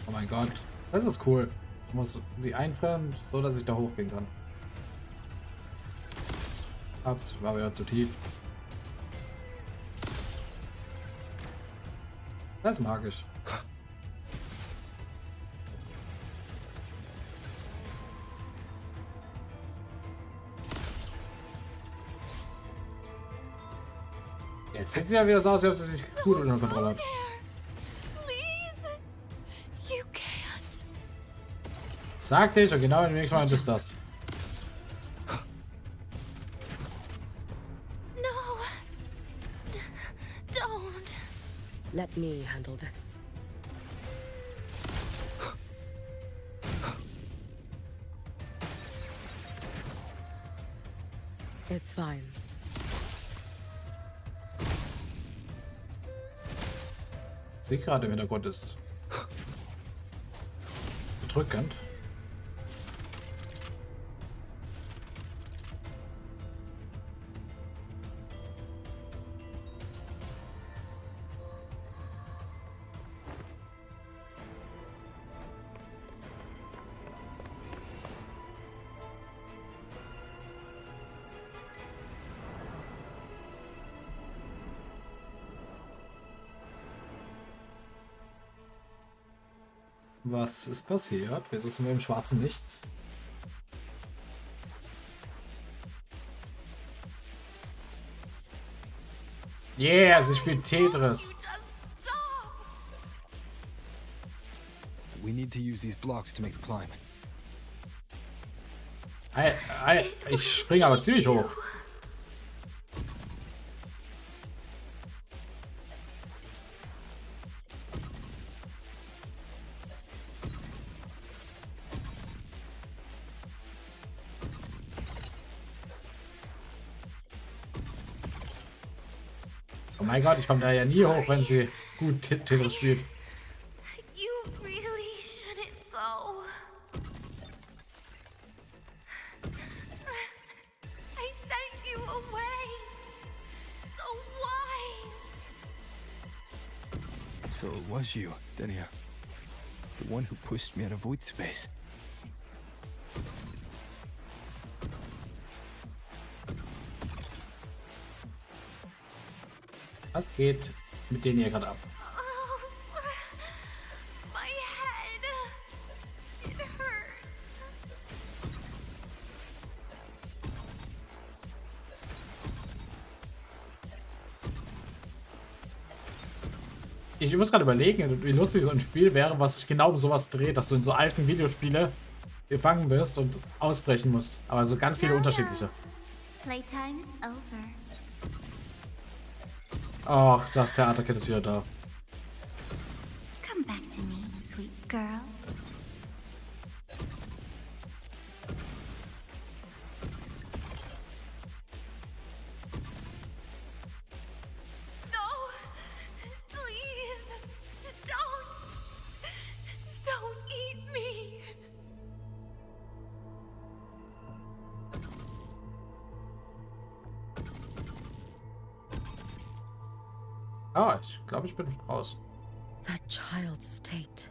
Oh mein Gott, das ist cool. Ich muss die einfrieren, so dass ich da hochgehen kann. Ups, war wieder zu tief. Das mag ich. Jetzt sieht sie ja wieder so aus, als ob sie sich gut unter Kontrolle hat. Sagte ich, und genau im nächsten Mal ist das. No. Don't. Let me handle this. It's fine. Sie gerade im Hintergrund ist bedrückend. Was ist passiert? Wieso sind wir im schwarzen Nichts? Yeah, sie spielt Tetris. We need to use these blocks to make the climb. Ich springe aber ziemlich hoch. Oh mein Gott, ich komme da ja nie hoch, wenn sie gut Tetris spielt. You really shouldn't go. I sent you away. So why? So it was you, Denia. The one who pushed me out of void space. Was geht mit denen hier gerade ab? My head. It hurts. Ich muss gerade überlegen, wie lustig so ein Spiel wäre, was sich genau um sowas dreht, dass du in so alten Videospiele gefangen bist und ausbrechen musst. Aber so ganz viele unterschiedliche. Playtime is over. Oh, das Theaterkit ist wieder da. Come back to me, sweet girl. No, please, don't eat me. Ah, ich glaube, ich bin raus. That child's state.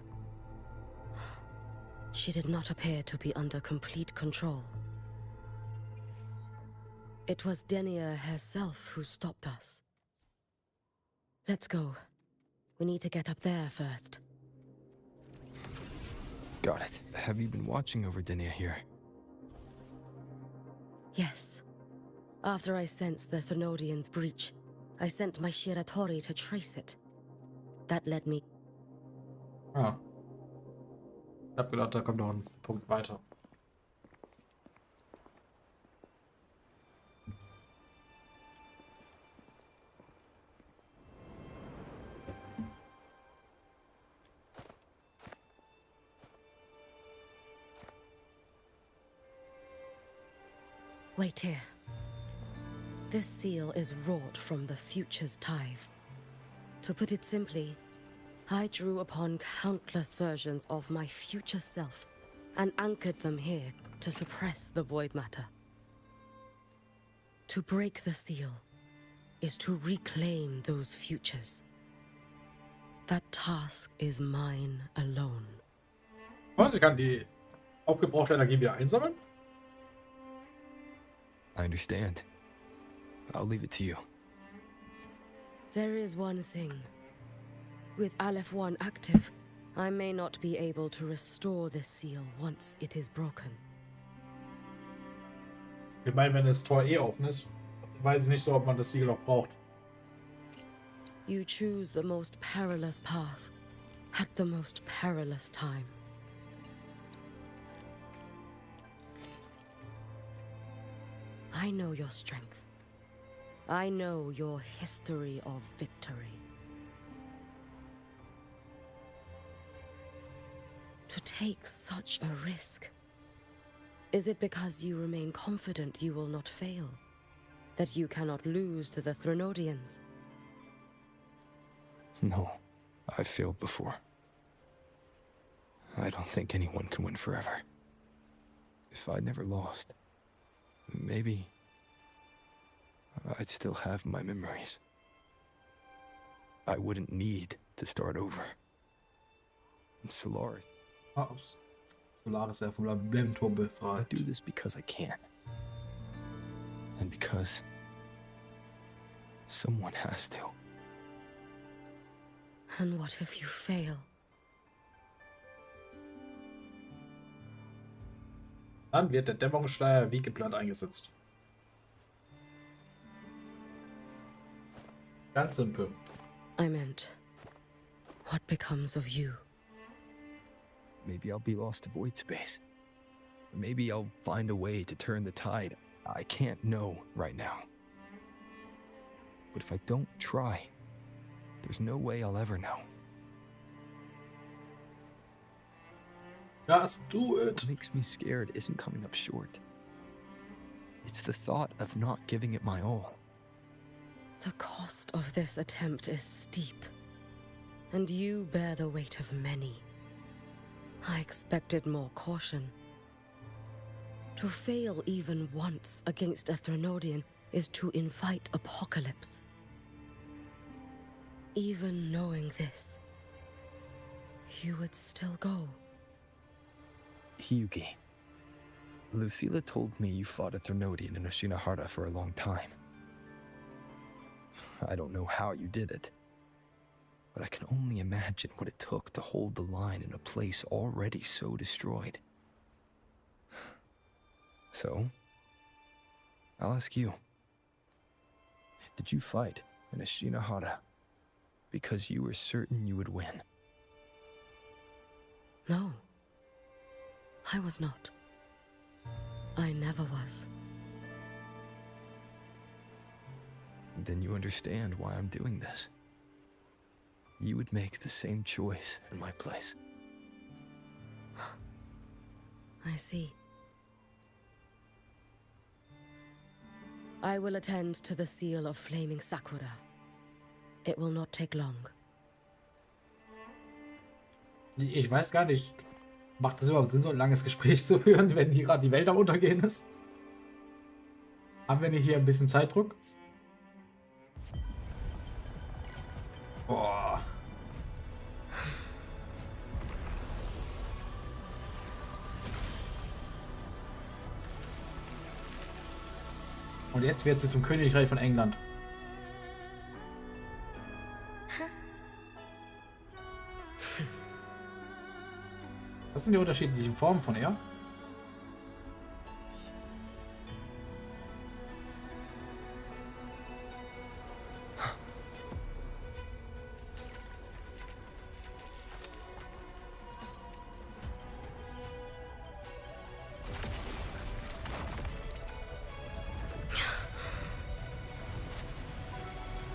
She did not appear to be under complete control. It was Denia herself who stopped us. Let's go. We need to get up there first. Got it. Have you been watching over Denia here? Yes. After I sensed the Thenodian's breach, I sent my Shiratori to trace it. That led me... Ah. Ich hab gedacht, da kommt noch ein Punkt weiter. Wait here. This seal is wrought from the future's tithe. To put it simply, I drew upon countless versions of my future self and anchored them here to suppress the void matter. To break the seal is to reclaim those futures. That task is mine alone. Und sie kann die aufgebrauchte Energie wieder einsammeln? I understand. I'll leave it to you. There is one thing. With Aleph 1 active, I may not be able to restore this seal once it is broken. Ich meine, wenn das Tor eh offen ist, weiß ich nicht so, ob man das Siegel noch braucht. You choose the most perilous path at the most perilous time. I know your strength. I know your history of victory. To take such a risk, is it because you remain confident you will not fail? That you cannot lose to the Thenodians? No, I've failed before. I don't think anyone can win forever. If I'd never lost, maybe I'd still have my memories. I wouldn't need to start over. Solaris. Ups. Solaris wäre vom Labyrinttor befreit. I do this because I can. And because someone has to. And what if you fail? Dann wird der Dämmerungsschleier wie geplant eingesetzt. Ganz simpel. I meant, what becomes of you? maybe I'll be lost to void space. Maybe I'll find a way to turn the tide. I can't know right now. But if I don't try, there's no way I'll ever know. Just do it. What makes me scared isn't coming up short. It's the thought of not giving it my all. The cost of this attempt is steep, and you bear the weight of many. I expected more caution. To fail even once against a Threnodian is to invite apocalypse. Even knowing this, you would still go. Hiyuki, Lucilla told me you fought a Threnodian in Ashinohara for a long time. I don't know how you did it, but I can only imagine what it took to hold the line in a place already so destroyed. So, I'll ask you. Did you fight in Ashinohara because you were certain you would win? No. I was not. I never was. Then you understand why I'm doing this. You would make the same choice in my place. I see. I will attend to the seal of Flaming Sakura. It will not take long. Ich weiß gar nicht, macht es überhaupt Sinn, so ein langes Gespräch zu führen, wenn hier gerade die Welt am Untergehen ist? Haben wir nicht hier ein bisschen Zeitdruck? Boah. Und jetzt wird sie zum Königreich von England. Was sind die unterschiedlichen Formen von ihr?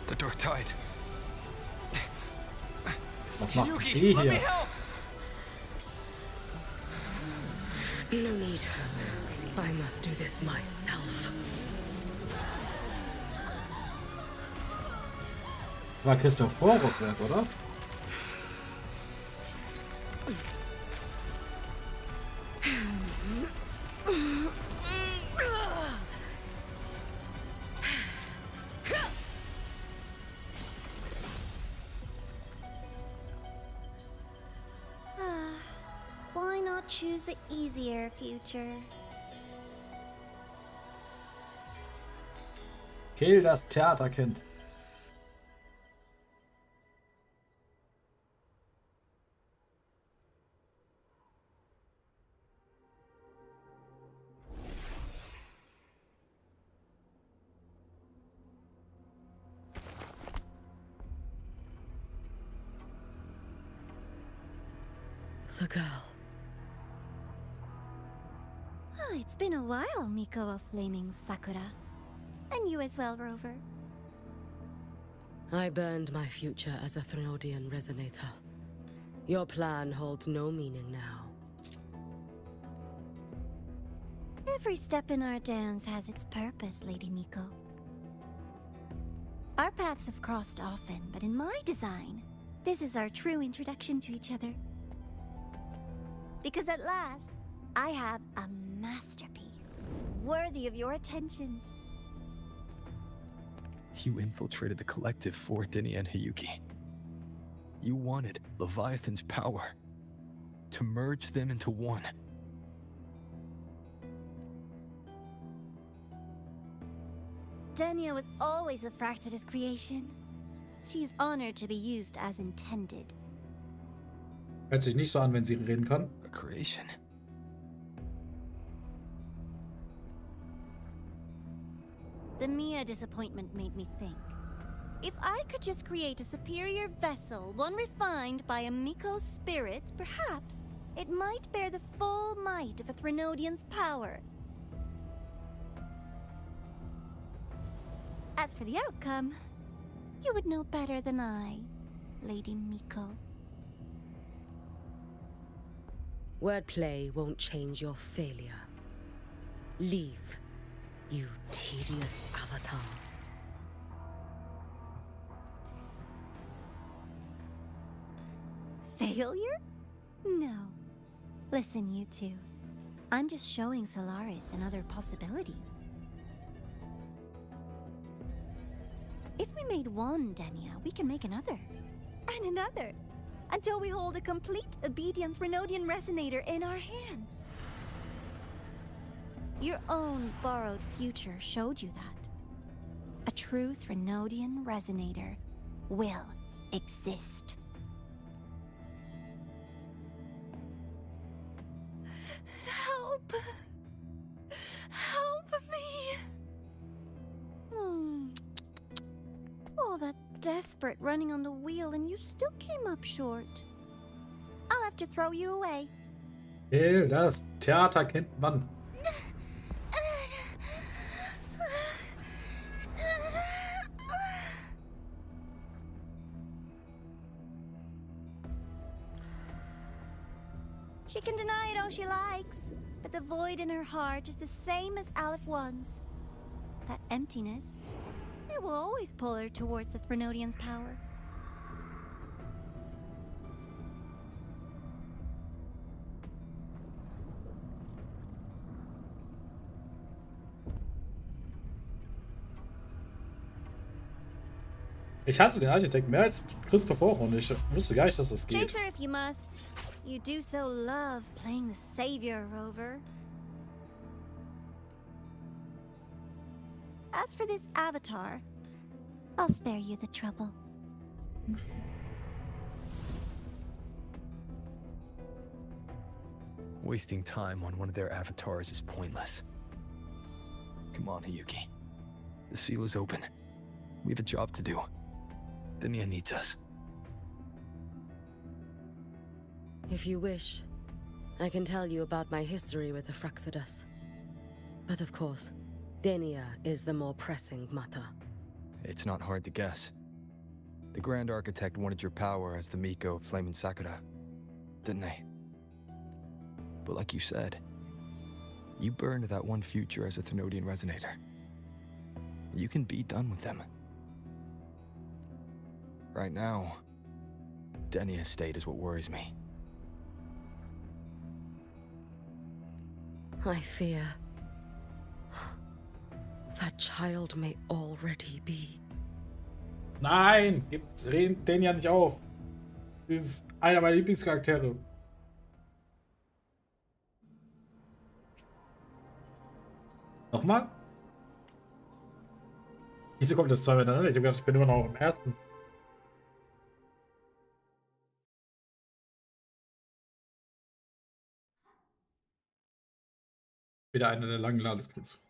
The Dark Tide. Was macht die hier? No need. I must do this myself. Das war Christophorus Werk, oder? Why not choose the easier future? Kill das Theaterkind. The girl. Oh, it's been a while, Miko of Flaming Sakura. And you as well, Rover. I burned my future as a Threnodian resonator. Your plan holds no meaning now. Every step in our dance has its purpose, Lady Miko. Our paths have crossed often, but in my design, this is our true introduction to each other. Because at last, I have a masterpiece, worthy of your attention. You infiltrated the collective for Dini and Hiyuki. You wanted Leviathan's power, to merge them into one. Denia was always a Fractidus creation. She is honored to be used as intended. Hört sich nicht so an, wenn sie reden kann. A creation. The Mia disappointment made me think. If I could just create a superior vessel, one refined by a Miko spirit, perhaps it might bear the full might of a Threnodian's power. As for the outcome, you would know better than I, Lady Miko. Wordplay won't change your failure. Leave, you tedious avatar. Failure? No. Listen, you two. I'm just showing Solaris another possibility. If we made one, Denia, we can make another. And another. Until we hold a complete obedient Threnodian resonator in our hands. Your own borrowed future showed you that. A true Threnodian resonator will exist. Help! Help me! All that desperate running on the wheel and you still came up short. I'll have to throw you away. Das Theater kennt man. She can deny it all she likes, but the void in her heart is the same as Aleph One's. That emptiness, it will always pull her towards the Threnodian's power. Ich hasse den Architekt mehr als Christoph auch und ich wusste gar nicht, dass das geht. Chase her if you must. You do so love playing the savior, Rover. As for this avatar, I'll spare you the trouble. Wasting time on one of their avatars is pointless. Come on, Hayuki. The seal is open. We have a job to do. Denia needs us. If you wish, I can tell you about my history with the Fraxidus. But of course, Denia is the more pressing matter. It's not hard to guess. The Grand Architect wanted your power as the Miko of Flaming Sakura, didn't they? But like you said, you burned that one future as a Threnodian resonator. You can be done with them. Right now, Denia's state is what worries me. I fear that child may already be. Nein, gibt's den ja nicht auf. Das ist einer meiner Lieblingscharaktere. Nochmal? Wieso kommt das 2 miteinander? Ich hab gedacht, ich bin immer noch im ersten. Wieder einer der langen Ladescreens.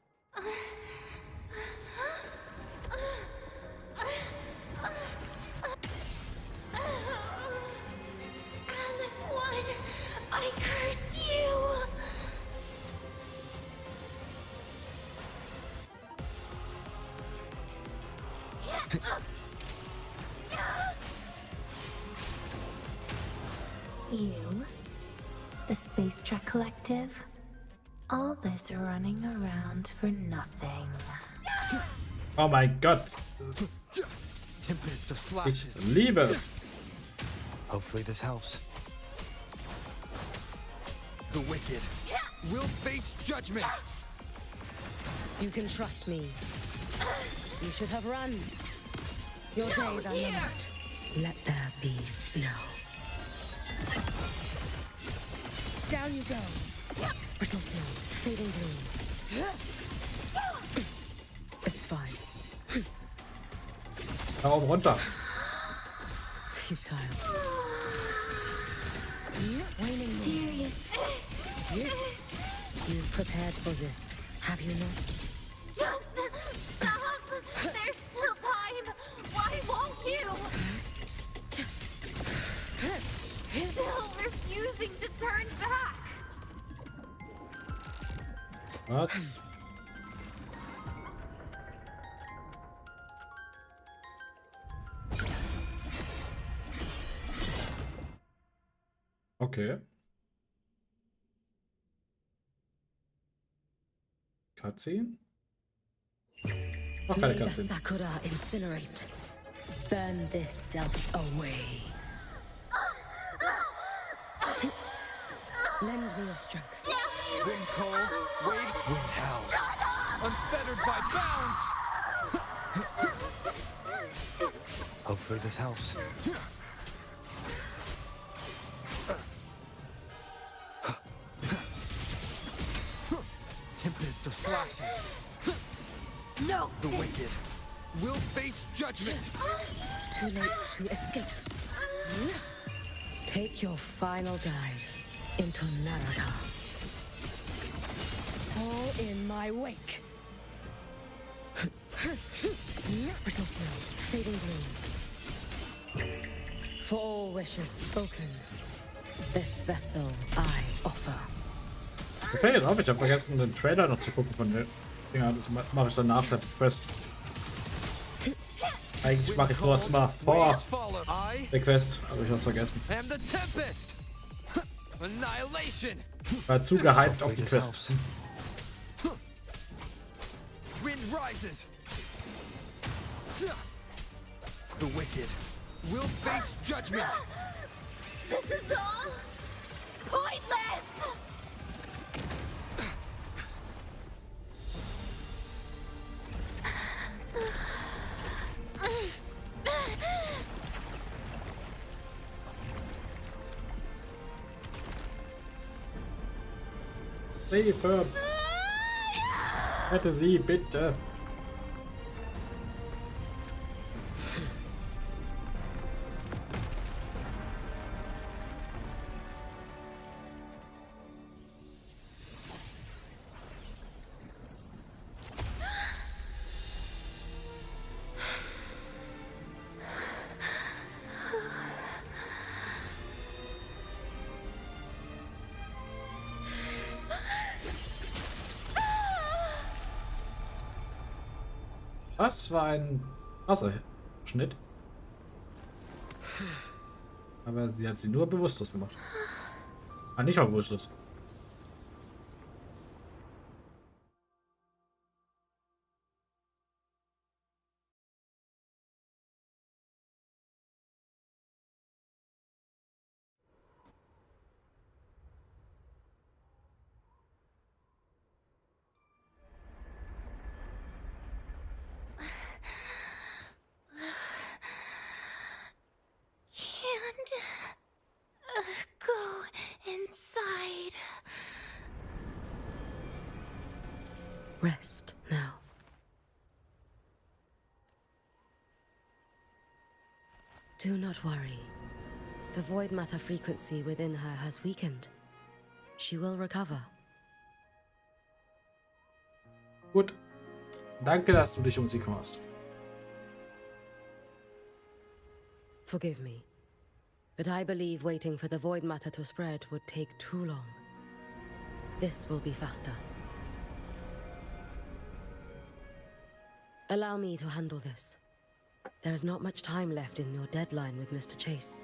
You, the Space Trek Collective, all this running around for nothing. Oh mein Gott. Tempest of Ich slashes. liebe es. Hopefully this helps. The wicked will face judgment. You can trust me. You should have run. Your days are numbered. Let there be snow. Down you go. Brittle snow, fading bloom. It's fine. Hau runter. Futile. Waning Serious. You've prepared for this, have you not? Just stop! There's still time! Why won't you? Still refusing to turn Was? Okay. Cutscene? Noch keine May the Cutscene. Sakura incinerate. Burn this self away. Lend me your strength. Wind calls, waves, wind howls. Unfettered by bounds! Hopefully this helps. Tempest of slashes. No! The wicked will face judgment! Too late to escape. Take your final dive into Naraka. Fall in my wake. Brittle snow, fading gloom. For all wishes spoken, this vessel I offer. Okay, jetzt auf. Ich habe vergessen, den Trailer noch zu gucken von den Dinger. Das mache ich dann nach der Quest. Eigentlich mache ich sowas mal vor der Quest, aber ich habe es vergessen. War zu gehypt auf die Quest. Wind rises. The wicked will face judgment. This is all pointless! Hilfe! Rette sie, bitte! Das war ein Wasserschnitt. Aber sie hat sie nur bewusstlos gemacht. Ah, nicht mal bewusstlos. Go inside. Rest now. Do not worry. The void matter frequency within her has weakened. She will recover. Gut. Danke, dass du dich um sie kümmerst. Forgive me, but I believe waiting for the void matter to spread would take too long. This will be faster. Allow me to handle this. There is not much time left in your deadline with Mr. Chase.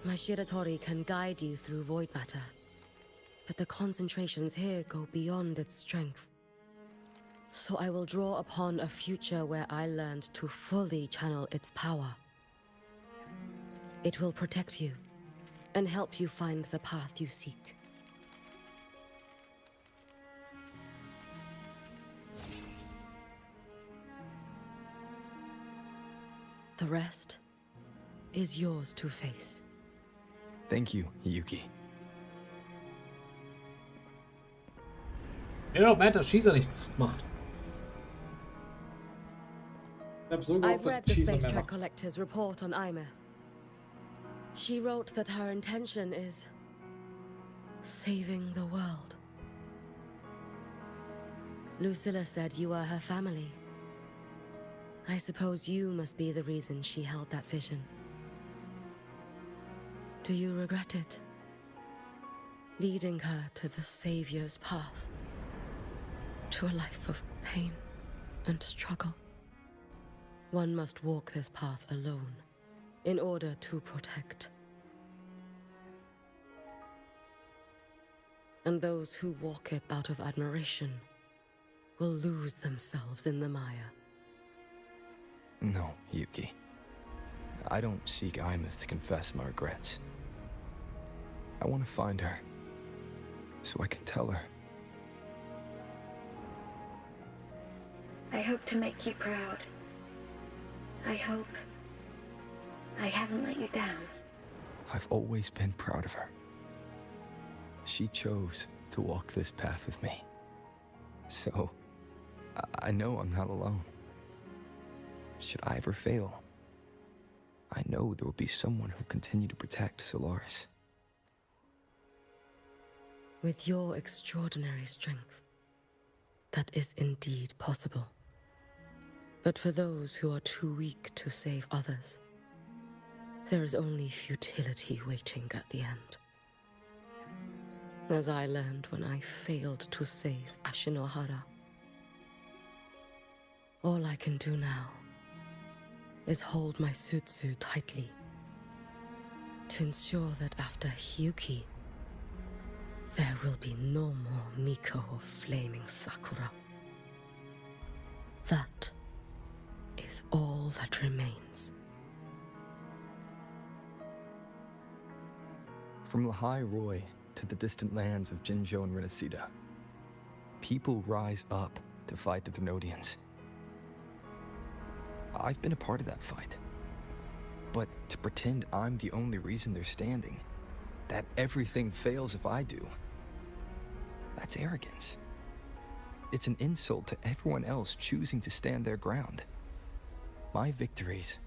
My Shiratori can guide you through void matter, but the concentrations here go beyond its strength. So I will draw upon a future where I learned to fully channel its power. It will protect you and help you find the path you seek. The rest is yours to face. Thank you, Yuki. Mir doch meint, dass Schießer nichts macht. Ich hab so gehofft, I've read dass the Schießer Space mehr Trek macht. Collector's report on Aemeaths. She wrote that her intention is saving the world. Lucilla said you are her family. I suppose you must be the reason she held that vision. Do you regret it? Leading her to the Savior's path, to a life of pain and struggle. One must walk this path alone in order to protect. And those who walk it out of admiration will lose themselves in the mire. No, Yuki. I don't seek Aemeaths to confess my regrets. I want to find her, so I can tell her. I hope to make you proud. I hope I haven't let you down. I've always been proud of her. She chose to walk this path with me. So, I know I'm not alone. Should I ever fail, I know there will be someone who'll continue to protect Solaris. With your extraordinary strength, that is indeed possible. But for those who are too weak to save others, there is only futility waiting at the end. As I learned when I failed to save Ashinohara. All I can do now is hold my Sutsu tightly to ensure that after Hyuki, there will be no more Miko of Flaming Sakura. That is all that remains. From Lahai Roy to the distant lands of Jinzhou and Renesida, people rise up to fight the Thenodians. I've been a part of that fight. But to pretend I'm the only reason they're standing, that everything fails if I do, that's arrogance. It's an insult to everyone else choosing to stand their ground. My victories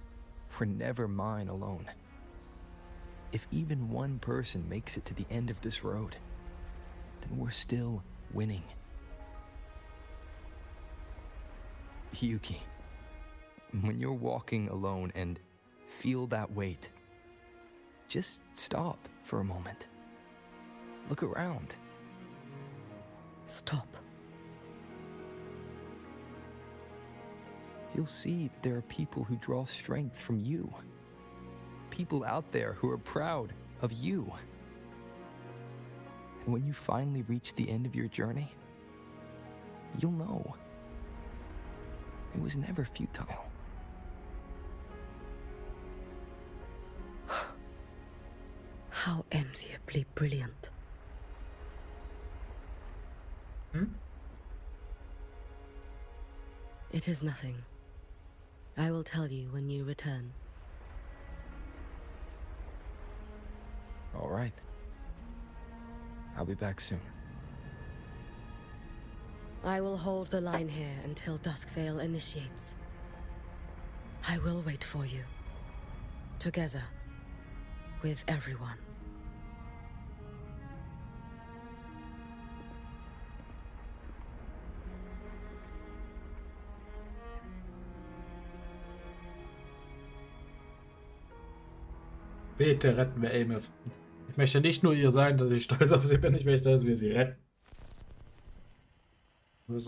were never mine alone. If even one person makes it to the end of this road, then we're still winning. Yuki, when you're walking alone and feel that weight, just stop for a moment. Look around. Stop. You'll see that there are people who draw strength from you. People out there who are proud of you. And when you finally reach the end of your journey, you'll know it was never futile. How enviably brilliant. It is nothing. I will tell you when you return. All right. I'll be back soon. I will hold the line here until Duskvale initiates. I will wait for you. Together. With everyone. Bitte retten wir Aemeaths. Ich möchte nicht nur ihr sein, dass ich stolz auf sie bin, ich möchte, dass wir sie retten. Nur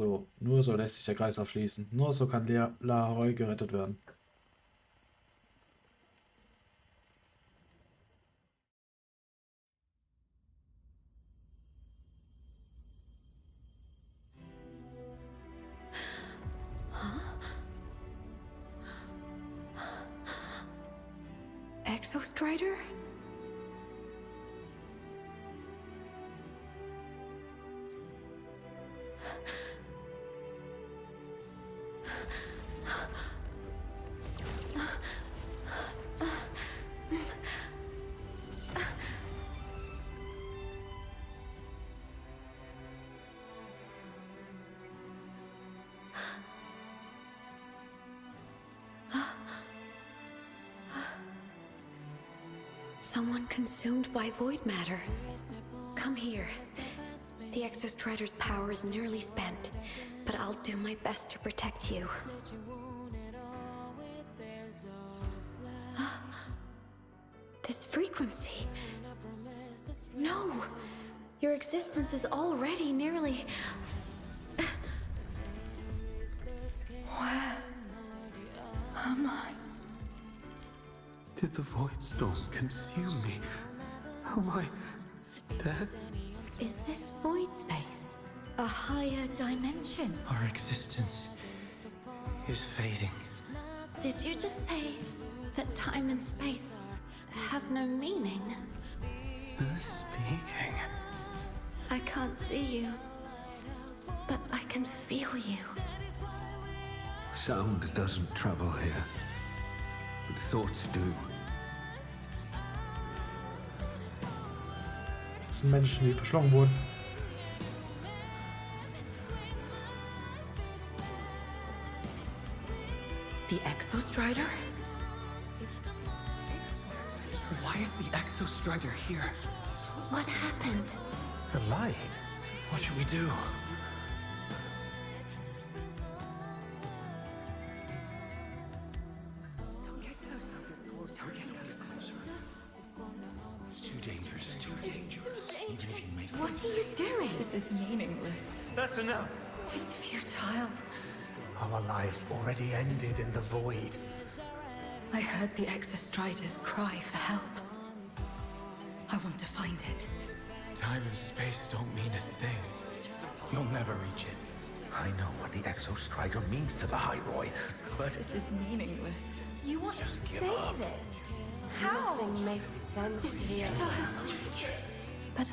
so lässt sich der Kreis aufschließen. Nur so kann Lahai gerettet werden. Exostrider? Someone consumed by void matter. Come here. The Exostrider's power is nearly spent, but I'll do my best to protect you. This frequency. No! Your existence is already nearly... Where am I? Did the Void Storm consume me? Am I dead? Is this void space a higher dimension? Our existence is fading. Did you just say that time and space have no meaning? Who's speaking? I can't see you, but I can feel you. Sound doesn't travel here, but thoughts do. Das sind Menschen, die verschlungen wurden. The Exostrider? Why is the Exostrider here? What happened? The light? What should we do? It's too dangerous, too dangerous. Even if you made What are you doing? This is meaningless. That's enough. It's futile. Our lives already ended in the void. I heard the Exostriders cry for help. I want to find it. Time and space don't mean a thing. You'll never reach it. I know what the Exostrider means to the High Roy, but This is meaningless. You want Just to give save up. it? How? Nothing makes sense It's here. futile. But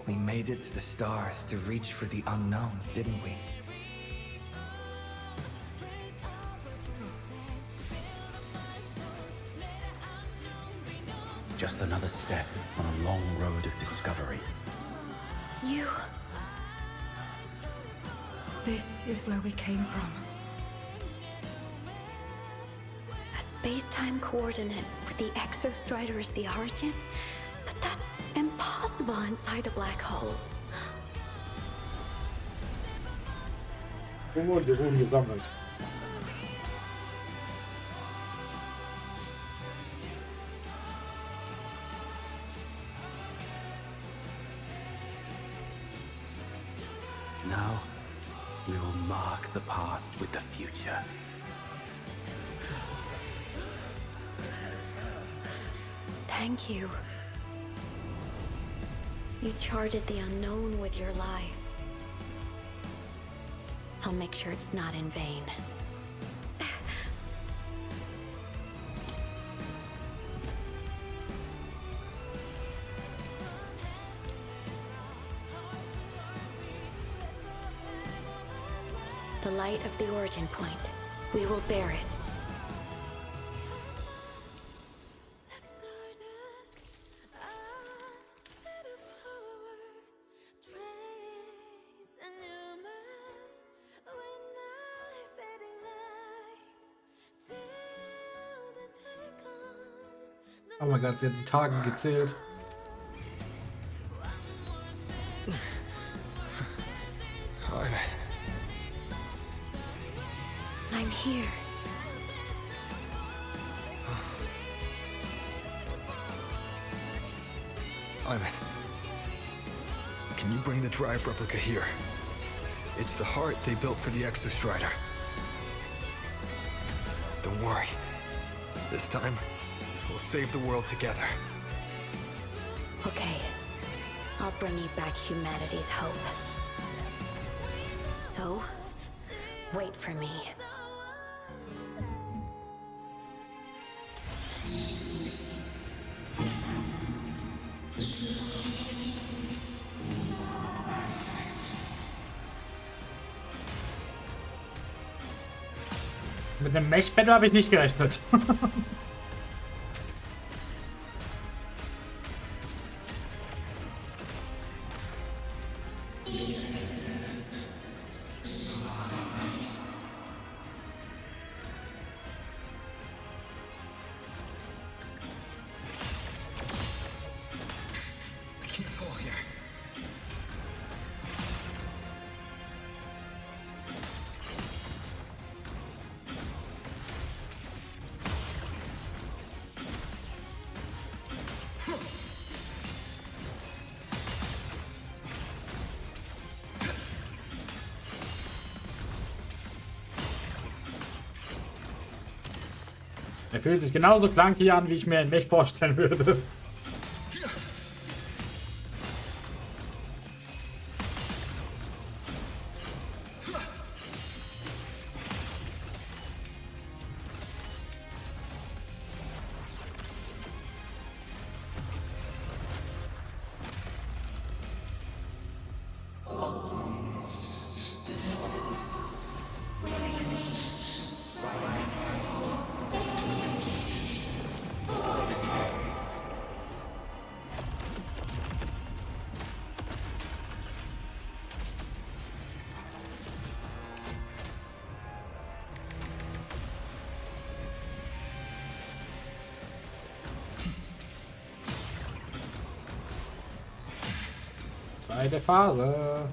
We made it to the stars to reach for the unknown, didn't we? just another step on a long road of discovery. You... This is where we came from. A space-time coordinate with the Exostrider as the origin? But that's impossible inside a black hole. Wo wurden die Runen gesammelt? Now, we will mark the past with the future. Thank you. You charted the unknown with your lives. I'll make sure it's not in vain. The light of the origin point. We will bear it. Oh mein Gott, sie hat die Tage gezählt. Aemeaths. I'm here. Aemeaths. Can you bring the drive replica here? It's the heart they built for the Exostrider. Don't worry. This time, we'll save the world together. Okay. I'll bring you back humanity's hope. So, wait for me. Mit dem Mech-Battle habe ich nicht gerechnet. I can't fall here. Er fühlt sich genauso clunky an, wie ich mir ein Mech vorstellen würde. Zweite Phase.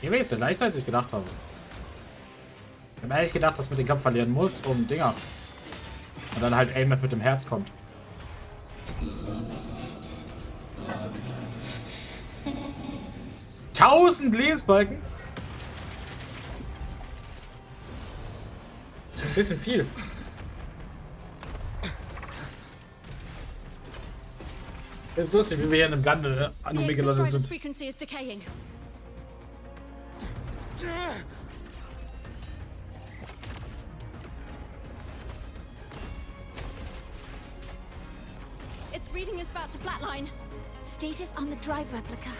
Irgendwie ist ja leichter, als ich gedacht habe. Ich habe ehrlich gedacht, dass man den Kampf verlieren muss, um Dinger. Und dann halt Aemeaths mit dem Herz kommt. Tausend Lebensbalken? Ein bisschen viel. Das ist lustig, wie wir hier in einem Gandel an Aemeaths sind. Frequency is decaying. Its reading is about to flatline. Status on the drive replica.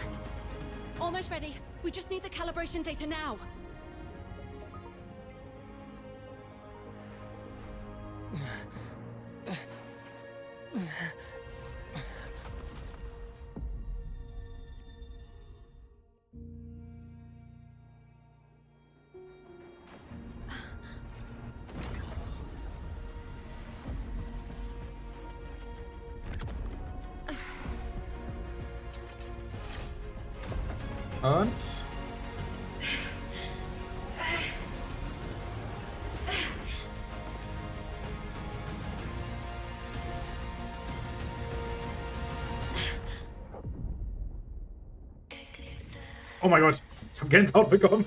Almost ready. We just need the calibration data now. Und? Oh mein Gott, ich habe Gänsehaut bekommen.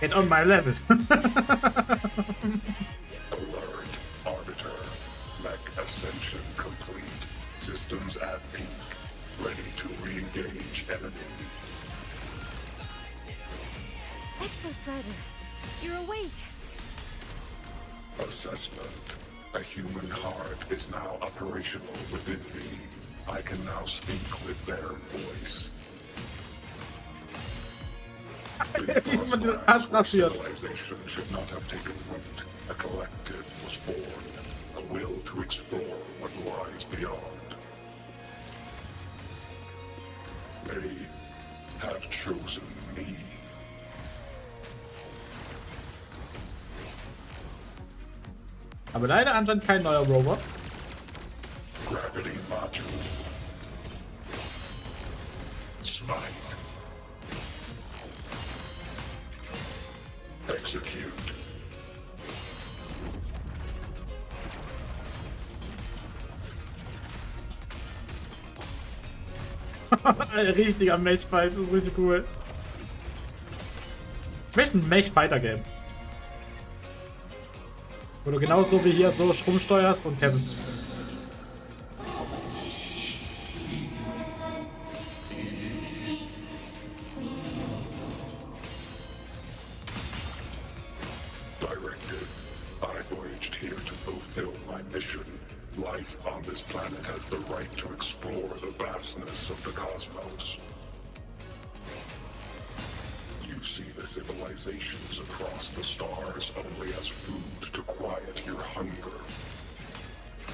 Get on my level. Alert, Arbiter. Mech ascension complete. Systems at peak. Ready to re-engage enemy. Exostrider, you're awake. Assessment. A human heart is now operational within me. I can now speak with their voice. Civilization should not have taken root. A collective was born. A will to explore what lies beyond. They have chosen me. Aber leider anscheinend kein neuer Rover. Gravity Module. Smite. Execute. Ein richtiger Mech-Fight, das ist richtig cool. Ich möchte ein Mech-Fighter-Game. Wo du genauso wie hier so rumsteuerst und kämpfst. voyaged here to fulfill my mission. Life on this planet has the right to explore the vastness of the cosmos. You see the civilizations across the stars only as food to quiet your hunger.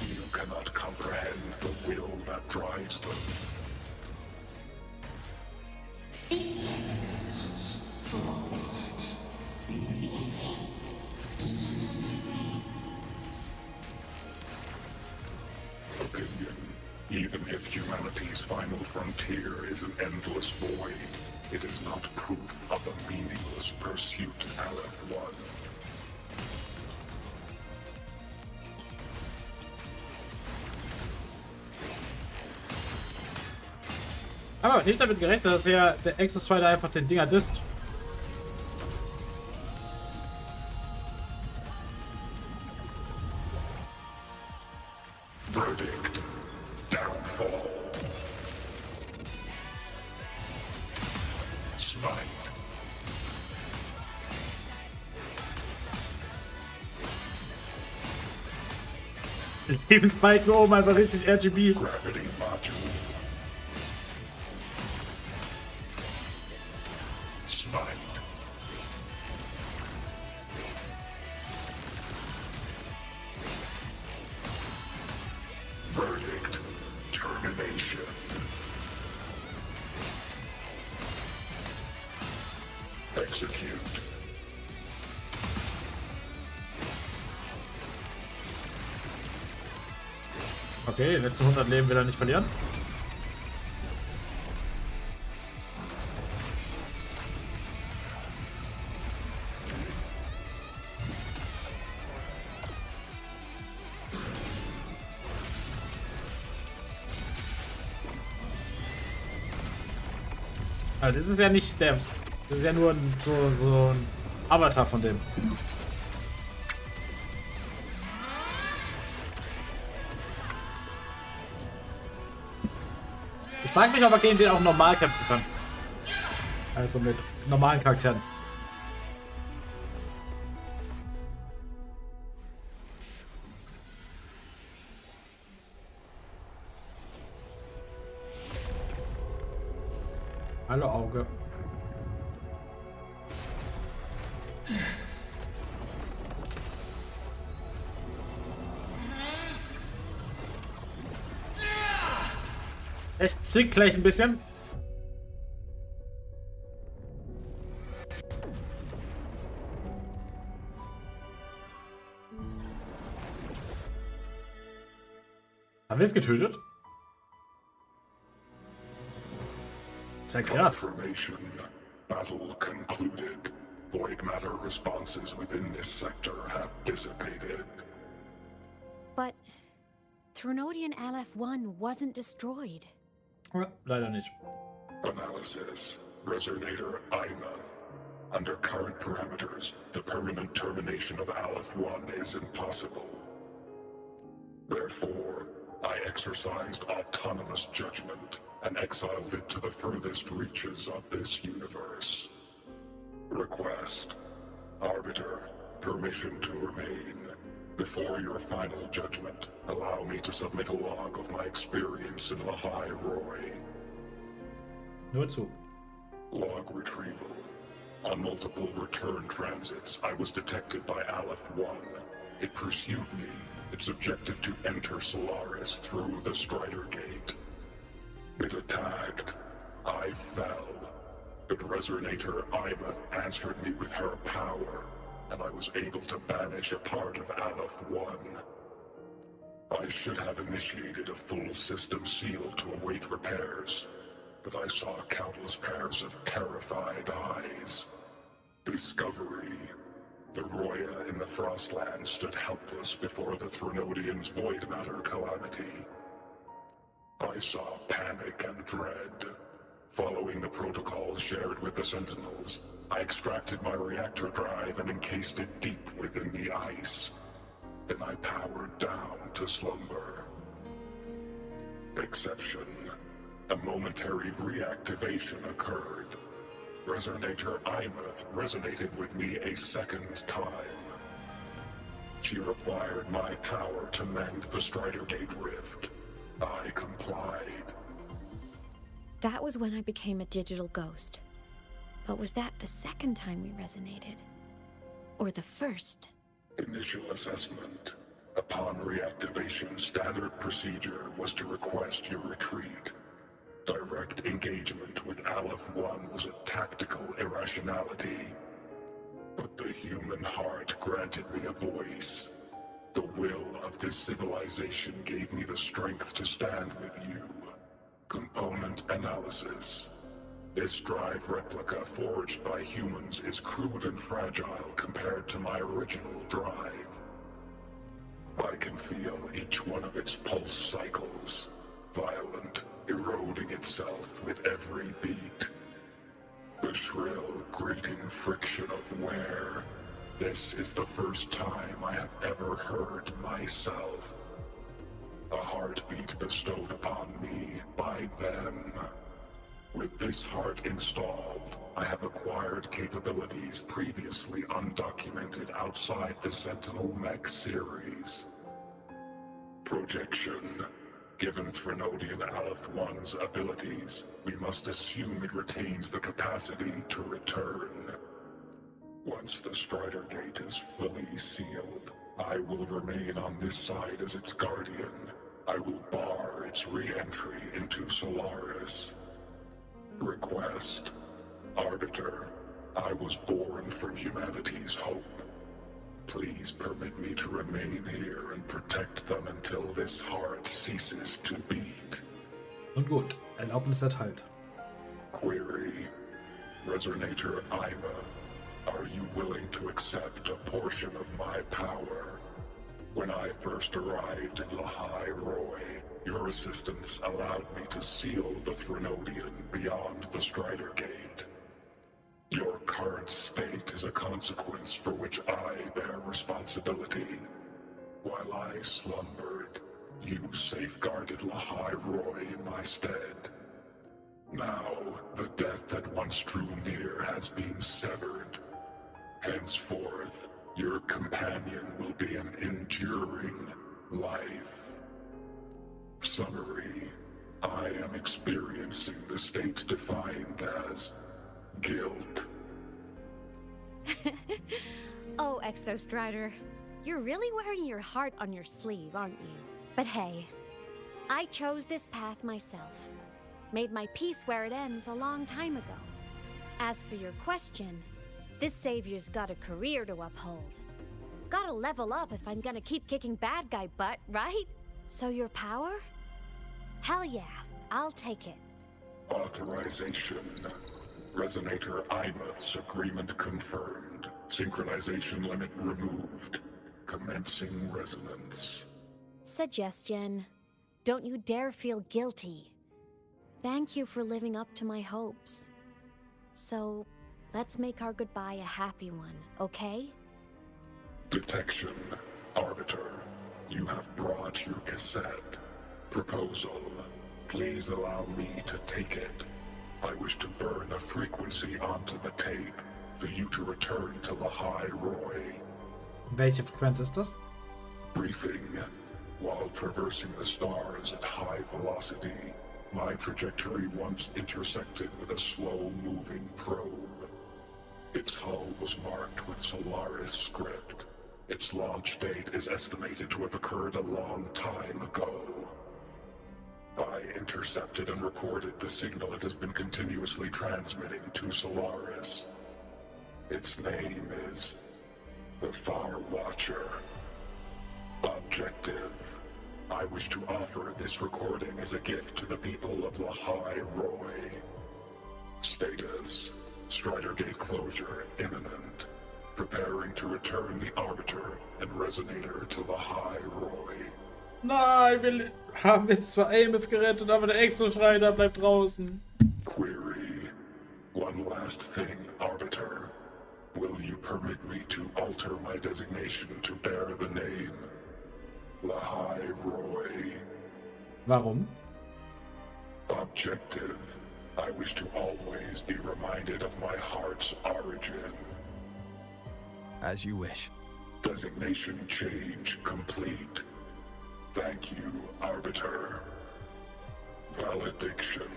You cannot comprehend the will that drives them. Opinion. Even if humanity's final frontier is an endless void, it is not proof of a meaningless pursuit, Aleph-1. Aber nicht damit gerechnet, dass ja der Exos Strider einfach den Dinger disst. Verdict. Downfall. Smite. Lebensbalken oben einfach richtig RGB. Gravity Module. Smite. Verdict. Termination. Execute. Okay, die letzten 100 Leben will er nicht verlieren. Also das ist ja nicht der. Das ist ja nur so ein Avatar von dem. Ich frage mich, ob er gegen den auch normal kämpfen kann. Also mit normalen Charakteren. Hallo Auge. Es zwickt gleich ein bisschen. Haben wir es getötet? Das wäre krass. Confirmation. Battle concluded. Void matter responses within this sector have dissipated. But Threnodian Aleph-1 wasn't destroyed. Leider nicht. Analysis. Resonator Aemeaths. Under current parameters, the permanent termination of Aleph-1 is impossible. Therefore, I exercised autonomous judgment and exiled it to the furthest reaches of this universe. Request. Arbiter, permission to remain. Before your final judgment, allow me to submit a log of my experience in the High Roy. Nur zu. Log retrieval. On multiple return transits, I was detected by Aleph-1. It pursued me, its objective to enter Solaris through the Strider Gate. It attacked. I fell. But Resonator Aemeaths answered me with her power, and I was able to banish a part of Aleph-1. I should have initiated a full system seal to await repairs, but I saw countless pairs of terrified eyes. Discovery. The Roya in the Frostlands stood helpless before the Threnodians' void matter calamity. I saw panic and dread. Following the protocols shared with the Sentinels, I extracted my reactor drive and encased it deep within the ice. Then I powered down to slumber. Exception. A momentary reactivation occurred. Resonator Aemeaths resonated with me a second time. She required my power to mend the Strider Gate rift. I complied. That was when I became a digital ghost. But was that the second time we resonated? Or the first? Initial assessment. Upon reactivation, standard procedure was to request your retreat. Direct engagement with Aleph 1 was a tactical irrationality. But the human heart granted me a voice. The will of this civilization gave me the strength to stand with you. Component analysis. This drive replica forged by humans is crude and fragile compared to my original drive. I can feel each one of its pulse cycles, violent, eroding itself with every beat. The shrill, grating friction of wear. This is the first time I have ever heard myself. A heartbeat bestowed upon me by them. With this heart installed, I have acquired capabilities previously undocumented outside the Sentinel Mech series. Projection. Given Trinodian Aleph 1's abilities, we must assume it retains the capacity to return. Once the Strider Gate is fully sealed, I will remain on this side as its guardian. I will bar its re-entry into Solaris. Request. Arbiter, I was born from humanity's hope. Please permit me to remain here and protect them until this heart ceases to beat. Und gut, Erlaubnis erteilt. Query. Resonator Aemeaths, are you willing to accept a portion of my power? When I first arrived in Lahai Roy, your assistance allowed me to seal the Trinodian beyond the Strider Gate. Your current state is a consequence for which I bear responsibility. While I slumbered, you safeguarded Lahai Roy in my stead. Now, the death that once drew near has been severed. Henceforth, your companion will be an enduring life. Summary. I am experiencing the state defined as guilt. Oh, Exostrider. You're really wearing your heart on your sleeve, aren't you? But hey, I chose this path myself. Made my peace where it ends a long time ago. As for your question, this savior's got a career to uphold. Gotta level up if I'm gonna keep kicking bad guy butt, right? So your power? Hell yeah, I'll take it. Authorization. Resonator Aemeaths agreement confirmed. Synchronization limit removed. Commencing resonance. Suggestion. Don't you dare feel guilty. Thank you for living up to my hopes. So, let's make our goodbye a happy one, okay? Detection. Arbiter, you have brought your cassette. Proposal. Please allow me to take it. I wish to burn a frequency onto the tape for you to return to Lahai Roy. Welche Frequenz ist das? Briefing. While traversing the stars at high velocity, my trajectory once intersected with a slow-moving probe. Its hull was marked with Solaris script. Its launch date is estimated to have occurred a long time ago. I intercepted and recorded the signal it has been continuously transmitting to Solaris. Its name is the Far Watcher. Objective. I wish to offer this recording as a gift to the people of Lahai Roy. Status. Strider Gate closure imminent. Preparing to return the Arbiter and Resonator to Lahai Roy. Nein, wir haben jetzt zwar Aemeaths gerettet, aber der Exostrider bleibt draußen. Query. One last thing, Arbiter. Will you permit me to alter my designation to bear the name Lahai Roy? Warum? Objective. I wish to always be reminded of my heart's origin. As you wish. Designation change complete. Thank you, Arbiter. Valediction.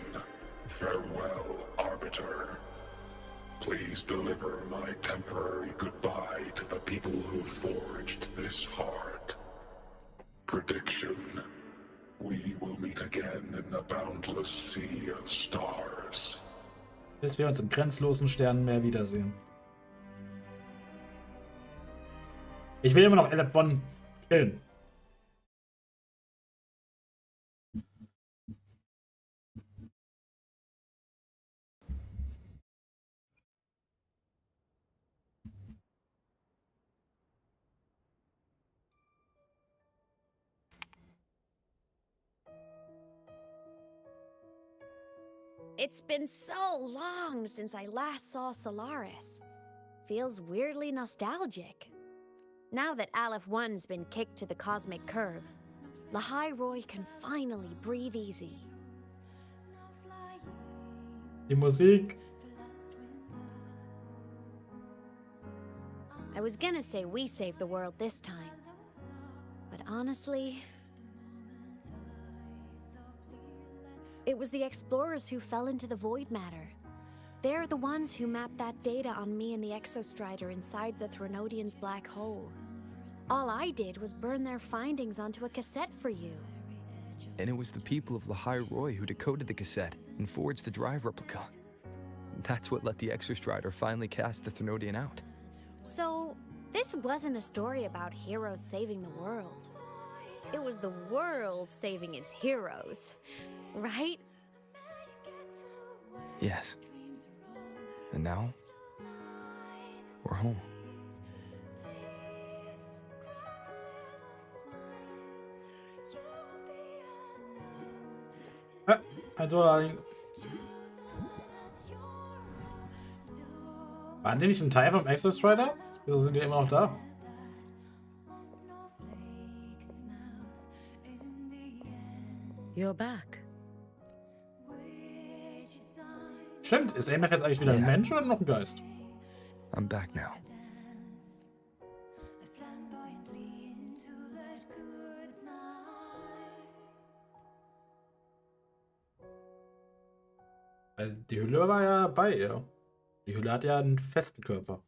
Farewell, Arbiter. Please deliver my temporary goodbye to the people who forged this heart. Prediction. We will meet again in the boundless sea of stars. Bis wir uns im grenzlosen Sternenmeer wiedersehen. Ich will immer noch Aemeaths killen. It's been so long since I last saw Solaris. Feels weirdly nostalgic. Now that Aleph 1's been kicked to the cosmic curb, Lahai Roy can finally breathe easy. Die Musik. I was gonna say we saved the world this time, but honestly, it was the explorers who fell into the void matter. They're the ones who mapped that data on me and the Exostrider inside the Threnodian's black hole. All I did was burn their findings onto a cassette for you. And it was the people of Lahai Roy who decoded the cassette and forged the drive replica. That's what let the Exostrider finally cast the Threnodian out. So, this wasn't a story about heroes saving the world. It was the world saving its heroes, right? Yes. And now, we're home. Also, waren die nicht ein Teil vom Exostrider? Wieso sind die immer noch da? You're back. Stimmt, ist Aemeaths jetzt eigentlich wieder ein Mensch oder noch ein Geist? I'm back now. Also die Hülle war ja bei ihr. Die Hülle hat ja einen festen Körper.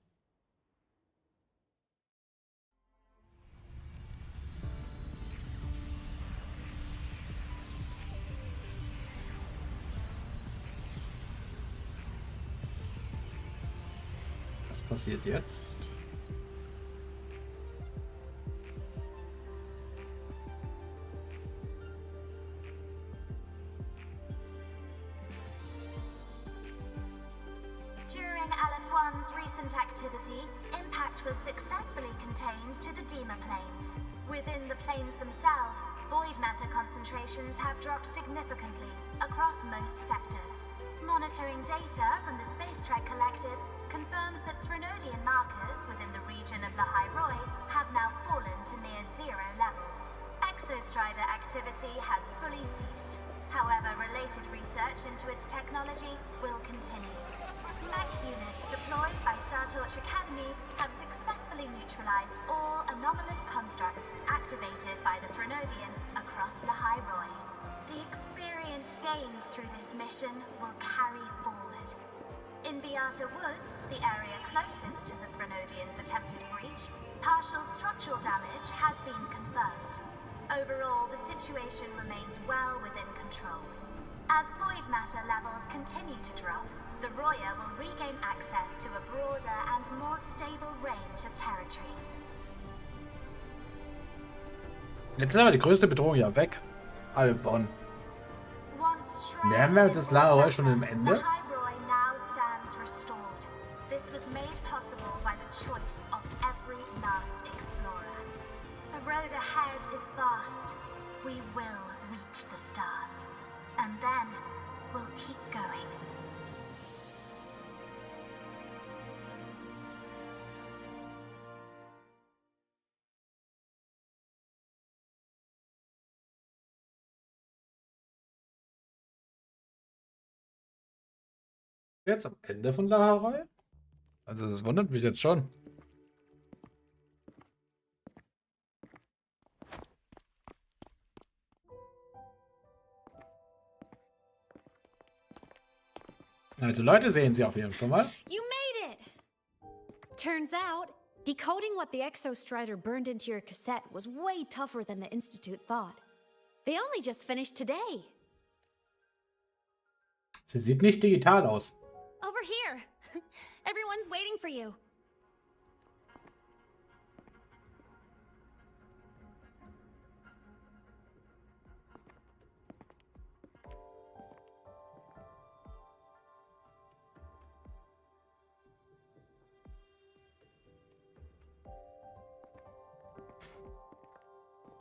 Was passiert jetzt? During Aleph 1's recent activity, impact was successfully contained to the Dema planes. Within the planes themselves, void matter concentrations have dropped significantly across most sectors. Monitoring data from the Space Trek Collective confirms that Threnodian markers within the region of Lahai Roy have now fallen to near zero levels. Exostrider activity has fully ceased. However, related research into its technology will continue. Mech units deployed by Startorch Academy have successfully neutralized all anomalous constructs activated by the Threnodian across Lahai Roy. The experience gained through this mission will carry forward. In Beata Woods, the area closest to the Threnodian's attempted breach, partial structural damage has been confirmed. Overall, the situation remains well within control. As void matter levels continue to drop, the Roya will regain access to a broader and more stable range of territory. Jetzt ist aber die größte Bedrohung ja weg. Alle Bonn. Nähern wir das Lahai schon am Ende? This was made possible by the choice of every last explorer. The road ahead is vast. We will reach the stars. And then we'll keep going. Jetzt am Ende von Lahai Roy? Also das wundert mich jetzt schon. Also Leute sehen sie auf jeden Fall mal. You made it! Turns out, decoding what the Exostrider burned into your cassette was way tougher than the Institute thought. They only just finished today. Sie sieht nicht digital aus. Over here. Everyone's waiting for you.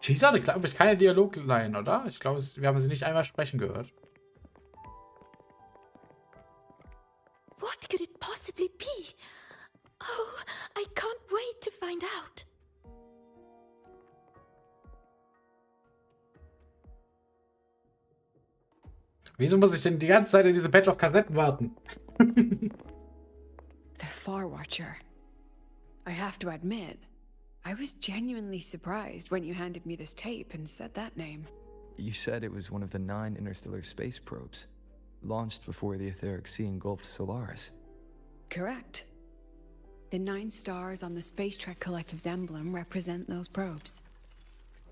Sie hatte, glaube ich, keine Dialogline, oder? Ich glaube, wir haben sie nicht einmal sprechen gehört. What could it possibly be? Oh, I can't wait to find out. Wieso muss ich denn die ganze Zeit in diese Batch of Kassetten warten? The Far Watcher. I have to admit, I was genuinely surprised when you handed me this tape and said that name. You said it was one of the 9 interstellar space probes, launched before the etheric sea engulfed Solaris. Correct. The 9 stars on the Space Trek Collective's emblem represent those probes.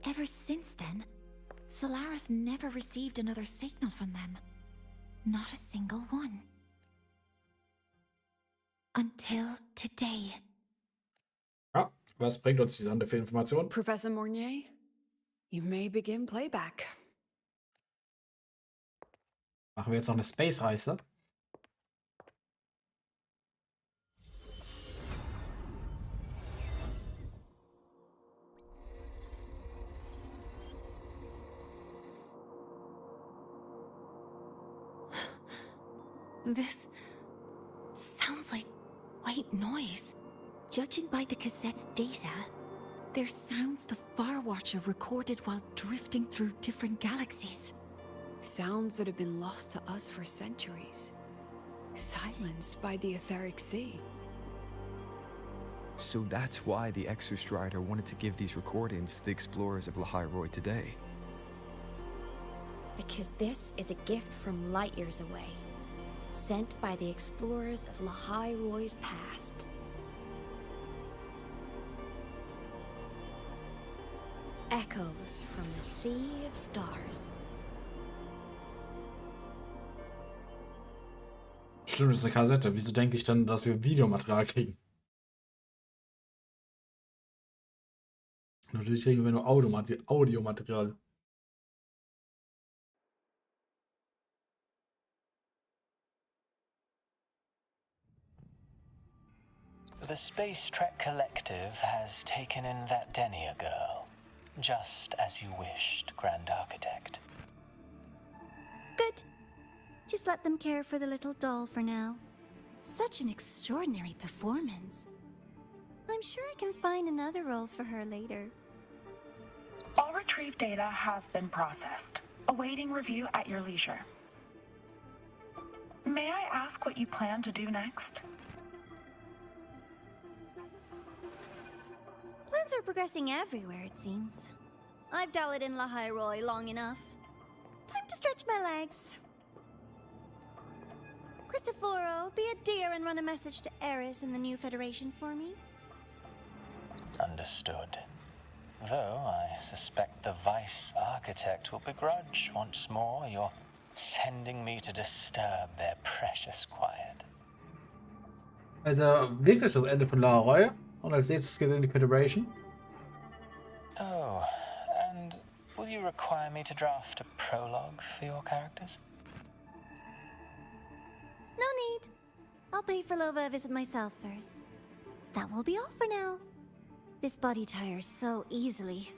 Ever since then, Solaris never received another signal from them. Not a single one. Until today. Ja, was bringt uns diese andere Information? Professor Mornier, you may begin playback. Machen wir jetzt noch eine Space-Reise? This sounds like white noise. Judging by the cassette's data, they're sounds the Far Watcher recorded while drifting through different galaxies. Sounds that have been lost to us for centuries. Silenced by the etheric sea. So that's why the Exostrider wanted to give these recordings to the explorers of Lahai today. Because this is a gift from light years away, sent by the explorers of Lahai past. Echoes from the sea of stars. Stimmt, das ist eine Kassette. Wieso denke ich dann, dass wir Videomaterial kriegen? Natürlich kriegen wir nur Audiomaterial. The Space Trek Collective has taken in that Denia girl, just as you wished, Grand Architect. Good. Just let them care for the little doll for now. Such an extraordinary performance. I'm sure I can find another role for her later. All retrieved data has been processed, awaiting review at your leisure. May I ask what you plan to do next? Plans are progressing everywhere, it seems. I've dallied in Lahai long enough. Time to stretch my legs. Cristoforo, be a dear and run a message to Eris in the new Federation for me. Understood. Though I suspect the Vice Architect will begrudge once more your sending me to disturb their precious quiet. Also wirklich das Ende von Lahai und als nächstes geht in die Federation. Oh, and will you require me to draft a prologue for your characters? No need. I'll pay for Lova a visit myself first. That will be all for now. This body tires so easily.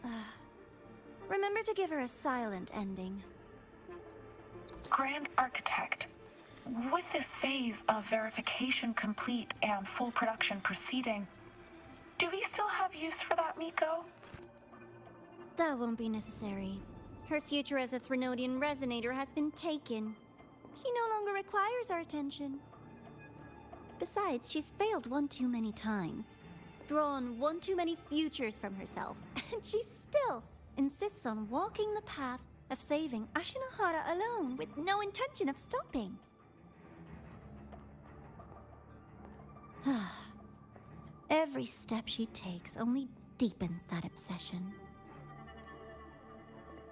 Remember to give her a silent ending. Grand Architect, with this phase of verification complete and full production proceeding, do we still have use for that Miko? That won't be necessary. Her future as a Threnodian resonator has been taken. She no longer requires our attention. Besides, she's failed one too many times. Drawn one too many futures from herself, and she still insists on walking the path of saving Ashinohara alone with no intention of stopping. Every step she takes only deepens that obsession.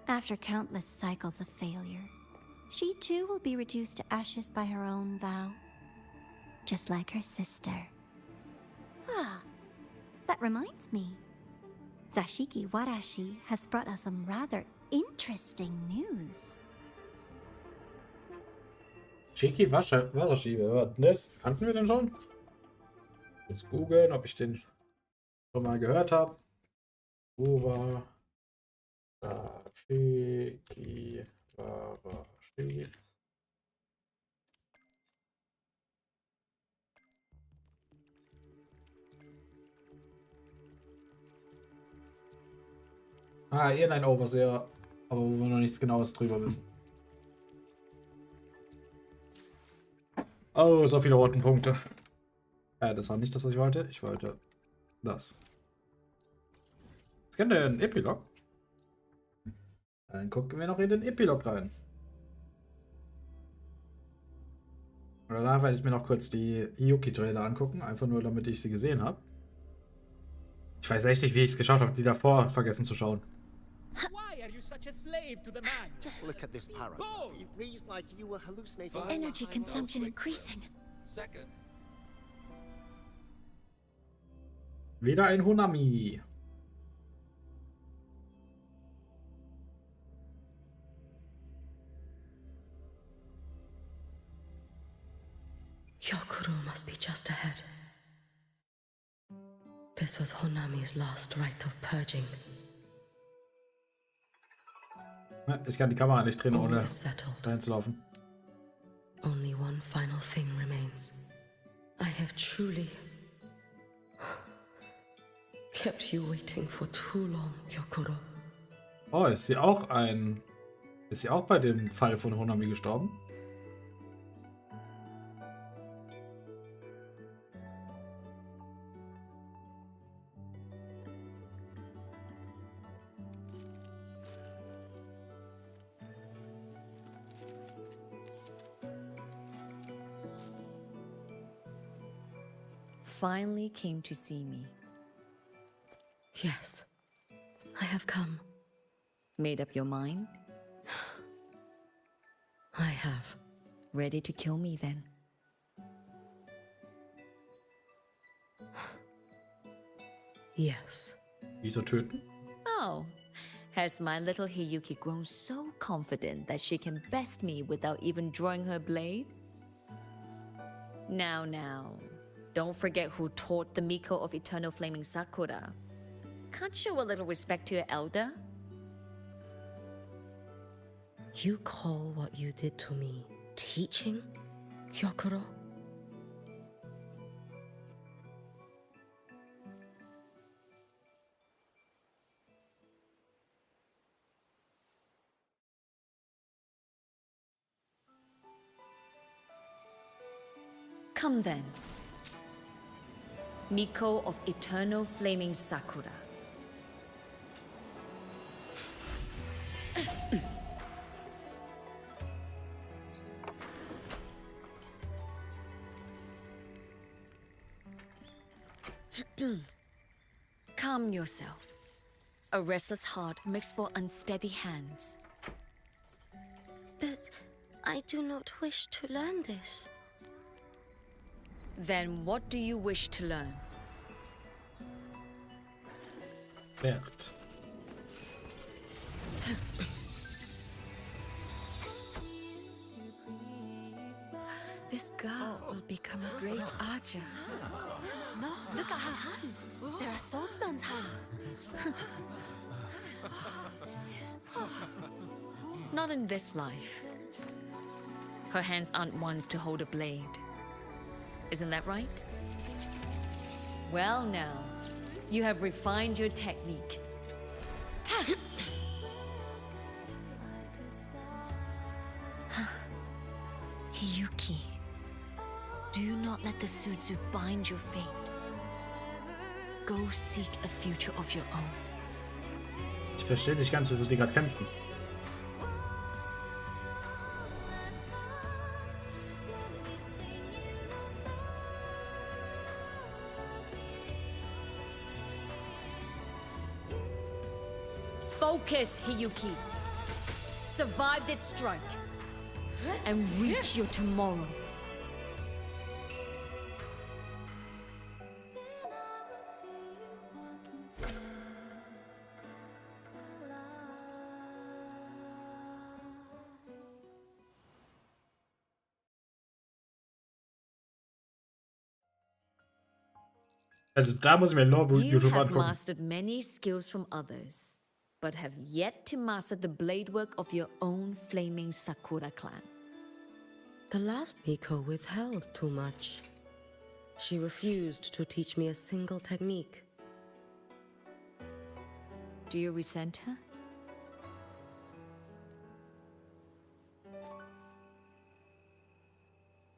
After countless cycles of failure, she too will be reduced to ashes by her own vow. Just like her sister. That reminds me. Zashiki Warashi has brought us some rather interesting news. Shiki Warashi, wer war denn das? Kannten wir den schon? Jetzt googeln, ob ich den schon mal gehört habe. Wo war Shiki Warashi? Eher ein Overseer, aber wo wir noch nichts Genaues drüber wissen. Oh, so viele roten Punkte. Das war nicht das, was ich wollte. Ich wollte das. Jetzt kennt ihr einen Epilog. Dann gucken wir noch in den Epilog rein. Und danach werde ich mir noch kurz die Yuki-Trailer angucken, einfach nur damit ich sie gesehen habe. Ich weiß echt nicht, wie ich es geschafft habe, die davor vergessen zu schauen. Why are you such a slave to the man? Just look at this paragraph. It reads like you were hallucinating. Energy consumption increasing. Second. Wieder ein Honami. Gyokuro must be just ahead. This was Honami's last rite of purging. Ich kann die Kamera nicht drehen, ohne reinzulaufen. Only one final thing remains. I have truly kept you waiting for too long, Gyokuro. Oh, ist sie auch bei dem Fall von Honami gestorben? Finally came to see me. Yes, I have come. Made up your mind? I have. Ready to kill me then? Yes. Wieso töten? Oh, has my little Hiyuki grown so confident that she can best me without even drawing her blade? Now. Don't forget who taught the Miko of Eternal Flaming Sakura. Can't show a little respect to your elder? You call what you did to me teaching, Gyokuro? Come then. Miko of Eternal Flaming Sakura. Calm yourself. A restless heart makes for unsteady hands. But I do not wish to learn this. Then what do you wish to learn? Wert. This girl will become a great archer. No, look at her hands. They are swordsman's hands. Not in this life. Her hands aren't ones to hold a blade. Isn't that right? Well now, you have refined your technique. Hiyuki, do not let the Suzu bind your fate. Go seek a future of your own. Ich verstehe nicht ganz, wieso die gerade kämpfen. Focus, Hiyuki. Survive this strike. And reach your tomorrow. Also da muss ich mir nur You YouTube have angucken. mastered many skills from others, but have yet to master the blade work of your own flaming Sakura clan. The last Miko withheld too much. She refused to teach me a single technique. Do you resent her?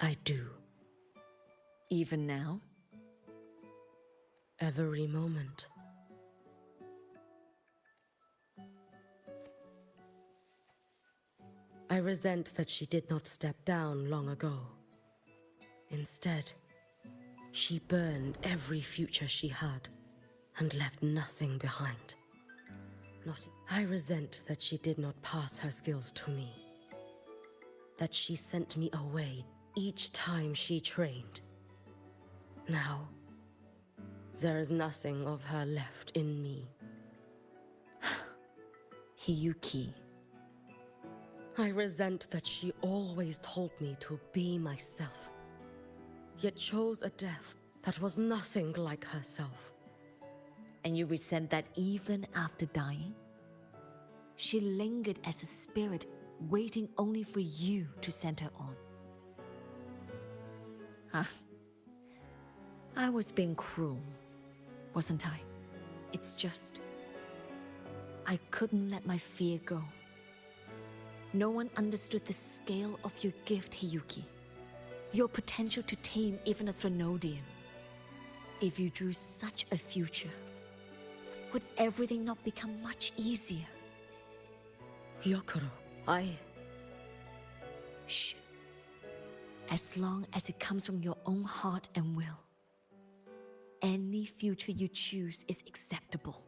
I do. Even now? Every moment. I resent that she did not step down long ago. Instead, she burned every future she had and left nothing behind. I resent that she did not pass her skills to me. That she sent me away each time she trained. Now, there is nothing of her left in me. Hiyuki. I resent that she always told me to be myself, yet chose a death that was nothing like herself. And you resent that even after dying? She lingered as a spirit, waiting only for you to send her on. Huh? I was being cruel, wasn't I? It's just... I couldn't let my fear go. No one understood the scale of your gift, Hiyuki. Your potential to tame even a Threnodian. If you drew such a future, would everything not become much easier? Gyokuro, Shh. As long as it comes from your own heart and will, any future you choose is acceptable.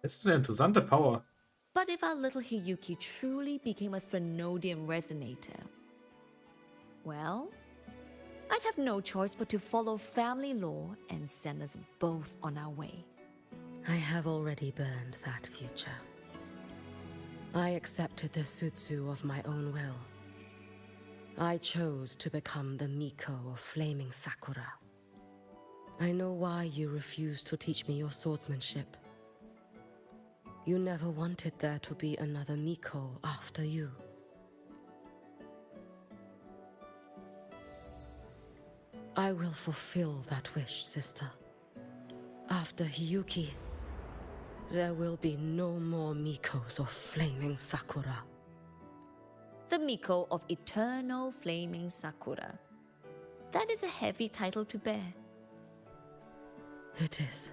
Das ist eine interessante Power. But if our little Hiyuki truly became a Threnodian resonator, well, I'd have no choice but to follow family law and send us both on our way. I have already burned that future. I accepted the Sutsu of my own will. I chose to become the Miko of Flaming Sakura. I know why you refused to teach me your swordsmanship. You never wanted there to be another Miko after you. I will fulfill that wish, sister. After Hiyuki, there will be no more Mikos of Flaming Sakura. The Miko of Eternal Flaming Sakura. That is a heavy title to bear. It is.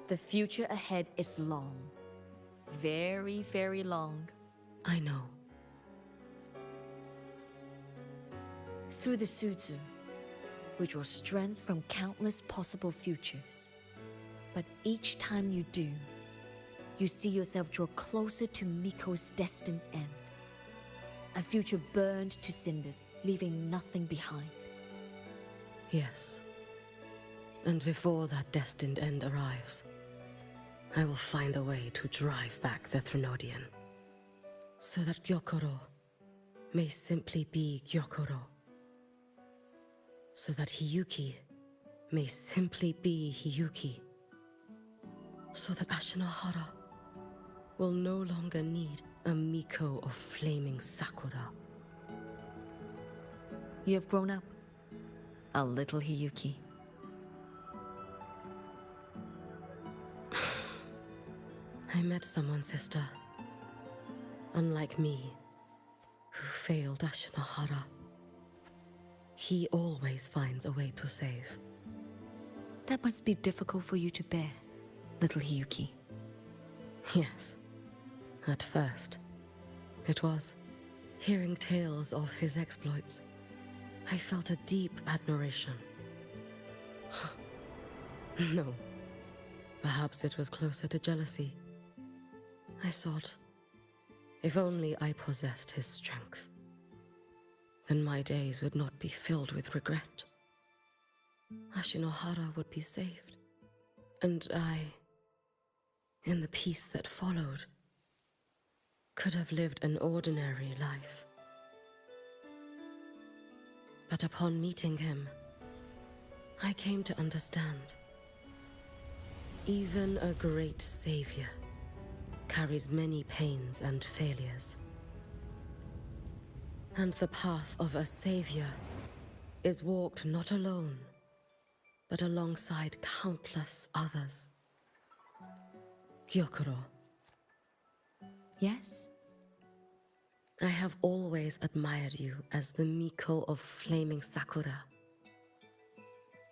The future ahead is long. Very, very long. I know. Through the Sutsu, we draw strength from countless possible futures. But each time you do, you see yourself draw closer to Miko's destined end. A future burned to cinders, leaving nothing behind. Yes. And before that destined end arrives, I will find a way to drive back the Threnodian. So that Gyokuro may simply be Gyokuro. So that Hiyuki may simply be Hiyuki. So that Ashinahara will no longer need a Miko of Flaming Sakura. You have grown up, a little Hiyuki. I met someone, sister. Unlike me, who failed Ashinahara. He always finds a way to save. That must be difficult for you to bear, little Hiyuki. Yes. At first, it was. Hearing tales of his exploits, I felt a deep admiration. No. Perhaps it was closer to jealousy. I thought, if only I possessed his strength, then my days would not be filled with regret. Ashinohara would be saved, and I, in the peace that followed, could have lived an ordinary life. But upon meeting him, I came to understand. Even a great savior carries many pains and failures. And the path of a savior is walked not alone, but alongside countless others. Gyokuro. Yes? I have always admired you as the Miko of flaming sakura.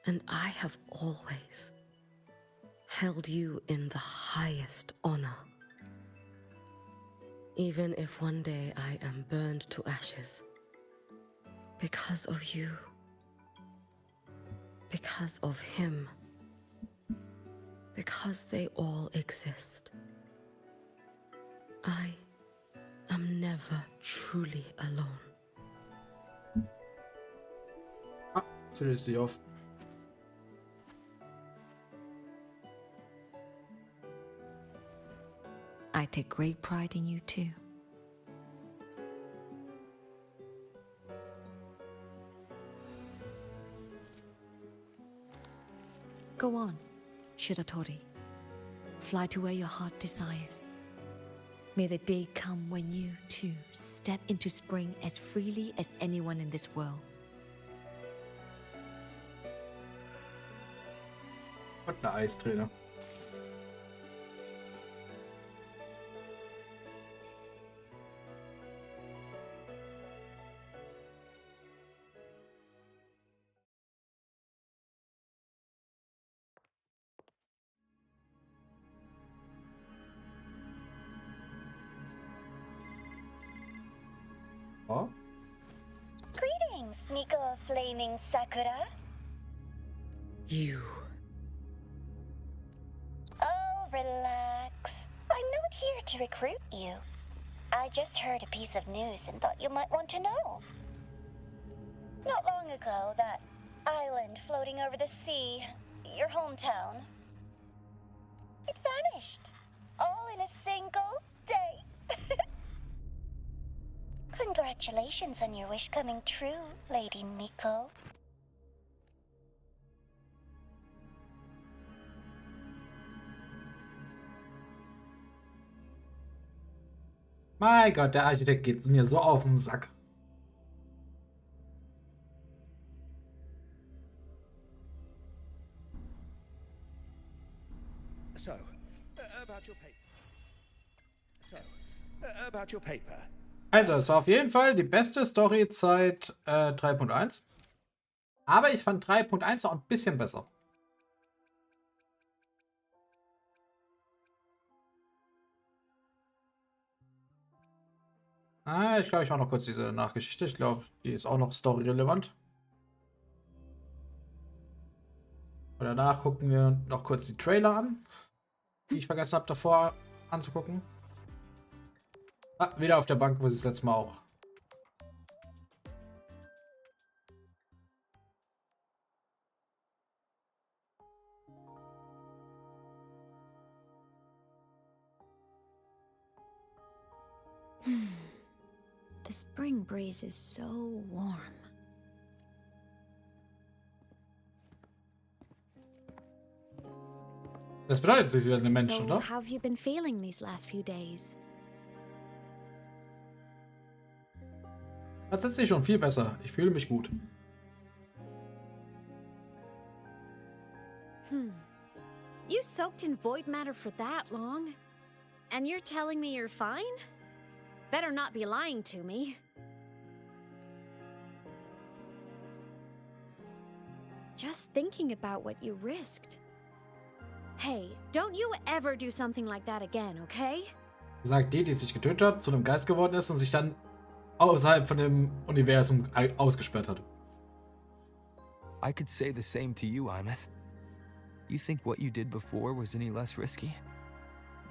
And I have always held you in the highest honor. Even if one day I am burned to ashes, because of you, because of him, because they all exist, I am never truly alone. Ah, seriously off. I take great pride in you too. Go on, Shiratori. Fly to where your heart desires. May the day come when you, too, step into spring as freely as anyone in this world. Und eine Eistrainer. Oh. Greetings, Miko of Flaming Sakura. You. Oh, relax. I'm not here to recruit you. I just heard a piece of news and thought you might want to know. Not long ago, that island floating over the sea, your hometown, it vanished. All in a single day. Congratulations on your wish coming true, Lady Miko. Mein Gott, der Architekt geht's mir so auf den Sack. So, about your paper. Also, es war auf jeden Fall die beste Story seit 3.1. Aber ich fand 3.1 auch ein bisschen besser. Ich glaube, ich mache noch kurz diese Nachgeschichte. Ich glaube, die ist auch noch storyrelevant. Und danach gucken wir noch kurz die Trailer an, die ich vergessen habe davor anzugucken. Ah, wieder auf der Bank, wo sie das letzte Mal auch. The spring breeze is so warm. Das bedeutet, sie ist wieder eine Mensch, So, oder? how have you been feeling these last few days? Tatsächlich schon viel besser. Ich fühle mich gut. You soaked in void matter for that long? And you're telling me you're fine? Better not be lying to me. Just thinking about what you risked. Hey, don't you ever do something like that again, okay? Sagt die sich getötet hat, zu einem Geist geworden ist und sich dann außerhalb von dem Universum ausgesperrt hat. I could say the same to you, Aemeaths. You think what you did before was any less risky?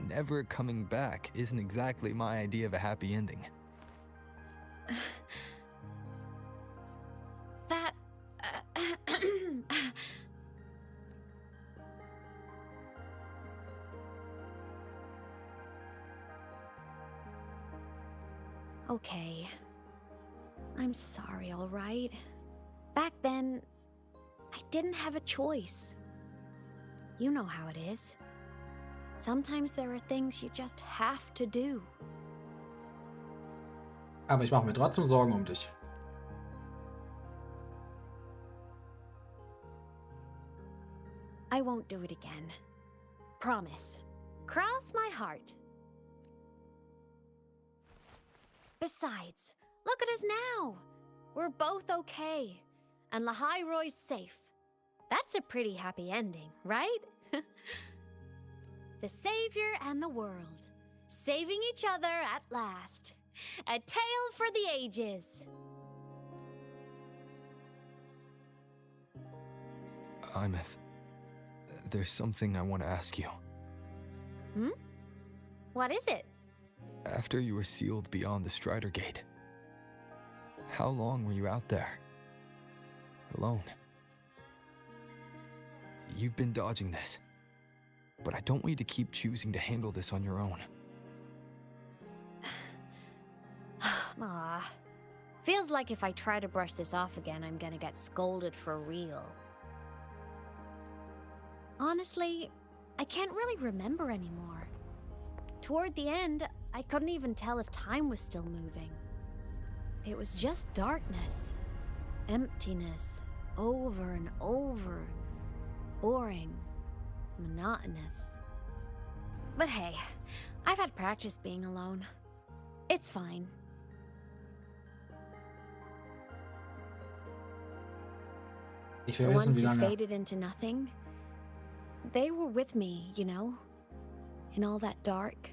Never coming back isn't exactly my idea of a happy ending. That... Okay. I'm sorry, all right? Back then, I didn't have a choice. You know how it is. Sometimes there are things you just have to do. Aber ich mache mir trotzdem Sorgen um dich. I won't do it again. Promise. Cross my heart. Besides, look at us now. We're both okay. And Lahai-Roy's safe. That's a pretty happy ending, right? The savior and the world. Saving each other at last. A tale for the ages. Aemeaths, there's something I want to ask you. Hmm? What is it? After you were sealed beyond the Strider Gate, how long were you out there? Alone? You've been dodging this, but I don't want you to keep choosing to handle this on your own. Ah, feels like if I try to brush this off again, I'm gonna get scolded for real. Honestly, I can't really remember anymore. Toward the end, I couldn't even tell if time was still moving. It was just darkness, emptiness, over and over, boring, monotonous. But hey, I've had practice being alone. It's fine. Ich will The wissen, ones wie who lange. faded into nothing, they were with me, you know? In all that dark,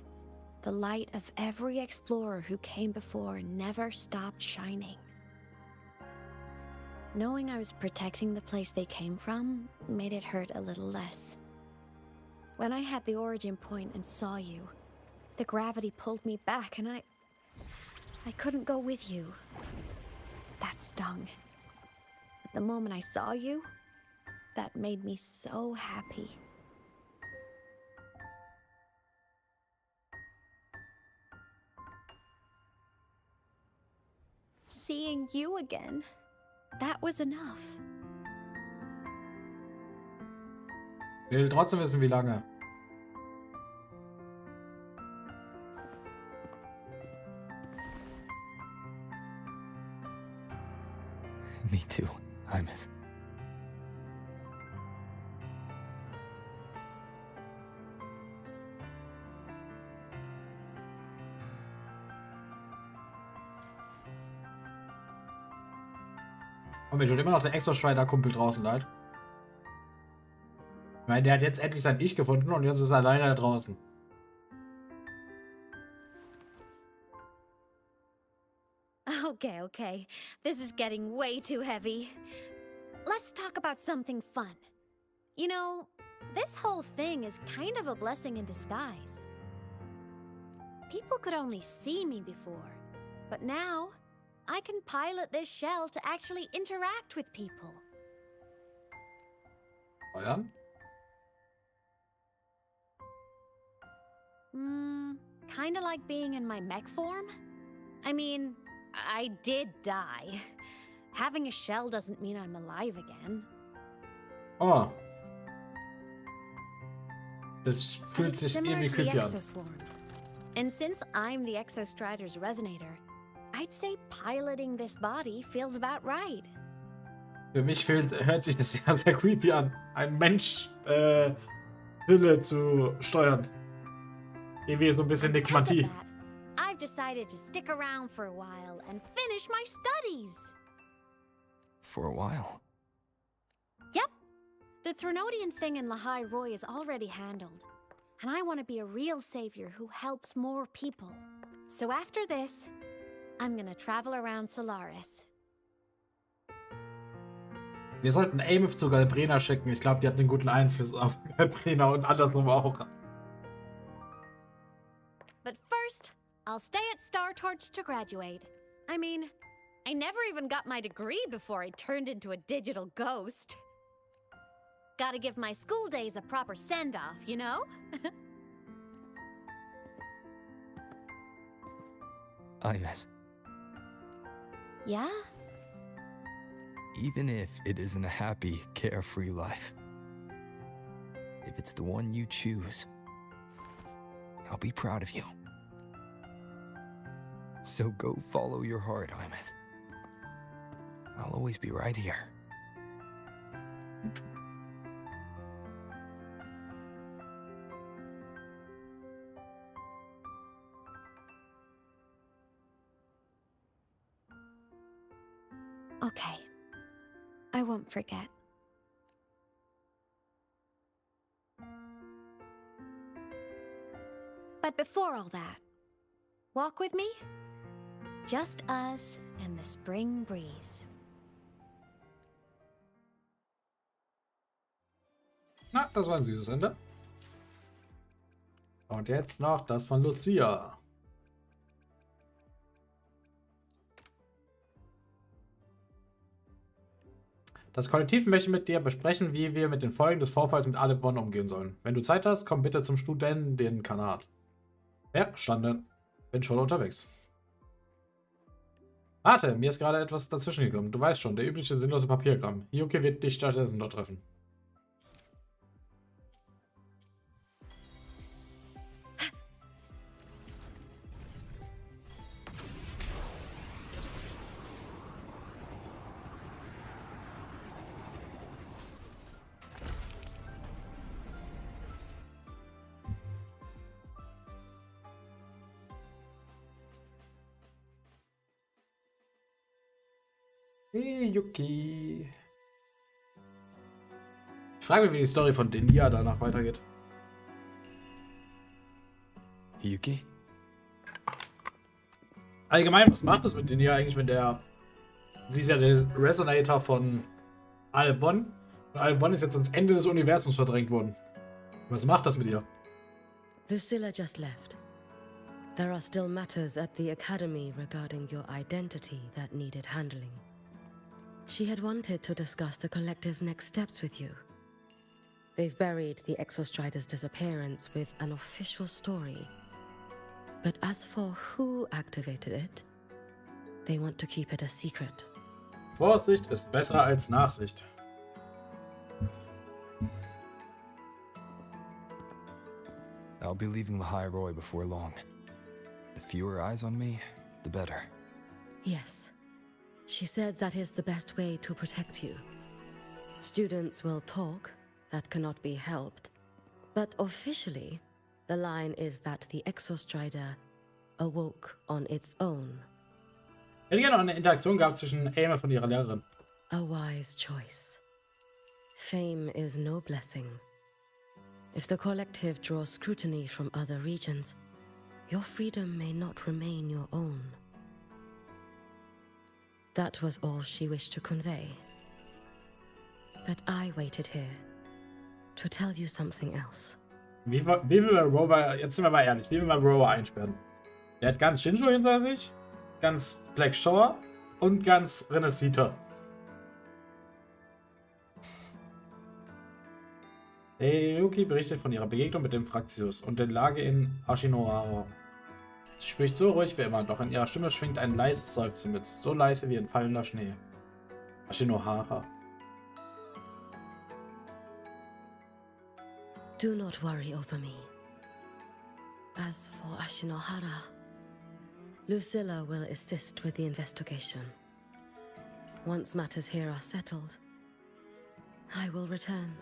the light of every explorer who came before never stopped shining. Knowing I was protecting the place they came from made it hurt a little less. When I had the origin point and saw you, the gravity pulled me back and I couldn't go with you. That stung. But the moment I saw you, that made me so happy. Seeing you again, that was enough. Ich will trotzdem wissen, wie lange. Me too, Aemeaths. Und mir tut immer noch der Exo-Strider-Kumpel draußen leid. Ich meine, der hat jetzt endlich sein Ich gefunden und jetzt ist er alleine da draußen. Okay. This is getting way too heavy. Let's talk about something fun. You know, this whole thing is kind of a blessing in disguise. People could only see me before, but now I can pilot this shell to actually interact with people. Feuern? Kinda like being in my mech form? I mean, I did die. Having a shell doesn't mean I'm alive again. Oh. Das fühlt It's sich similar irgendwie to the creepy an. Exoswarm. And since I'm the Exostrider's resonator, I'd say piloting this body feels about right. Für mich hört sich das sehr, sehr creepy an. Ein Mensch, Hülle zu steuern. Irgendwie so ein bisschen Nekromantie. I've decided to stick around for a while and finish my studies. For a while. Yep. The Threnodian thing in Lahai-Roy is already handled. And I want to be a real savior who helps more people. So after this, I'm gonna travel around Solaris. Wir sollten Aemeaths zu Galbrena schicken. Ich glaube, die hat einen guten Einfluss auf Galbrena und andersrum auch. But first, I'll stay at Star Torch to graduate. I mean, I never even got my degree before I turned into a digital ghost. Gotta give my school days a proper send-off, you know? Aemeaths, Yeah? even if it isn't a happy, carefree life, if it's the one you choose, I'll be proud of you. So go follow your heart, Aemeaths. I'll always be right here. Okay. I won't forget. But before all that, walk with me? Just us and the spring breeze. Na, das war ein süßes Ende. Und jetzt noch das von Lucia. Das Kollektiv möchte mit dir besprechen, wie wir mit den Folgen des Vorfalls mit Aemeaths umgehen sollen. Wenn du Zeit hast, komm bitte zum Studentenkanat. Verstanden. Bin schon unterwegs. Warte, mir ist gerade etwas dazwischen gekommen. Du weißt schon, der übliche sinnlose Papierkram. Hiyuki wird dich stattdessen dort treffen. Hiyuki. Ich frage mich, wie die Story von Denia danach weitergeht. Hiyuki? Allgemein, was macht das mit Denia eigentlich, wenn der... Sie ist ja der Resonator von Aemeaths. Und Aemeaths ist jetzt ans Ende des Universums verdrängt worden. Was macht das mit ihr? Lucilla just left. There are still matters at the Academy regarding your identity that needed handling. She had wanted to discuss the Collective's next steps with you. They've buried the Exostrider's disappearance with an official story. But as for who activated it, they want to keep it a secret. Vorsicht ist besser als Nachsicht. I'll be leaving the High Roy before long. The fewer eyes on me, the better. Yes. She said that is the best way to protect you. Students will talk, that cannot be helped. But officially, the line is that the Exostrider awoke on its own. Hätte gerne noch eine Interaktion gehabt zwischen Aemeaths und ihrer Lehrerin. A wise choice. Fame is no blessing. If the Collective draws scrutiny from other regions, your freedom may not remain your own. That was all she wished to convey. But I waited here to tell you something else. Wie will man Rover, jetzt sind wir mal ehrlich, wie will man Rover einsperren? Der hat ganz Shinjo hinter sich, ganz Black Shore und ganz Renesita. Hiyuki berichtet von ihrer Begegnung mit dem Fraxius und der Lage in Ashinohara. Sie spricht so ruhig wie immer, doch in ihrer Stimme schwingt ein leises Seufzen mit, so leise wie ein fallender Schnee. Ashinohara. Do not worry over me. As for Ashinohara, Lucilla will assist with the investigation. Once matters here are settled, I will return.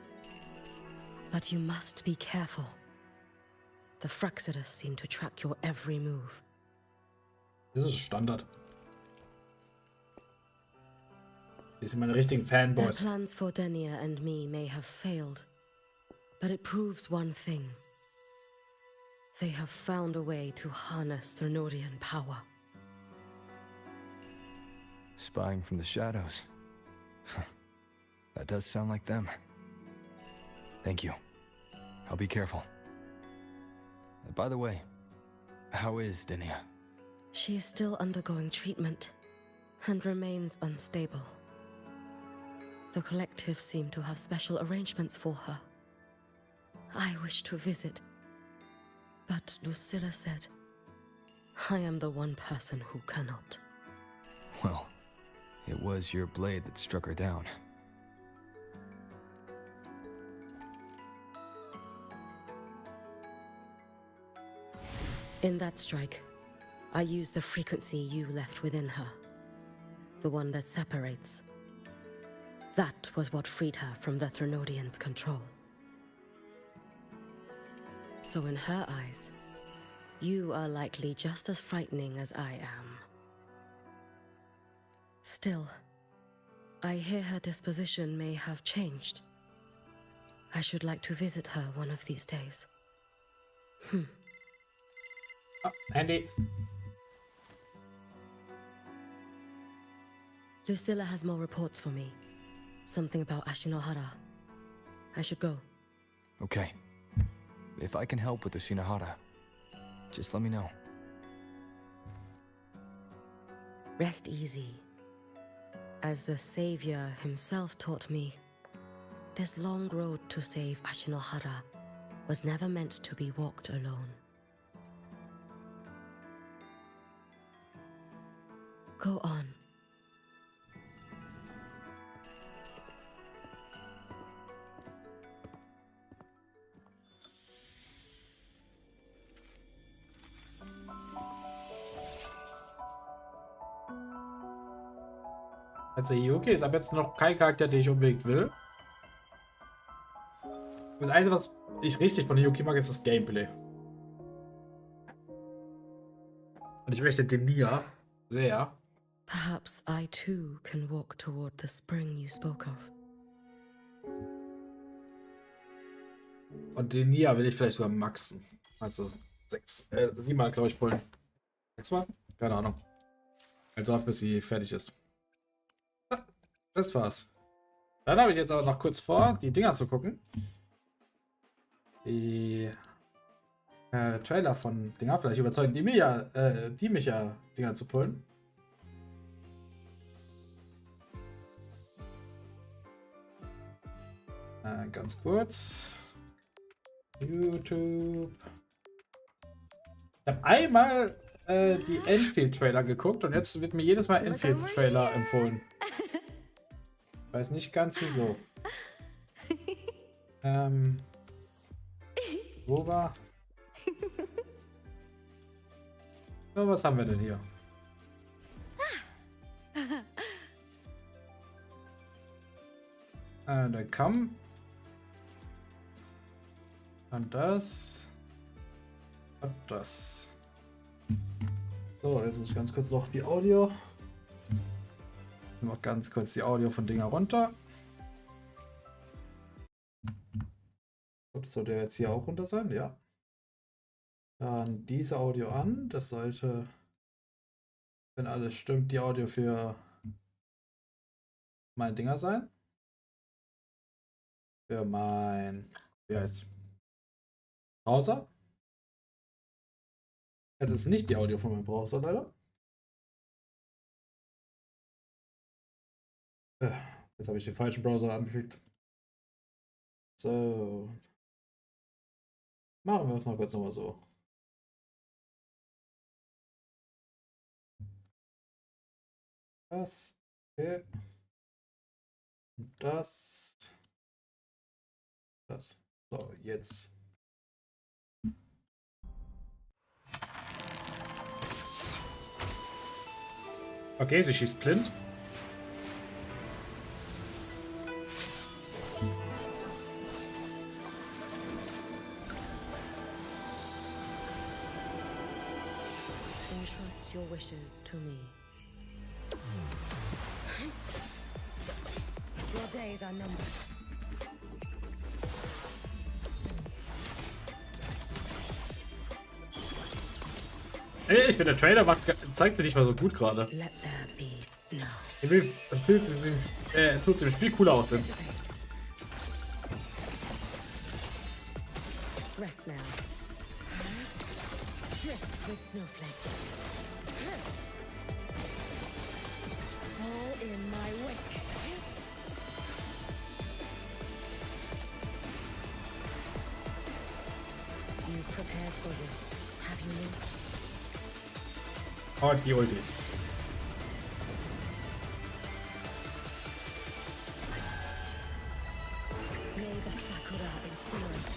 But you must be careful. The Fraxidus seem to track your every move. Das ist Standard. Die sind meine richtigen Their Fanboys. plans for Denia and me may have failed, but it proves one thing. They have found a way to harness Thrnorian power. Spying from the shadows. That does sound like them. Thank you. I'll be careful. By the way, how is Dinia? She is still undergoing treatment and remains unstable. The collective seem to have special arrangements for her. I wish to visit, but Lucilla said, I am the one person who cannot. Well, it was your blade that struck her down. In that strike, I used the frequency you left within her. The one that separates. That was what freed her from the Threnodians' control. So in her eyes, you are likely just as frightening as I am. Still, I hear her disposition may have changed. I should like to visit her one of these days. Oh, Andy. Lucilla has more reports for me. Something about Ashinohara. I should go. Okay. If I can help with the Shinohara, just let me know. Rest easy. As the Savior himself taught me, this long road to save Ashinohara was never meant to be walked alone. Go on. Also Yuki ist ab jetzt noch kein Charakter, den ich unbedingt will. Das Einzige, was ich richtig von Yuki mag, ist das Gameplay. Und ich möchte den Nia sehr. Perhaps I too can walk toward the spring you spoke of. Und den Nia will ich vielleicht sogar maxen. Also 7 Mal, glaube ich, pullen. 6 Mal? Keine Ahnung. Also auf, bis sie fertig ist. Das war's. Dann habe ich jetzt aber noch kurz vor, die Dinger zu gucken. Die Trailer von Dinger, vielleicht überzeugen die mich ja, Dinger zu pullen. Ganz kurz. YouTube. Ich habe einmal die Enfield-Trailer geguckt und jetzt wird mir jedes Mal Enfield-Trailer empfohlen. Ich weiß nicht ganz wieso. Wo war? So, was haben wir denn hier? Der Kamm. Und das. Und das. So, jetzt muss ich ganz kurz noch die Audio. Noch ganz kurz die Audio von Dinger runter. Das sollte jetzt hier auch runter sein, ja. Dann diese Audio an. Das sollte, wenn alles stimmt, die Audio für mein Dinger sein. Für mein, wie heißt es? Browser. Es ist nicht die Audio von meinem Browser, leider. Jetzt habe ich den falschen Browser angeklickt. So. Machen wir es mal kurz nochmal so. Das. Okay. Und das. Das. So, jetzt. Okay, sie schießt blind. Entrust your wishes to me. Your days are numbered. Ey, ich finde, der Trailer zeigt sich nicht mal so gut gerade. Let there be snow. Irgendwie tut es im Spiel cooler aussehen. Rest now. Drift with snowflakes. Fall in my wake. You prepared for this, have you not? Und die Ulti. May the Sakura influence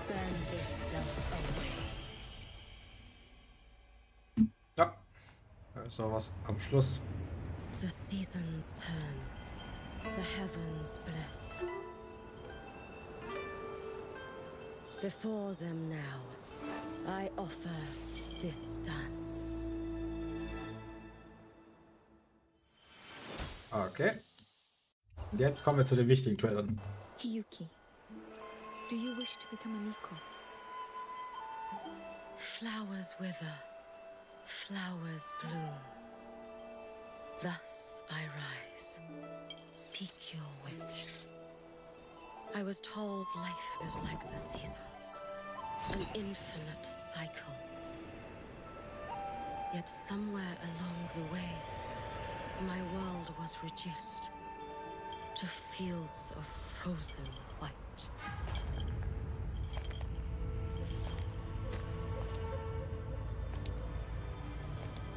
burn this self away. Ja. Da ist noch was am Schluss. The seasons turn, the heavens bless. Before them now, I offer this dance. Okay. Und jetzt kommen wir zu den wichtigen Trailern. Hiyuki, do you wish to become a Miko? Flowers wither, flowers bloom. Thus I rise. Speak your wish. I was told life is like the seasons, an infinite cycle. Yet somewhere along the way, my world was reduced to fields of frozen white.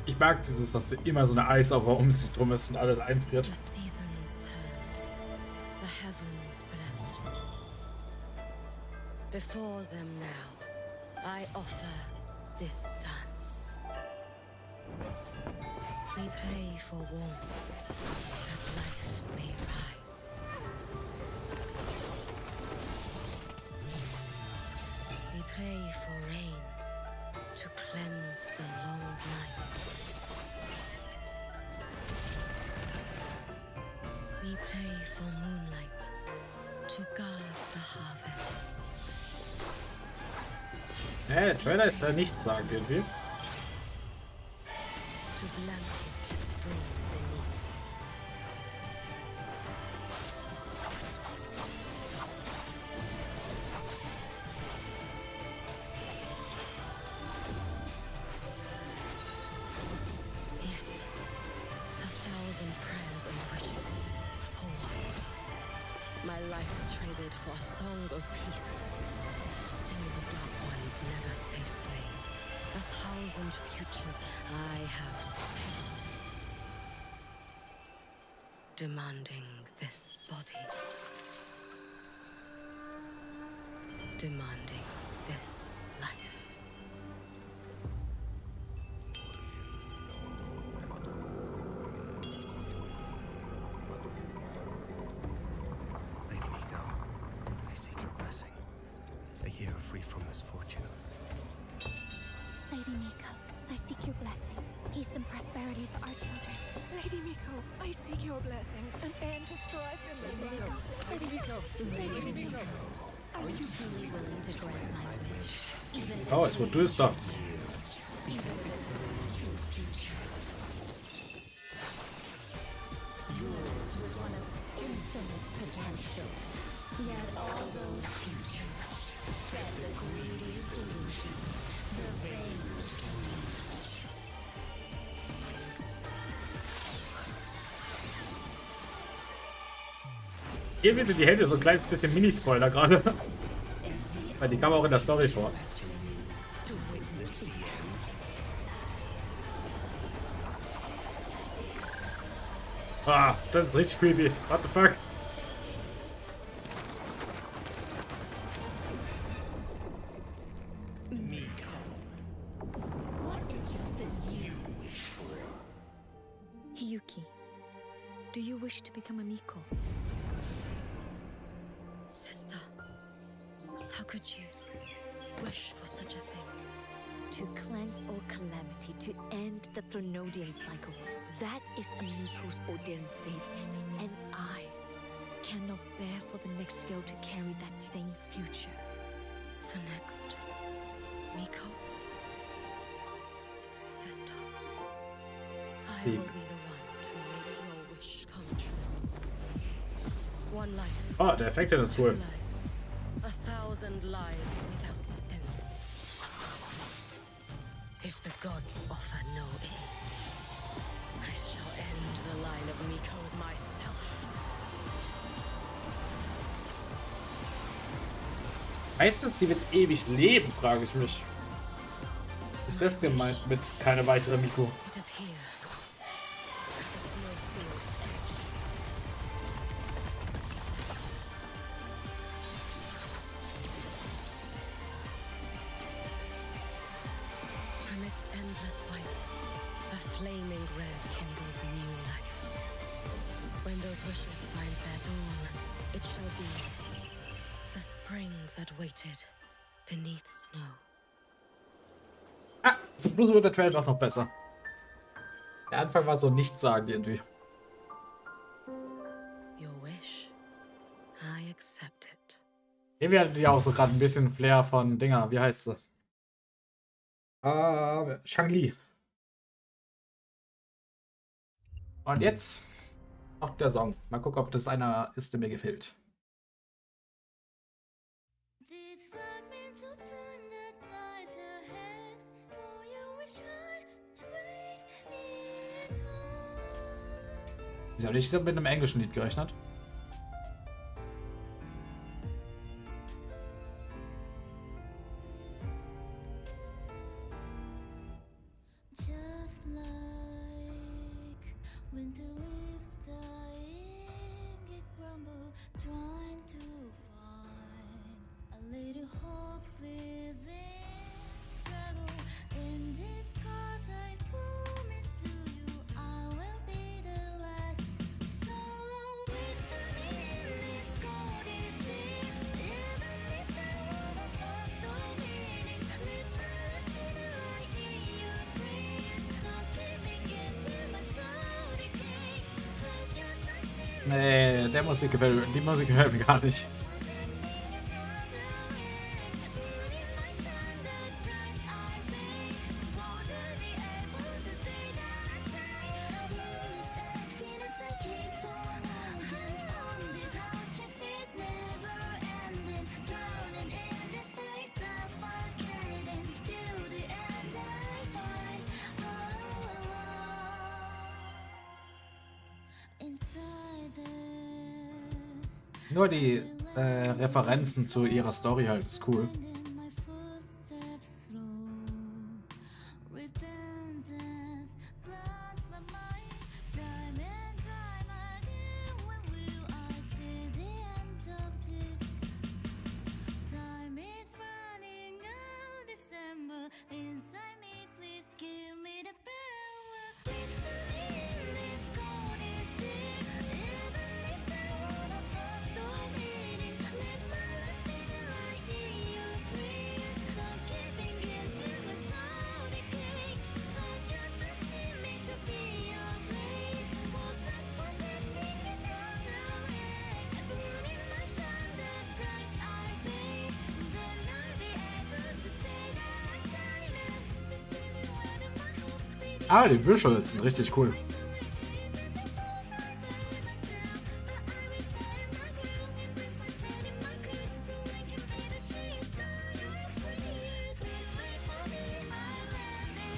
Ich mag dieses, dass immer so eine Eisaura um sich drum ist und alles einfriert. The seasons turn, the heavens bless. Before them now, I offer this dance. We pray for warmth, that life may rise. We pray for rain to cleanse the long night. We pray for moonlight to guard the harvest. Der Trailer ist ja nichts sagen irgendwie. To blanket spring beneath. Yet, 1,000 prayers and wishes. For what? My life traded for a song of peace. Still the dark ones never stay slain. 1,000 futures I have spent demanding this body, demanding this life. Lady Miko, I seek your blessing. A year free from misfortune. Lady Miko, I seek your blessing. Peace and prosperity for our children. Lady Miko, I seek your blessing. An end to strife in this land. Lady Miko, Lady Miko, are you truly willing to grant my wish? Even if Oh, es wird düster. even with a true future. Yours was one of infinite potentials. Yet all those futures fed the greediest illusions, the vain dreams. Irgendwie sind die Hände so ein kleines bisschen Mini-Spoiler gerade. Weil die kam auch in der Story vor. To witness the end. Ah, das ist richtig creepy. What the fuck? Miko, what is it that you wish for? Hiyuki, do you wish to become a Miko? Sister, how could you wish for such a thing? To cleanse all calamity, to end the Thronodian cycle. That is a Miko's ordained fate, and I cannot bear for the next girl to carry that same future. The next Miko? Sister, I will be the one to make your One life. Oh, der Effekt hier ist cool. Lives. 1,000 lives without end. If the gods offer no aid, I shall end the line of Mikos myself. Heißt es, die wird ewig leben, frage ich mich. Ist das gemeint mit keine weitere Miko? It is here, at the snowfield's edge. Amidst endless white, a flaming red kindles new life. When those wishes find their dawn, it shall be the spring that waited beneath snow. Ah, zum Schluss wird der Trailer doch noch besser. Der Anfang war so nichtssagend irgendwie. Your wish, I accept it. Irgendwie hat die auch so gerade ein bisschen Flair von Dinger. Wie heißt sie? Shang-Li. Und jetzt noch der Song. Mal gucken, ob das einer ist, der mir gefällt. Ich habe nicht mit einem englischen Lied gerechnet. Just like winter leaves dying, it crumble, trying to find a little hope within struggle. In this cause I promise to you I will be the last. So wish to me this God is near, even if the world was so meaning. Let my life in the light in your prayers, not keeping it to my soul decays. Put your trust in Nee, die Musik gefällt mir gar nicht. Nur die Referenzen zu ihrer Story halt ist cool. Ah, die Visuals sind richtig cool.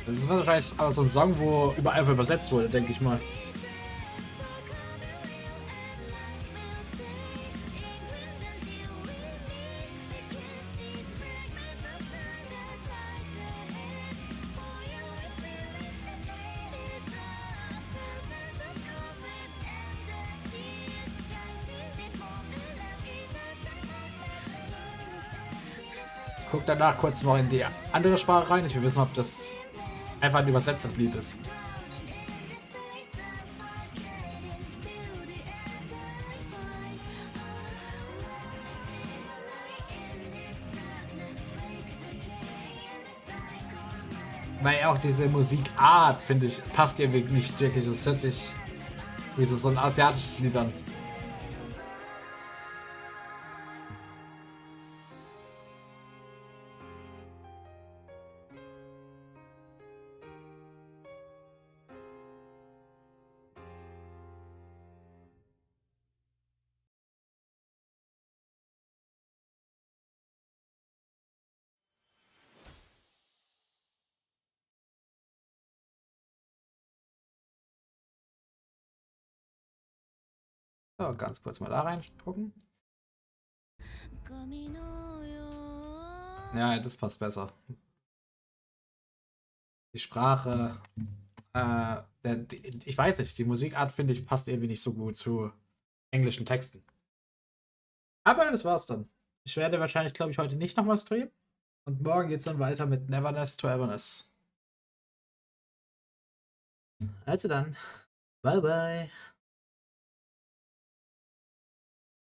Das ist wahrscheinlich aber so ein Song, wo überall übersetzt wurde, denke ich mal. Guck danach kurz noch in die andere Sprache rein. Ich will wissen, ob das einfach ein übersetztes Lied ist. Weil auch diese Musikart, finde ich, passt irgendwie nicht wirklich. Es hört sich wie so ein asiatisches Lied an. So, ganz kurz mal da reingucken. Ja, das passt besser. Die Sprache, ich weiß nicht, die Musikart, finde ich, passt irgendwie nicht so gut zu englischen Texten. Aber das war's dann. Ich werde wahrscheinlich, glaube ich, heute nicht nochmal streamen. Und morgen geht's dann weiter mit Neverness to Everness. Also dann, bye bye.